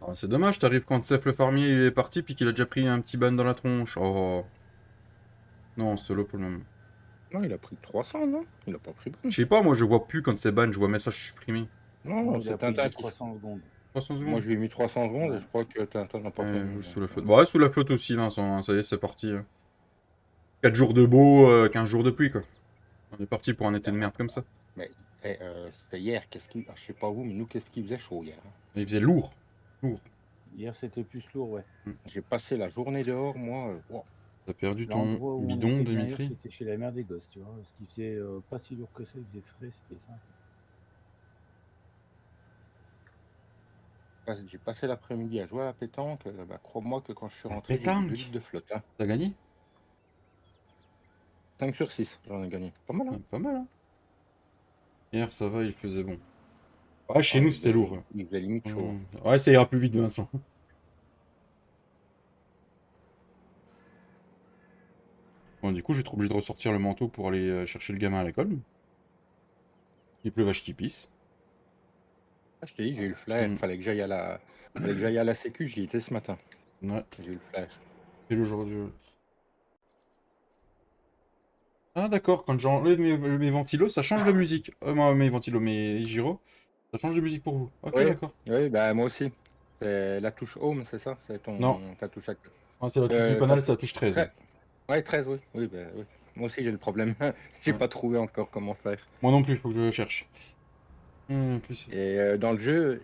Ah, c'est dommage, t'arrives quand Seth le farmier est parti, puis qu'il a déjà pris un petit ban dans la tronche. Oh. Non, solo pour le moment. Non, il a pris 300, non? Il a pas pris ban. Je sais pas, moi je vois plus quand c'est ban, je vois message supprimé. Non, Non, non, il a c'est pris Tintin du qui. 300 secondes. 300 Moi, secondes. je lui ai mis 300 secondes et Ouais. je crois que Tintin n'a pas permis. Sous la flotte. Bon, ouais, sous la flotte aussi, Vincent, hein, ça y est, c'est parti. 4 jours de beau, 15 jours de pluie, quoi. On est parti pour un été de merde comme ça. Mais c'était hier, je sais pas vous, mais nous, qu'est-ce qu'il faisait chaud hier. Hein. Il faisait lourd. Lourd. Hier, c'était plus lourd, ouais. J'ai passé la journée dehors, moi. Wow. T'as perdu ton L'endroit où on bidon, était bien hier, Dimitri? c'était chez la mère des gosses, tu vois. Ce qui faisait pas si lourd que ça, il faisait frais, c'était ça. J'ai passé l'après-midi à jouer à la pétanque. Bah, crois-moi que quand je suis rentré, j'ai eu pétanque 2 litres de flotte. Hein. T'as gagné? 5 sur 6, j'en ai gagné. Pas mal, hein? Ouais, pas mal, hein. Hier, ça va, il faisait bon. Ouais, chez Ah, nous, c'était lourd. il faisait limite chaud. Hein. Ouais, ça ira plus vite, Vincent. Bon, du coup, je vais être obligé de ressortir le manteau pour aller chercher le gamin à l'école. Il pleut vache qui pisse. Ah, je t'ai dit, j'ai eu le flair. Mm. Fallait que j'aille à la sécu, j'y étais ce matin. Ouais, J'ai eu le flair. c'est aujourd'hui. Ah d'accord, quand j'enlève mes ventilos, ça change la musique. Mes ventilos, mes gyros, ça change de musique pour vous. Ok, Oui, d'accord. oui, bah moi aussi. C'est la touche home, c'est ça? C'est Non, ta touche à... c'est la touche du panel, c'est la touche 13. Ouais, ouais, 13, oui. Oui, bah, oui. Moi aussi, j'ai le problème. J'ai Ouais. pas trouvé encore comment faire. Moi non plus, il faut que je cherche. Plus... Et dans le jeu,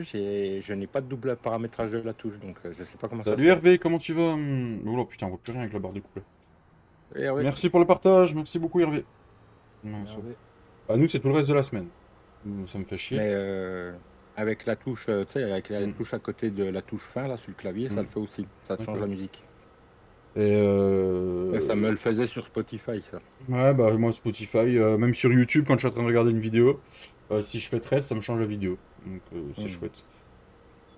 je n'ai pas de double paramétrage de la touche, donc je sais pas comment ça Salut fait. Hervé, comment tu vas? Oh putain, on voit plus rien avec la barre de couplet. Eh oui. Merci pour le partage, merci beaucoup Hervé. Hervé. Bah, nous, c'est tout le reste de la semaine. Ça me fait chier. Mais avec la touche, tu sais, avec la Mm. touche à côté de la touche fin, là, sur le clavier, ça Mm. le fait aussi. Ça te change D'accord. la musique. Et Ouais, ça me le faisait sur Spotify, ça. ouais, bah moi Spotify, même sur YouTube, quand je suis en train de regarder une vidéo, si je fais 13, ça me change la vidéo. Donc c'est Mm. chouette.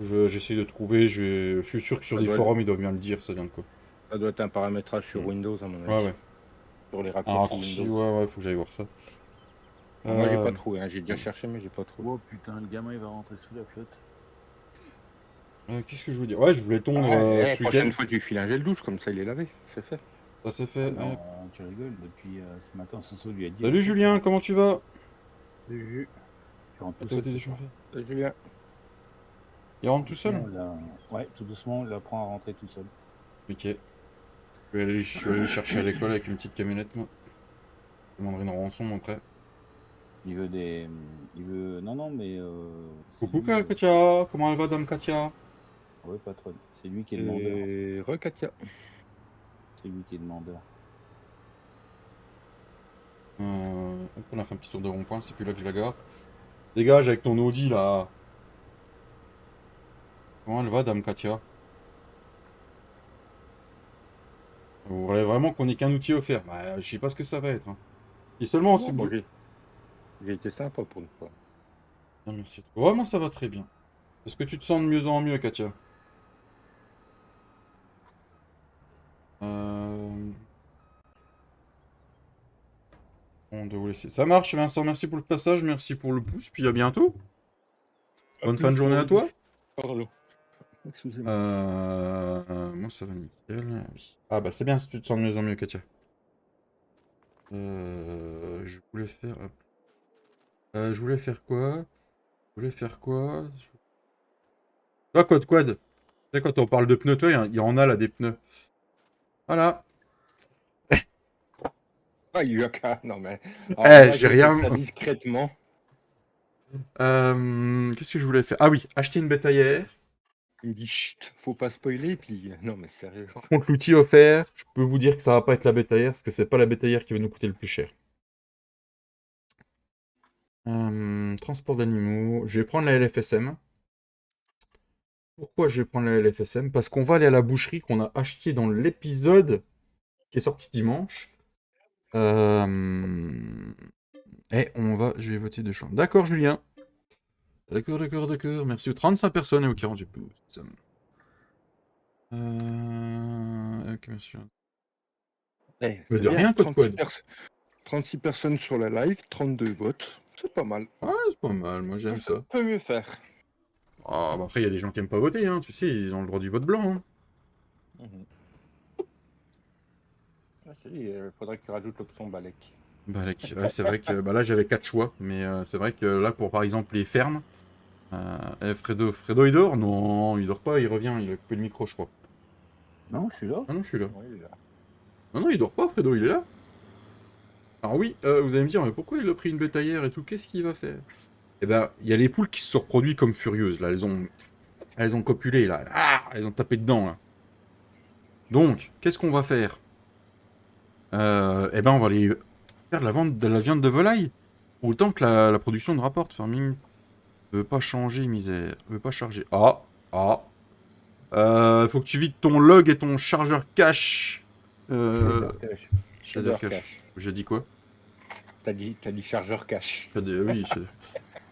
J'essaie de trouver, je suis sûr que sur Ça des doit, forums, ils doivent bien le dire, ça vient de quoi. ça doit être un paramétrage sur Mm. Windows, à mon avis. Ouais, ouais. Sur les Un raccourcis raccourci, Windows. ouais, faut que j'aille voir ça. Moi, j'ai pas trouvé, hein. J'ai déjà cherché, mais j'ai pas trouvé. Oh putain, le gamin il va rentrer sous la flotte. Qu'est-ce que je veux dire? Ouais, je voulais tondre La ce week-end. prochaine fois, tu files un gel douche, comme ça, il est lavé. C'est fait. Ça s'est fait. Non, Ouais. tu rigoles, depuis ce matin, Soso lui a dit. Salut Julien, comment tu vas? Le jus. Tu rentres tout T'as seul. été ce soir. déchauffé? Julien. Il rentre tout seul? Ouais, tout doucement, il apprend à rentrer tout seul. Ok. Je vais aller le chercher à l'école avec une petite camionnette, moi. Je demanderai une rançon après. Il veut des. Il veut. Non, mais. Coucou Katia, comment elle va, dame Katia? Ouais, patronne. C'est lui qui est demandeur. Et Rekatia. C'est lui qui est demandeur. On a fait un petit tour de rond-point, c'est plus là que je la gare. Dégage avec ton Audi là. Comment elle va, dame Katia? Vous voulez vraiment qu'on ait qu'un outil offert? Bah, je sais pas ce que ça va être. Hein. Et seulement Non, ensuite. bon, j'ai été sympa pour une fois. Non, merci. Vraiment, ça va très bien. Est-ce que tu te sens de mieux en mieux, Katia? On doit vous laisser. Ça marche, Vincent. Merci pour le passage, merci pour le pouce, puis à bientôt. Bonne fin de journée à toi. Pardon. Excusez-moi. Moi, ça va nickel. Oui. Ah, bah, c'est bien si tu te sens de mieux en mieux, Katia. Je voulais faire. Je voulais faire quoi? Ah, quad. Tu sais, quand on parle de pneus, toi, il y en a là des pneus. Voilà. Ah, Yuaka, non mais. J'ai rien. Ça discrètement. Qu'est-ce que je voulais faire? Ah oui, acheter une bétaillère. Il dit chut, faut pas spoiler, puis non mais sérieux. Contre l'outil offert, je peux vous dire que ça va pas être la bétaillère, parce que c'est pas la bétaillère qui va nous coûter le plus cher. Transport d'animaux. Je vais prendre la LFSM. Pourquoi je vais prendre la LFSM? Parce qu'on va aller à la boucherie qu'on a acheté dans l'épisode qui est sorti dimanche. Et je vais voter de champ. D'accord, Julien. D'accord. Merci aux 35 personnes et aux 48 pouces. Ok, monsieur. De rien, Code. 36 personnes sur la live, 32 votes. C'est pas mal. Ouais, c'est pas mal, moi j'aime ça. On peut mieux faire. Ah, bah après, il y a des gens qui aiment pas voter, hein, tu sais, ils ont le droit du vote blanc. Hein. Je te dis, il faudrait que tu rajoutes l'option Balek. Balek, ouais, c'est vrai que là j'avais 4 choix, mais c'est vrai que là, pour par exemple les fermes, Fredo il dort? Non, il dort pas, il revient, il a coupé le micro, je crois. Non, je suis là. Ah non, je suis là. Oui, il est là. Non, il dort pas, Fredo, il est là. Alors oui, vous allez me dire, mais pourquoi il a pris une bétaillère et tout? Qu'est-ce qu'il va faire? Eh ben, il y a les poules qui se sont reproduites comme furieuses, là, elles ont copulé, là. Ah, elles ont tapé dedans, là. Donc, qu'est-ce qu'on va faire? Eh ben, on va aller faire de la viande de volaille. Autant que la production de rapporte. Farming veut pas changer, misère. Veut pas charger. Faut que tu vides ton log et ton chargeur cache. Shader cache. J'ai dit quoi? T'as dit chargeur cache. Oui,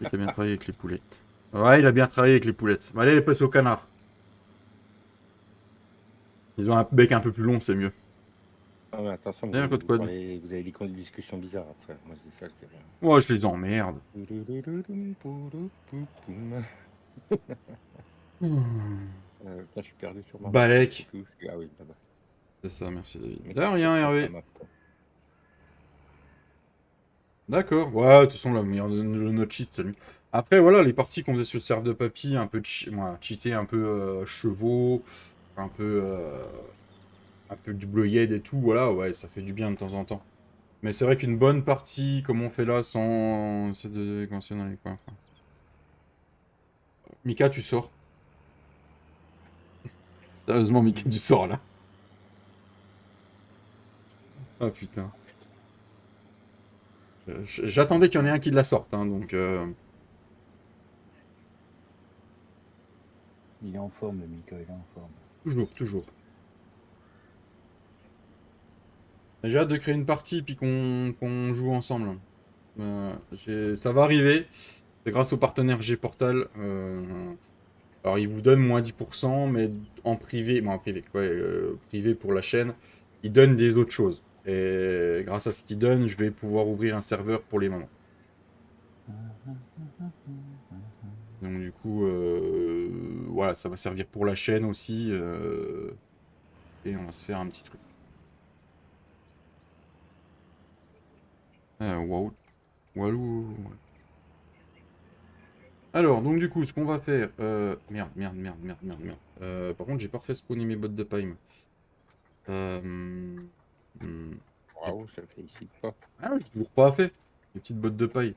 il a bien travaillé avec les poulettes. Ouais, il a bien travaillé avec les poulettes. Allez, les passer au canard. Ils ont un bec un peu plus long, c'est mieux. Ah ouais, attention, D'ailleurs, code code. vous avez des discussions bizarres après. Moi, je dis ça, je dis rien. Ouais, je les emmerde. Là, je suis perdu sur ma map. Balek. Ah oui, là-bas. C'est ça, merci David. Mais De qu'est-ce rien, que c'est que Hervé. la map, quoi. D'accord. Ouais, de toute façon, la meilleure de notre cheat, c'est lui. Après, voilà, les parties qu'on faisait sur le serve de papy, un peu cheater un peu chevaux, un peu du bleued et tout, voilà, ouais, ça fait du bien de temps en temps. Mais c'est vrai qu'une bonne partie, comme on fait là, sans... C'est de commencer dans les coins. Enfin. Mika, tu sors. Sérieusement, Mika, tu sors là. Ah putain. J'attendais qu'il y en ait un qui la sorte, hein, donc... Il est en forme, le Mika, il est en forme. Toujours, toujours. J'ai hâte de créer une partie puis qu'on joue ensemble. Ça va arriver. C'est grâce au partenaire G-Portal. Alors, il vous donne moins 10%, mais en privé, bon, en privé, ouais, privé pour la chaîne, il donne des autres choses. Et grâce à ce qu'il donne, je vais pouvoir ouvrir un serveur pour les moments. Donc, du coup, voilà, ça va servir pour la chaîne aussi. Et on va se faire un petit truc. Waouh. Walou. Alors, donc du coup, ce qu'on va faire... Merde. Par contre, j'ai pas refait spawner mes bottes de paille. Moi. Hmm. Waouh, ça le félicite pas. Ah, j'ai toujours pas fait. Les petites bottes de paille.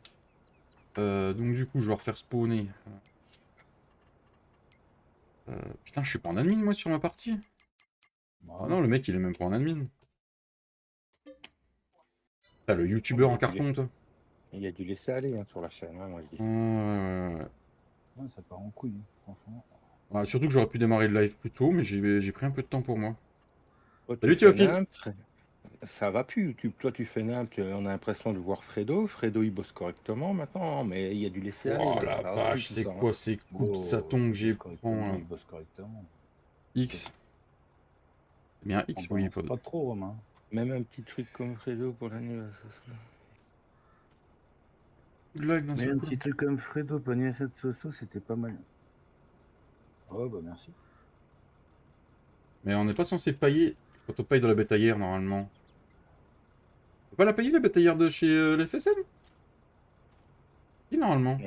Donc du coup, je vais refaire spawner. Putain, je suis pas en admin, moi, sur ma partie. Ah non, le mec, il est même pas en admin. Ah, le youtubeur en carton, toi. Il y a dû laisser aller hein, sur la chaîne, hein, moi je dis. Ouais, ça part en couille, franchement. Ouais, surtout que j'aurais pu démarrer le live plus tôt, mais j'ai pris un peu de temps pour moi. Toi, Salut Théophile. Ça va plus YouTube. Toi, tu fais n'importe, on a l'impression de voir Fredo. Fredo, il bosse correctement maintenant, mais il y a dû laisser aller. Oh Là. la Ça va vache, plus, c'est tout ça, quoi hein. ces coups de saton que j'ai pris là? Il bosse correctement. X. C'est bien X, oui. Pas trop, Romain. Même un petit truc comme Fredo pour l'anniversaire. Mais un petit truc comme Fredo pour l'anniversaire de Soso, c'était pas mal. Oh bah merci. Mais on n'est pas censé pailler quand on paye dans la bétaillère normalement. On peut pas la payer la bétaillère de chez les FSM? Si, normalement.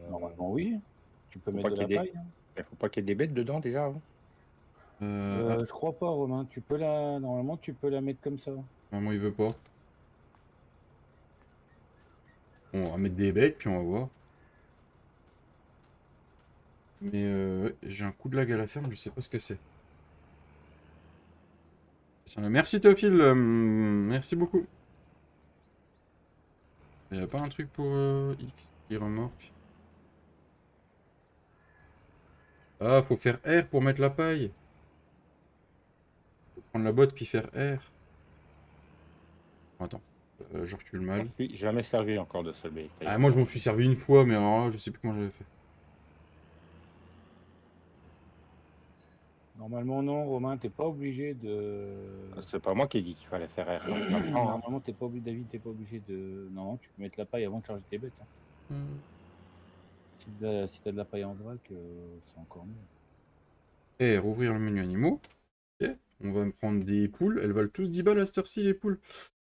Normalement oui. Tu peux mettre de la paille. Il faut pas qu'il y ait des bêtes dedans déjà. Hein. Je crois pas, Romain. Normalement, tu peux la mettre comme ça. Maman, il veut pas. Bon, on va mettre des bêtes, puis on va voir. Mais j'ai un coup de lag à la ferme, je sais pas ce que c'est. Merci Théophile, merci beaucoup. Il n'y a pas un truc pour X qui remorque? Ah, faut faire R pour mettre la paille. Faut prendre la botte puis faire R. Attends, je recule mal. Je suis jamais servi encore de ce bétail. Ah, moi je m'en suis servi une fois, mais alors là, je sais plus comment j'avais fait. Normalement non, Romain, t'es pas obligé de... C'est pas moi qui ai dit qu'il fallait faire R. Normalement, t'es pas obligé, David, t'es pas obligé de... Non, tu peux mettre la paille avant de charger tes bêtes. Hein. Si t'as de la paille en vrac, c'est encore mieux. R, ouvrir le menu animaux. Ok, on va me prendre des poules. Elles valent tous 10 balles à cette heure-ci, les poules.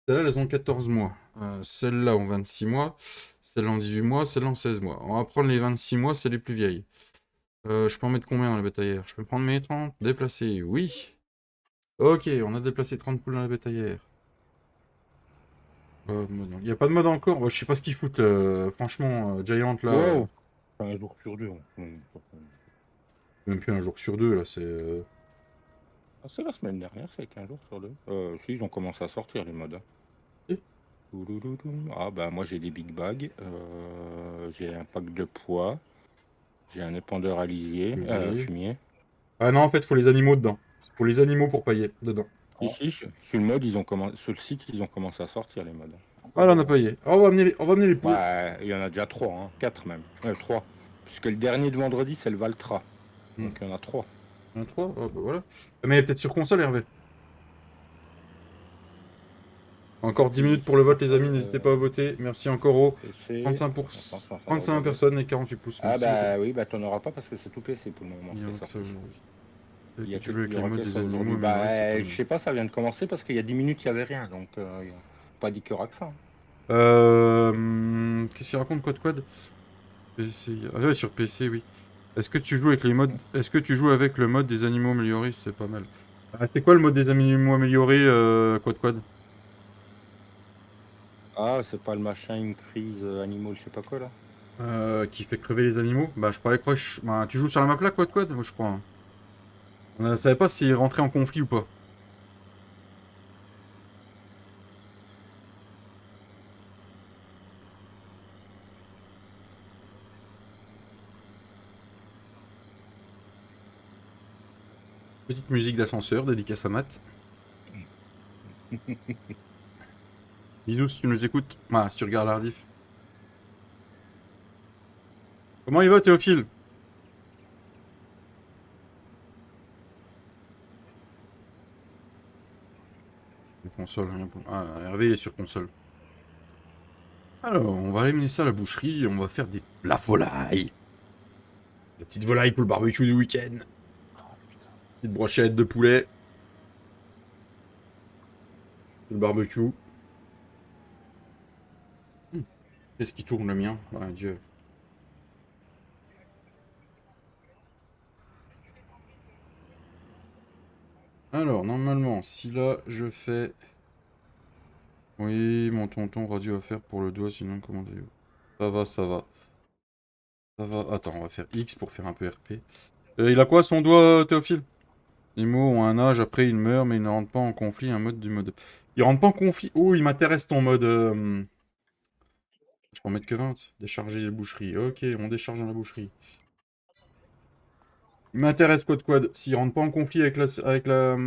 Celles-là, elles ont 14 mois. Celles-là ont 26 mois. Celles-là ont 18 mois. Celles-là ont 16 mois. On va prendre les 26 mois, c'est les plus vieilles. Je peux en mettre combien dans la bétaillère? Je peux prendre mes 30? Déplacer, oui. Ok, on a déplacé 30 poules dans la bétaillère. Il n'y a pas de mode encore. Je sais pas ce qu'ils foutent, franchement, Giant là. Wow. Un jour sur deux. Même plus un jour sur deux, là, c'est. C'est la semaine dernière, c'est qu'un jour sur deux. Si, ils ont commencé à sortir les modes. Et ah bah moi j'ai des big bags, j'ai un pack de poids, j'ai un épandeur à lisier, fumier. Ah non, en fait, faut les animaux dedans. Faut les animaux pour pailler dedans. Ici, sur le mode, sur le site, ils ont commencé à sortir les modes. Ah là, on a paillé. Oh, on va amener les poules. Bah, il y en a déjà 3, hein, 4 même. 3. Puisque le dernier de vendredi, c'est le Valtra. Donc il y en a 3. Il y en a 3 bah voilà. Mais peut-être sur console, Hervé. Encore 10 minutes pour le vote, les amis. N'hésitez pas à voter. Merci encore aux PC. 35, Attends, ça va 35 regarder. personnes et 48 pouces. Ah Merci beaucoup. bah oui, bah t'en auras pas parce que c'est tout PC pour le moment. Il y c'est aura que sorti. ça aujourd'hui. Il y a Que tu joues avec il y les aura modes que des ça animaux aujourd'hui. améliorés, c'est pas Bah le je même. sais pas, ça vient de commencer parce qu'il y a 10 minutes il y avait rien, donc pas dit qu'il y aura que ça. Qu'est-ce qu'il raconte Quad? PC. Ah ouais, sur PC, oui. Est-ce que tu joues avec les modes... Est-ce que tu joues avec le mode des animaux améliorés? C'est pas mal. Ah, c'est quoi le mode des animaux améliorés, Quad? Ah, c'est pas le machin, une crise animal, je sais pas quoi là. Qui fait crever les animaux? Bah, je parlais que bah, tu joues sur la map là, Quad? Moi, je crois, hein. On ne savait pas s'il rentrait en conflit ou pas. Petite musique d'ascenseur, dédicace à Matt. Bisous si tu nous écoutes. Ah, si tu regardes la rediff. Comment il va, Théophile? Les consoles, rien pour... Ah, Hervé, il est sur console. Alors, on va aller mener ça à la boucherie et on va faire la volaille. La petite volaille pour le barbecue du week-end. Petite brochette de poulet. Le barbecue. Qu'est-ce qui tourne le mien? Oh, Dieu. Alors, normalement, si là, je fais... Oui, mon tonton radio à faire pour le doigt, sinon commander. Ça va, ça va. Ça va. Attends, on va faire X pour faire un peu RP. Il a quoi son doigt, Théophile? Les mots ont un âge, après ils meurent, mais ils ne rentrent pas en conflit. Un mode du mode. Il rentre pas en conflit. Oh, il m'intéresse ton mode. Je peux en mettre que 20. Décharger les boucheries. Ok, on décharge dans la boucherie. Il m'intéresse Quad. S'il rentre pas en conflit avec avec la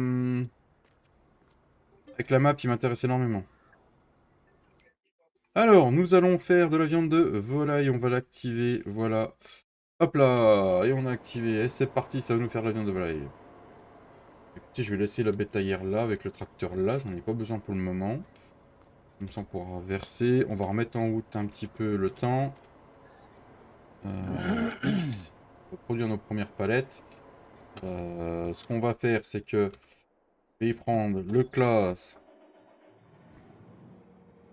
map, il m'intéresse énormément. Alors, nous allons faire de la viande de volaille. On va l'activer. Voilà. Hop là. Et on a activé. Et c'est parti, ça va nous faire de la viande de volaille. Écoutez, je vais laisser la bétaillère là avec le tracteur là. J'en ai pas besoin pour le moment. Comme ça, on pourra verser. On va remettre en route un petit peu le temps. X. On va produire nos premières palettes. Ce qu'on va faire, c'est que je vais y prendre le classe.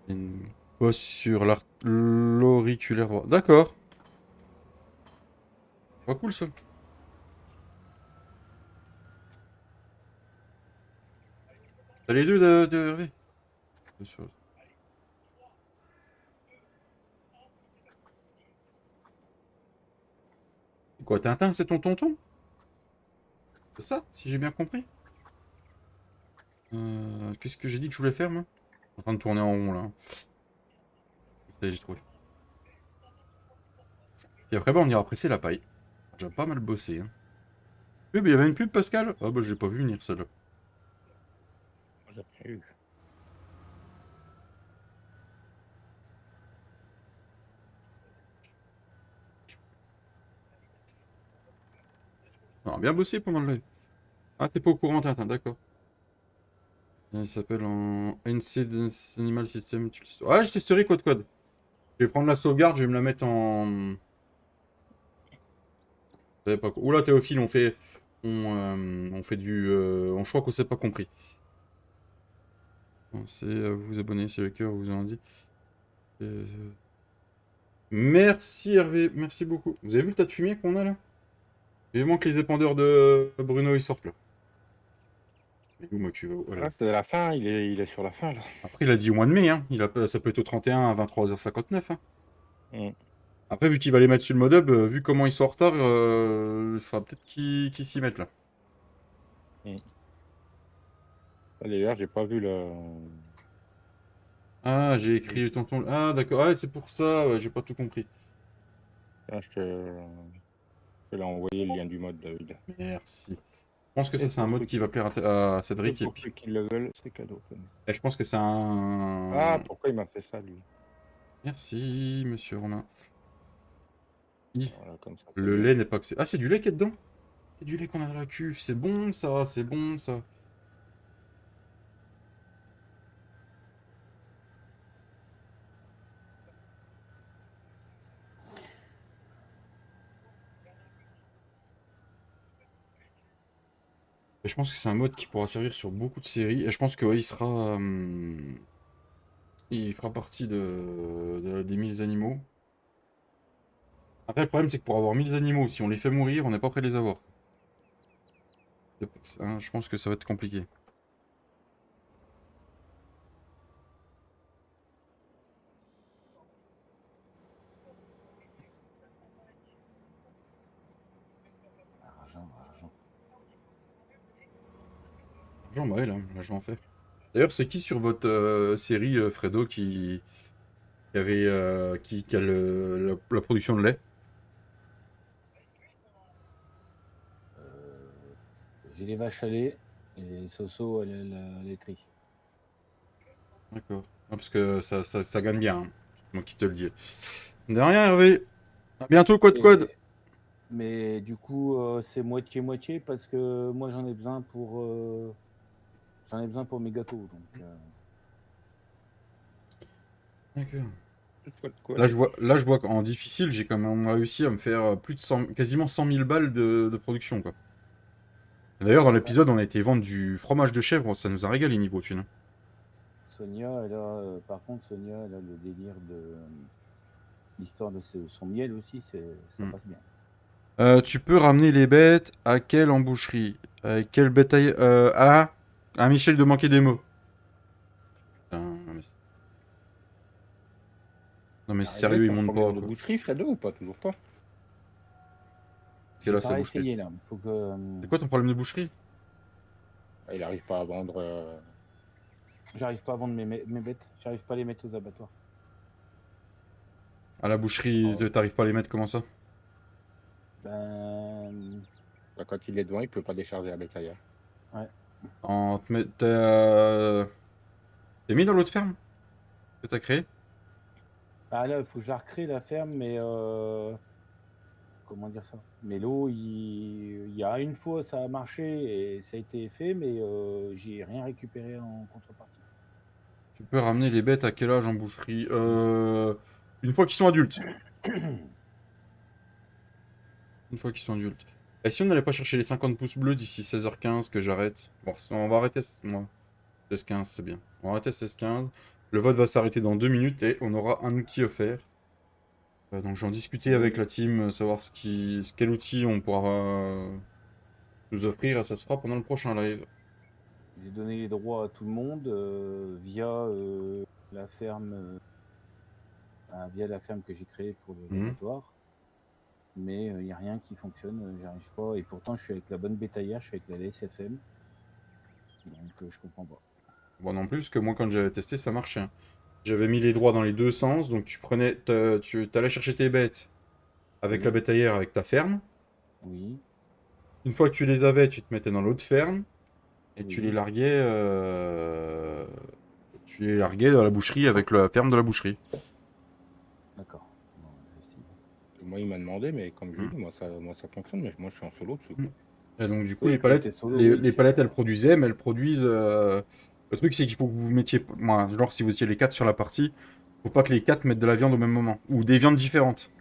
Une bosse sur l'auriculaire droit. D'accord. Pas cool ça. T'as les deux de Hervé? C'est quoi, Tintin, c'est ton tonton? C'est ça, si j'ai bien compris? Qu'est-ce que j'ai dit que je voulais faire, moi? Je suis en train de tourner en rond, là. Ça y est, j'ai trouvé. Et après, bah, on ira presser la paille. J'ai pas mal bossé, hein. Oui, mais il y avait une pub, Pascal? Ah bah, je l'ai pas vu venir, celle-là. J'ai prévu. On a bien bossé pendant le live. Ah, t'es pas au courant, Tintin, d'accord. Il s'appelle en Incidence Animal System. Ah, je testerai Quad. Je vais prendre la sauvegarde, je vais me la mettre en... Vous savez pas quoi. Oula, Théophile, on fait du... Je crois qu'on s'est pas compris. Pensez à vous abonner si le cœur vous en dit. Euh, Merci Hervé, merci beaucoup. Vous avez vu le tas de fumier qu'on a là? Vivement que les épandeurs de Bruno ils sortent là. Mais où moi tu vas? Voilà. Ah, c'est la fin, il est sur la fin là. Après il a dit au mois de mai, hein. Ça peut être au 31 à 23h59. Hein. Mm. Après vu qu'il va les mettre sur le mode hub, vu comment ils sont en retard, il faudra peut-être qu'ils s'y mettent là. D'ailleurs, j'ai pas vu le. Ah j'ai écrit tonton. Ah d'accord, ah, c'est pour ça, ouais, j'ai pas tout compris. Tiens, je l'ai envoyé le lien du mode, David. Merci. Je pense que ça Et c'est un pour mode ceux qui va plaire à Cédric. Et pour puis ceux qui le veulent, c'est cadeau. et je pense que c'est un... Ah, pourquoi il m'a fait ça, lui? Merci monsieur Romain. Voilà, comme ça, c'est Le bien. lait n'est pas accès. Ah, c'est du lait qui est dedans? C'est du lait qu'on a dans la cuve. C'est bon, ça. C'est bon, ça. Et je pense que c'est un mode qui pourra servir sur beaucoup de séries. Et je pense que ouais, il fera partie des 1000 animaux. Après, le problème, c'est que pour avoir 1000 animaux, si on les fait mourir, on n'est pas prêt de les avoir. Hein, je pense que ça va être compliqué. Argent. L'argent, bah ouais, là, je vais en faire. D'ailleurs, c'est qui sur votre série, Fredo, qui a la production de lait? J'ai les vaches à lait et Soso, elle est la laiterie. D'accord. Ah, parce que ça gagne bien, hein. C'est moi qui te le dis. De rien, Hervé. À bientôt, Quad. Mais du coup, c'est moitié-moitié parce que moi j'en ai besoin pour mes gâteaux. Donc, D'accord. Quoi, Là, je vois qu'en difficile, j'ai quand même réussi à me faire plus de 100, quasiment 100 000 balles de production, quoi. D'ailleurs, dans l'épisode, on a été vendre du fromage de chèvre, ça nous a régalé niveau thune. Sonia, par contre, Sonia, elle a le délire de l'histoire de son miel aussi, ça passe bien. Tu peux ramener les bêtes à quelle emboucherie? Avec quel bétail? À Michel de manquer des mots. Putain, non mais T'arrives avec sérieux, il ton monte camion pas, de quoi. boucherie, Fredo, ou pas? Toujours pas? C'est J'ai là, sa pas boucherie. essayé là. Faut que C'est quoi ton problème de boucherie? Ah, il arrive pas à vendre. j'arrive pas à vendre mes bêtes. J'arrive pas à les mettre aux abattoirs. À la boucherie, Oh. t'arrives pas à les mettre, comment ça? Ben Bah, quand il est devant, il peut pas décharger la bétaillère. ouais. T'es mis dans l'autre ferme que t'as créé? Ah là, il faut que je la recrée la ferme, mais comment dire ça? Mais l'eau, il y a une fois ça a marché et ça a été fait, mais j'ai rien récupéré en contrepartie. Tu peux ramener les bêtes à quel âge en boucherie? Une fois qu'ils sont adultes. Une fois qu'ils sont adultes. Et si on n'allait pas chercher les 50 pouces bleus d'ici 16h15 que j'arrête? Bon, on va arrêter. Moi, 16h15, c'est bien. On va arrêter 16h15. Le vote va s'arrêter dans 2 minutes et on aura un outil offert. Donc j'en discutais avec la team, savoir quel outil on pourra nous offrir et ça se fera pendant le prochain live. J'ai donné les droits à tout le monde via la ferme, que j'ai créée pour l'abattoir. Mais il n'y a rien qui fonctionne, j'arrive pas. Et pourtant, je suis avec la bonne bétaillère, je suis avec la LSFM. Donc, je comprends pas. Bon, non plus, parce que moi, quand j'avais testé, ça marchait, hein. J'avais mis les droits dans les deux sens, donc tu allais chercher tes bêtes avec la bétaillère, avec ta ferme. Oui. Une fois que tu les avais, tu te mettais dans l'autre ferme et Oui. tu les larguais dans la boucherie avec la ferme de la boucherie. D'accord. Bon, je vais essayer. Moi, il m'a demandé, mais comme je lui dis, moi ça fonctionne, mais moi je suis en solo dessus. Quoi. Et donc, du coup, Oui, les puis palettes, t'es solo, les, oui, les c'est palettes, vrai. elles produisaient, mais elles produisent. Le truc, c'est qu'il faut que vous mettiez. Moi, genre, si vous étiez les 4 sur la partie, faut pas que les 4 mettent de la viande au même moment. Ou des viandes différentes.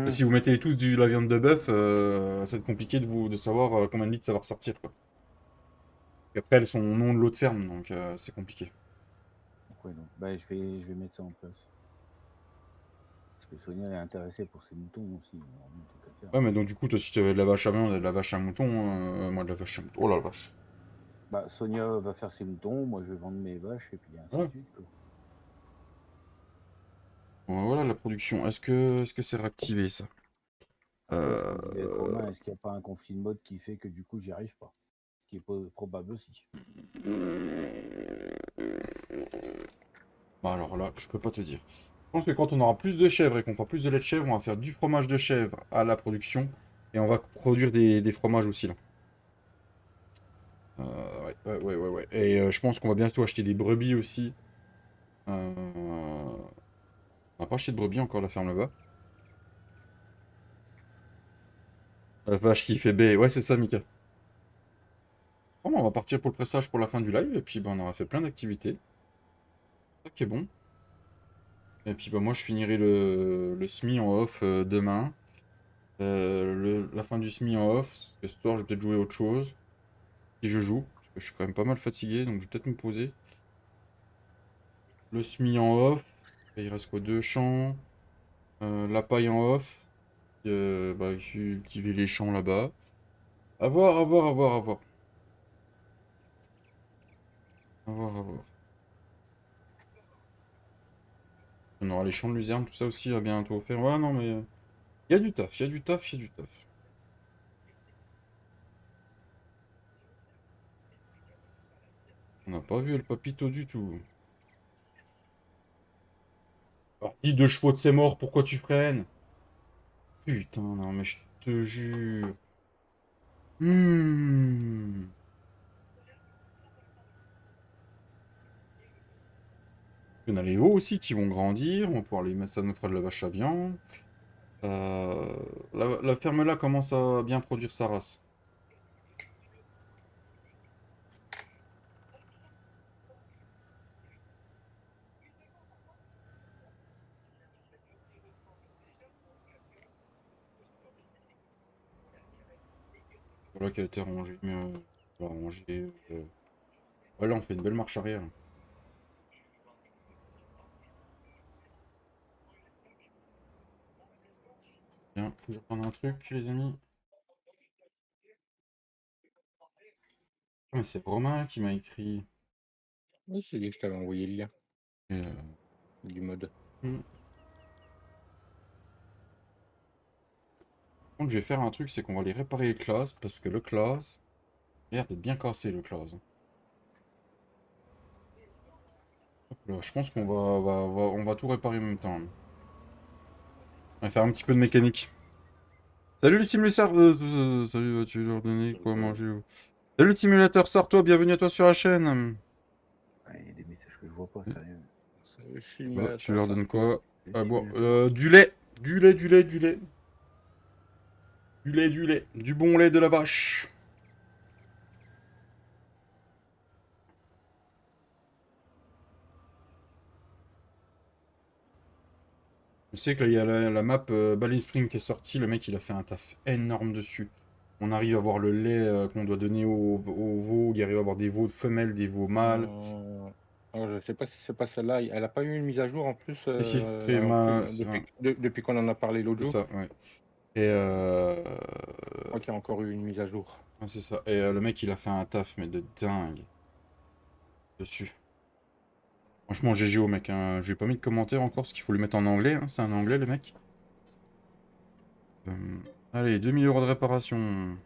Si vous mettez tous de la viande de bœuf, ça va être compliqué de savoir combien de litres ça va ressortir, quoi. Et après, elles sont au nom de l'autre ferme, donc c'est compliqué. Ouais, donc, bah, je vais mettre ça en place. Parce que Sonia elle est intéressée pour ses moutons aussi. Alors, bon, tant qu'à faire. Ouais, mais donc, du coup, toi, si tu avais de la vache à viande et de la vache à mouton, moi, de la vache à mouton. Oh la vache. Bah, Sonia va faire ses moutons, moi je vais vendre mes vaches et puis ainsi Ouais. de suite. Quoi. Bon, voilà la production. Est-ce que c'est réactivé, ça? Après, ce qu'on disait avec Romain, est-ce qu'il n'y a pas un conflit de mode qui fait que du coup j'y arrive pas? Ce qui est probable aussi. Bah alors là, je peux pas te dire. Je pense que quand on aura plus de chèvres et qu'on fera plus de lait de chèvre, on va faire du fromage de chèvre à la production. Et on va produire des fromages aussi là. Ouais. Et je pense qu'on va bientôt acheter des brebis aussi. On n'a pas acheté de brebis encore, la ferme là-bas. La vache qui fait B. Ouais, c'est ça, Mika. Bon, on va partir pour le pressage pour la fin du live. Et puis, bah, on aura fait plein d'activités. Ça qui est bon. Et puis, bah, moi, je finirai le SMI en off demain. La fin du SMI en off. Ce soir, je vais peut-être jouer autre chose. si je joue. Parce que je suis quand même pas mal fatigué, donc je vais peut-être me poser. Le SMI en off. Et il reste quoi? 2 champs. La paille en off. Bah, cultiver les champs là-bas. À voir, à voir, à voir, à voir. À voir, à voir. On aura les champs de luzerne, tout ça aussi à bientôt faire. Ouais, non, mais il y a du taf, il y a du taf, il y a du taf. On n'a pas vu El Papito du tout. Parti 2 chevaux de ses morts, pourquoi tu freines? Putain, non, mais je te jure. Hmm. On a les veaux aussi qui vont grandir, on va pouvoir les mettre, ça nous fera de la vache à viande. La ferme là commence à bien produire sa race. Voilà qui a été rangé. Mais, on va ranger. Voilà, on fait une belle marche arrière. Bien, faut que je reprenne un truc, les amis. Ah, mais c'est Romain qui m'a écrit. Oui, c'est dit que je t'avais envoyé le lien Et, du mode. hmm. Par contre, je vais faire un truc, c'est qu'on va aller réparer le class, parce que le class, il a l'air d'être bien cassé, le class. Hop là, je pense qu'on on va tout réparer en même temps. On va faire un petit peu de mécanique. Salut les simulateurs, salut, tu leur donner quoi manger Salut le simulateur, sors-toi, bienvenue à toi sur la chaîne. Ouais, il y a des messages que je vois pas, sérieux. Tu leur donnes quoi? Les Ah bon, simulateurs. du lait, du lait, du lait, du lait. Du lait, du lait, du bon lait de la vache. Je sais que là, il y a la map Balling Spring qui est sortie, le mec il a fait un taf énorme dessus. On arrive à voir le lait qu'on doit donner aux veaux, il arrive à avoir des veaux femelles, des veaux mâles. Alors, je sais pas si c'est pas celle-là. Elle a pas eu une mise à jour en plus Si, très ma... depuis qu'on en a parlé l'autre C'est jour. ça, ouais. Et Je crois qu'il y a encore eu une mise à jour. ouais, c'est ça. Et le mec il a fait un taf mais de dingue dessus. Franchement GG au mec, hein. Je lui ai pas mis de commentaire encore parce qu'il faut lui mettre en anglais, hein. C'est un anglais le mec. Allez, 2000 € de réparation.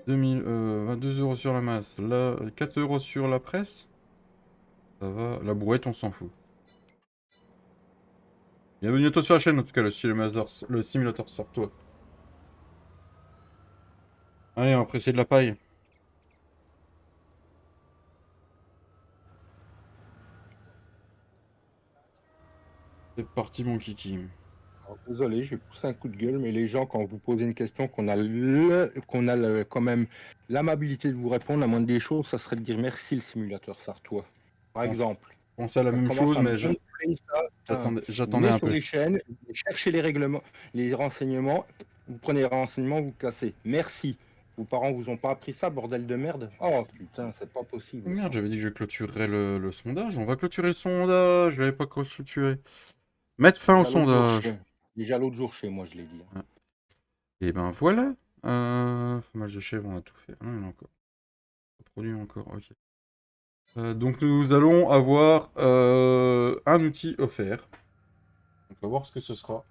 22 € sur la masse. Là, 4 € sur la presse. Ça va. La brouette, on s'en fout. Bienvenue à toi sur la chaîne, en tout cas, le simulateur sort-toi. Allez, on va presser de la paille. C'est parti, mon kiki. Alors, désolé, je vais pousser un coup de gueule, mais les gens, quand vous posez une question, qu'on a quand même l'amabilité de vous répondre, la moindre des choses, ça serait de dire merci le simulateur sartois. Par exemple. Je pensais à la Ça même commence chose, à me mais gonfler, ça. Putain. Vous j'attendais venez un sur peu. les chaînes, vous cherchez les règlements, les renseignements, vous prenez les renseignements, vous cassez. Merci. Vos parents vous ont pas appris ça, bordel de merde. Oh putain, c'est pas possible. Oh merde, Ça. j'avais dit que je clôturerais le sondage. On va clôturer le sondage. Je l'avais pas clôturé. Mettre fin au sondage. Déjà l'autre jour chez moi, je l'ai dit. Ouais. Et ben voilà. Fromage de chèvre, on a tout fait. Ah non, il y en a encore. Produit encore, ok. Donc nous allons avoir un outil offert. On va voir ce que ce sera.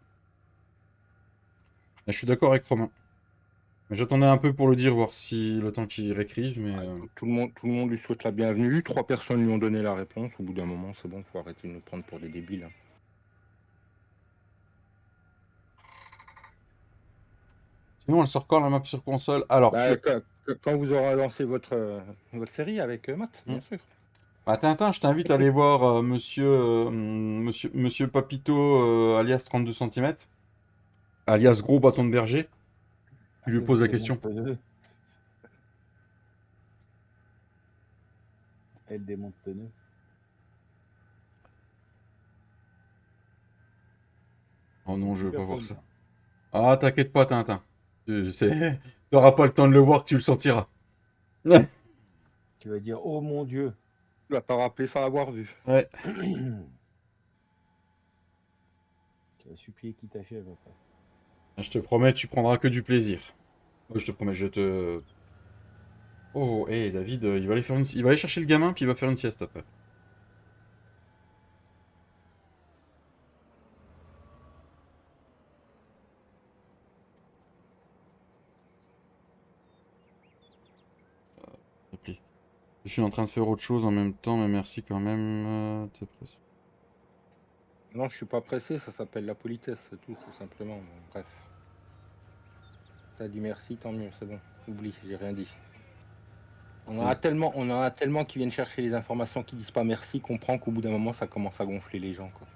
Là, je suis d'accord avec Romain. Mais j'attendais un peu pour le dire, voir si le temps qu'il réécrive, mais... Tout le monde lui souhaite la bienvenue. 3 personnes lui ont donné la réponse. Au bout d'un moment, c'est bon, faut arrêter de nous prendre pour des débiles. Hein. Sinon, elle sort quand la map sur console? Alors, Bah, quand vous aurez lancé votre série avec Matt, bien sûr. Bah, Tintin, je t'invite à aller voir monsieur Papito, alias 32 cm, alias Gros Bâton de Berger. Tu lui poses la question. Elle démonte pneu. Oh non, je veux pas voir Personne, ça. Ah, t'inquiète pas, Tintin. T'auras pas le temps de le voir que tu le sentiras. tu vas dire oh mon Dieu. Tu vas pas rappeler sans l'avoir vu. Ouais. Tu vas supplier qui t'achève après. Je te promets, tu prendras que du plaisir. Je te promets, je te... Oh, hé, David, il va aller faire il va aller chercher le gamin, puis il va faire une sieste après. Appli. Je suis en train de faire autre chose en même temps, mais merci quand même. T'es pressé. Non, je suis pas pressé, ça s'appelle la politesse, c'est tout simplement. Bon, bref. T'as dit merci, tant mieux, c'est bon. Oublie, j'ai rien dit. On en a tellement qui viennent chercher les informations qui disent pas merci, qu'on prend qu'au bout d'un moment, ça commence à gonfler les gens, quoi.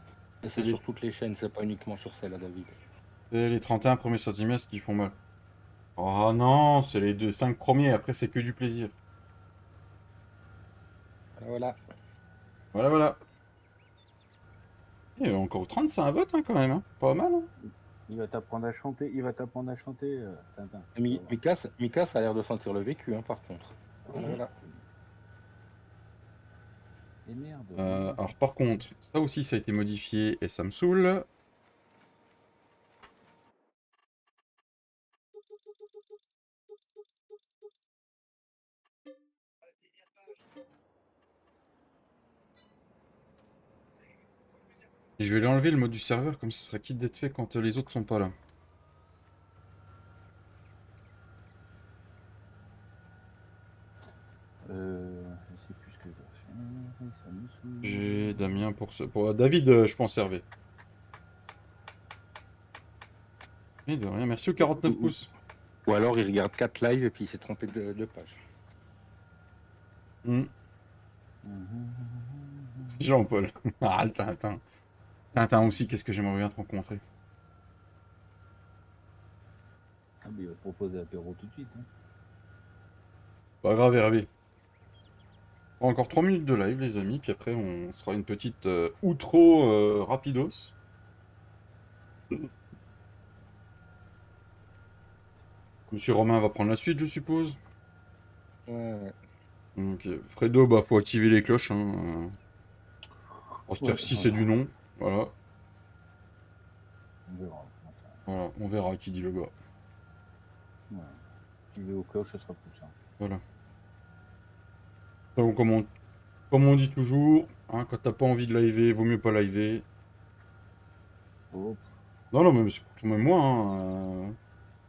Et c'est sur toutes les chaînes, c'est pas uniquement sur celle à David. C'est les 31 premiers centimètres qui font mal. Oh non, c'est les 5 premiers, après c'est que du plaisir. Voilà. Voilà, voilà. Et encore 30, c'est un vote hein, quand même, hein. Pas mal. Hein. Il va t'apprendre à chanter, Tintin. Mika, ça a l'air de sentir le vécu, hein, par contre. Voilà. Et merde. Alors par contre, ça aussi ça a été modifié et ça me saoule. Et je vais lui enlever le mode du serveur, comme ça sera quitte d'être fait quand les autres sont pas là. Je sais plus ce que je dois faire. Ça me saoule. J'ai Damien pour ce. Pour David, je peux en servir. Et de rien, merci aux 49 pouces. Ou alors il regarde 4 lives et puis il s'est trompé de page. C'est Jean-Paul. Ah, le Tintin. Tintin aussi, qu'est-ce que j'aimerais bien te rencontrer. Ah, mais il va te proposer l'apéro tout de suite. Hein. Pas grave, Hervé. Encore 3 minutes de live, les amis, puis après on sera une petite outro rapidos. Monsieur Romain va prendre la suite, je suppose. Ouais. Donc, Fredo, bah faut activer les cloches. Hein. En cette heure-ci, c'est du non. Voilà. On verra. Voilà, on verra qui dit le gars. Ouais. Tu veux aux cloches, ce sera plus simple. Voilà. Donc, comme on dit toujours, hein, quand t'as pas envie de liver, vaut mieux pas liver. Oh. Non, non, mais c'est pour même moi. Hein,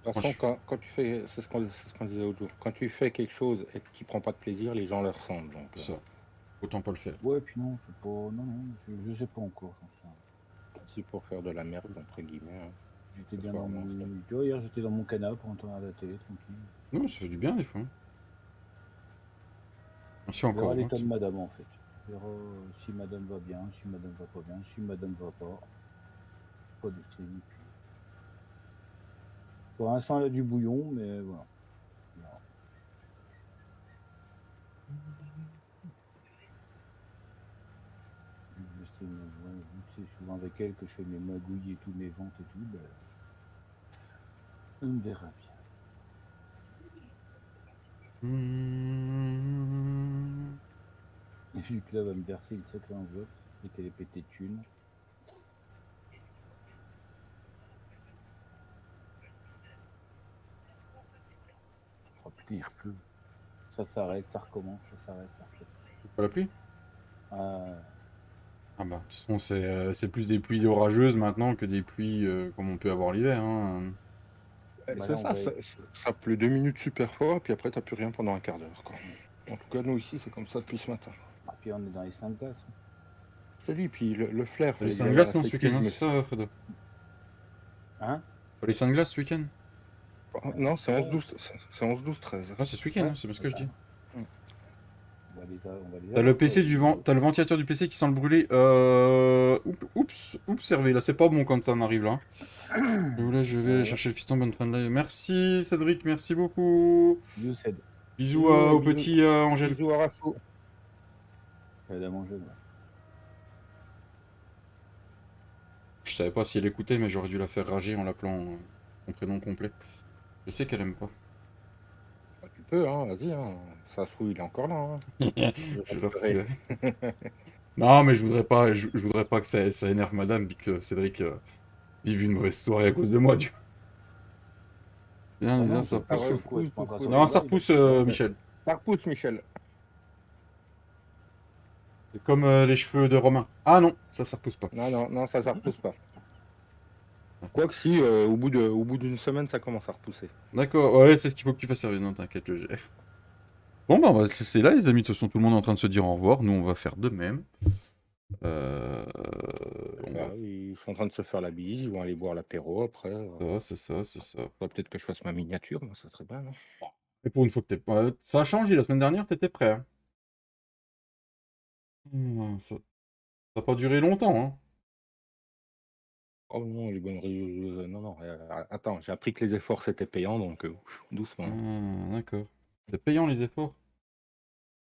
De toute façon, quand tu fais, c'est ce qu'on disait l'autre jour, quand tu fais quelque chose et que tu prends pas de plaisir, les gens le ressentent. Donc, ça. Autant pas le faire. Ouais, puis non, c'est pas. Non, je sais pas encore, j'en sais rien. c'est pour faire de la merde, entre guillemets. Hein. J'étais bien dans mon. Tu vois, hier j'étais dans mon canapé en entendant la télé, tranquille. Non, ça fait du bien des fois. Hein. Merci encore. On verra l'état de madame en fait. On verra si madame va bien, si madame va pas bien, si madame va pas. Pas de stream. Pour l'instant elle a du bouillon, mais voilà. Je stream, vu que c'est souvent avec elle que je fais mes magouilles et tout, mes ventes et tout, ben, on verra bien. Et vu que là va me verser une sacrée enveloppe et qu'elle est pétée de thunes. Oh putain, il pleut. Ça s'arrête, ça recommence, ça s'arrête, ça recommence. C'est pas la pluie? Ah bah, de toute façon, c'est plus des pluies orageuses maintenant que des pluies comme on peut avoir l'hiver. Hein. Bah ça pleut 2 minutes super fort, puis après t'as plus rien pendant un quart d'heure. En tout cas, nous ici, c'est comme ça depuis ce matin. Ah, puis on est dans les 5 glaces. Je te dis, puis le flair. Les 5 glaces, non, ce week-end, c'est ça, Fredo? Hein? Les 5 glaces ce week-end? Non, c'est 11-12, 13. Ah, c'est ce week-end, hein, c'est bien ce que je dis. T'as le PC t'as le ventilateur du PC qui sent le brûler. Oups, Hervé, là c'est pas bon quand ça en arrive là. Là, je vais chercher le fiston, bonne fin de live. Merci Cédric, merci beaucoup. Bisous au petit Angèle. Bisous à Raffo. Elle a mangé, Je savais pas si elle écoutait, mais j'aurais dû la faire rager en l'appelant son prénom complet. Je sais qu'elle aime pas. Tu peux, hein, vas-y, hein. Ça se trouve, il est encore là. Hein. Je leur filerai. Non, mais je voudrais pas que ça énerve madame, puis que Cédric vive une mauvaise soirée à cause de moi, tu vois. Bien, Ah bien, non, ça c'est pas repousse. vrai, du coup, elle se prend encore sur Non, les ça doigts, repousse, il Michel. Ça repousse, Michel. C'est comme les cheveux de Romain. Ah non, ça repousse pas. Non, ça repousse pas. Quoique si, au bout d'une semaine, ça commence à repousser. D'accord, ouais, c'est ce qu'il faut que tu fasses servir. Non, t'inquiète, je gère. Bon, bah, on va se laisser là, les amis. De toute façon, tout le monde est en train de se dire au revoir. Nous, on va faire de même. On va... Ils sont en train de se faire la bise, ils vont aller boire l'apéro après. C'est ça. Faudrait peut-être que je fasse ma miniature, moi, ça serait bien, non? Et pour une fois que t'es pas... Ça a changé, la semaine dernière, t'étais prêt. Hein. Ça n'a pas duré longtemps, hein. Oh non, les bonnes non, attends, j'ai appris que les efforts c'était payant, donc doucement. Ah, d'accord. C'est payant, les efforts.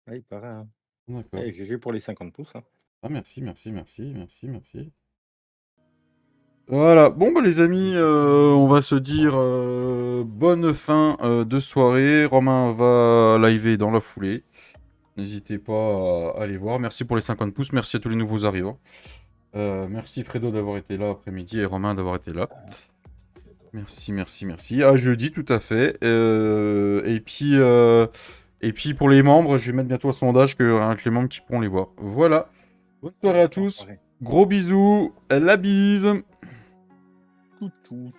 Ouais, il paraît, hein. D'accord. Eh, GG pour les 50 pouces, hein. Ah, merci. Voilà, bon bah les amis, on va se dire bonne fin de soirée. Romain va liver dans la foulée. N'hésitez pas à aller voir. Merci pour les 50 pouces, merci à tous les nouveaux arrivants. Merci Fredo d'avoir été là après-midi et Romain d'avoir été là. Merci. À jeudi, tout à fait. Et puis pour les membres, je vais mettre bientôt un sondage avec les membres qui pourront les voir. Voilà. Bonne soirée à tous. Gros bisous. La bise. Tout.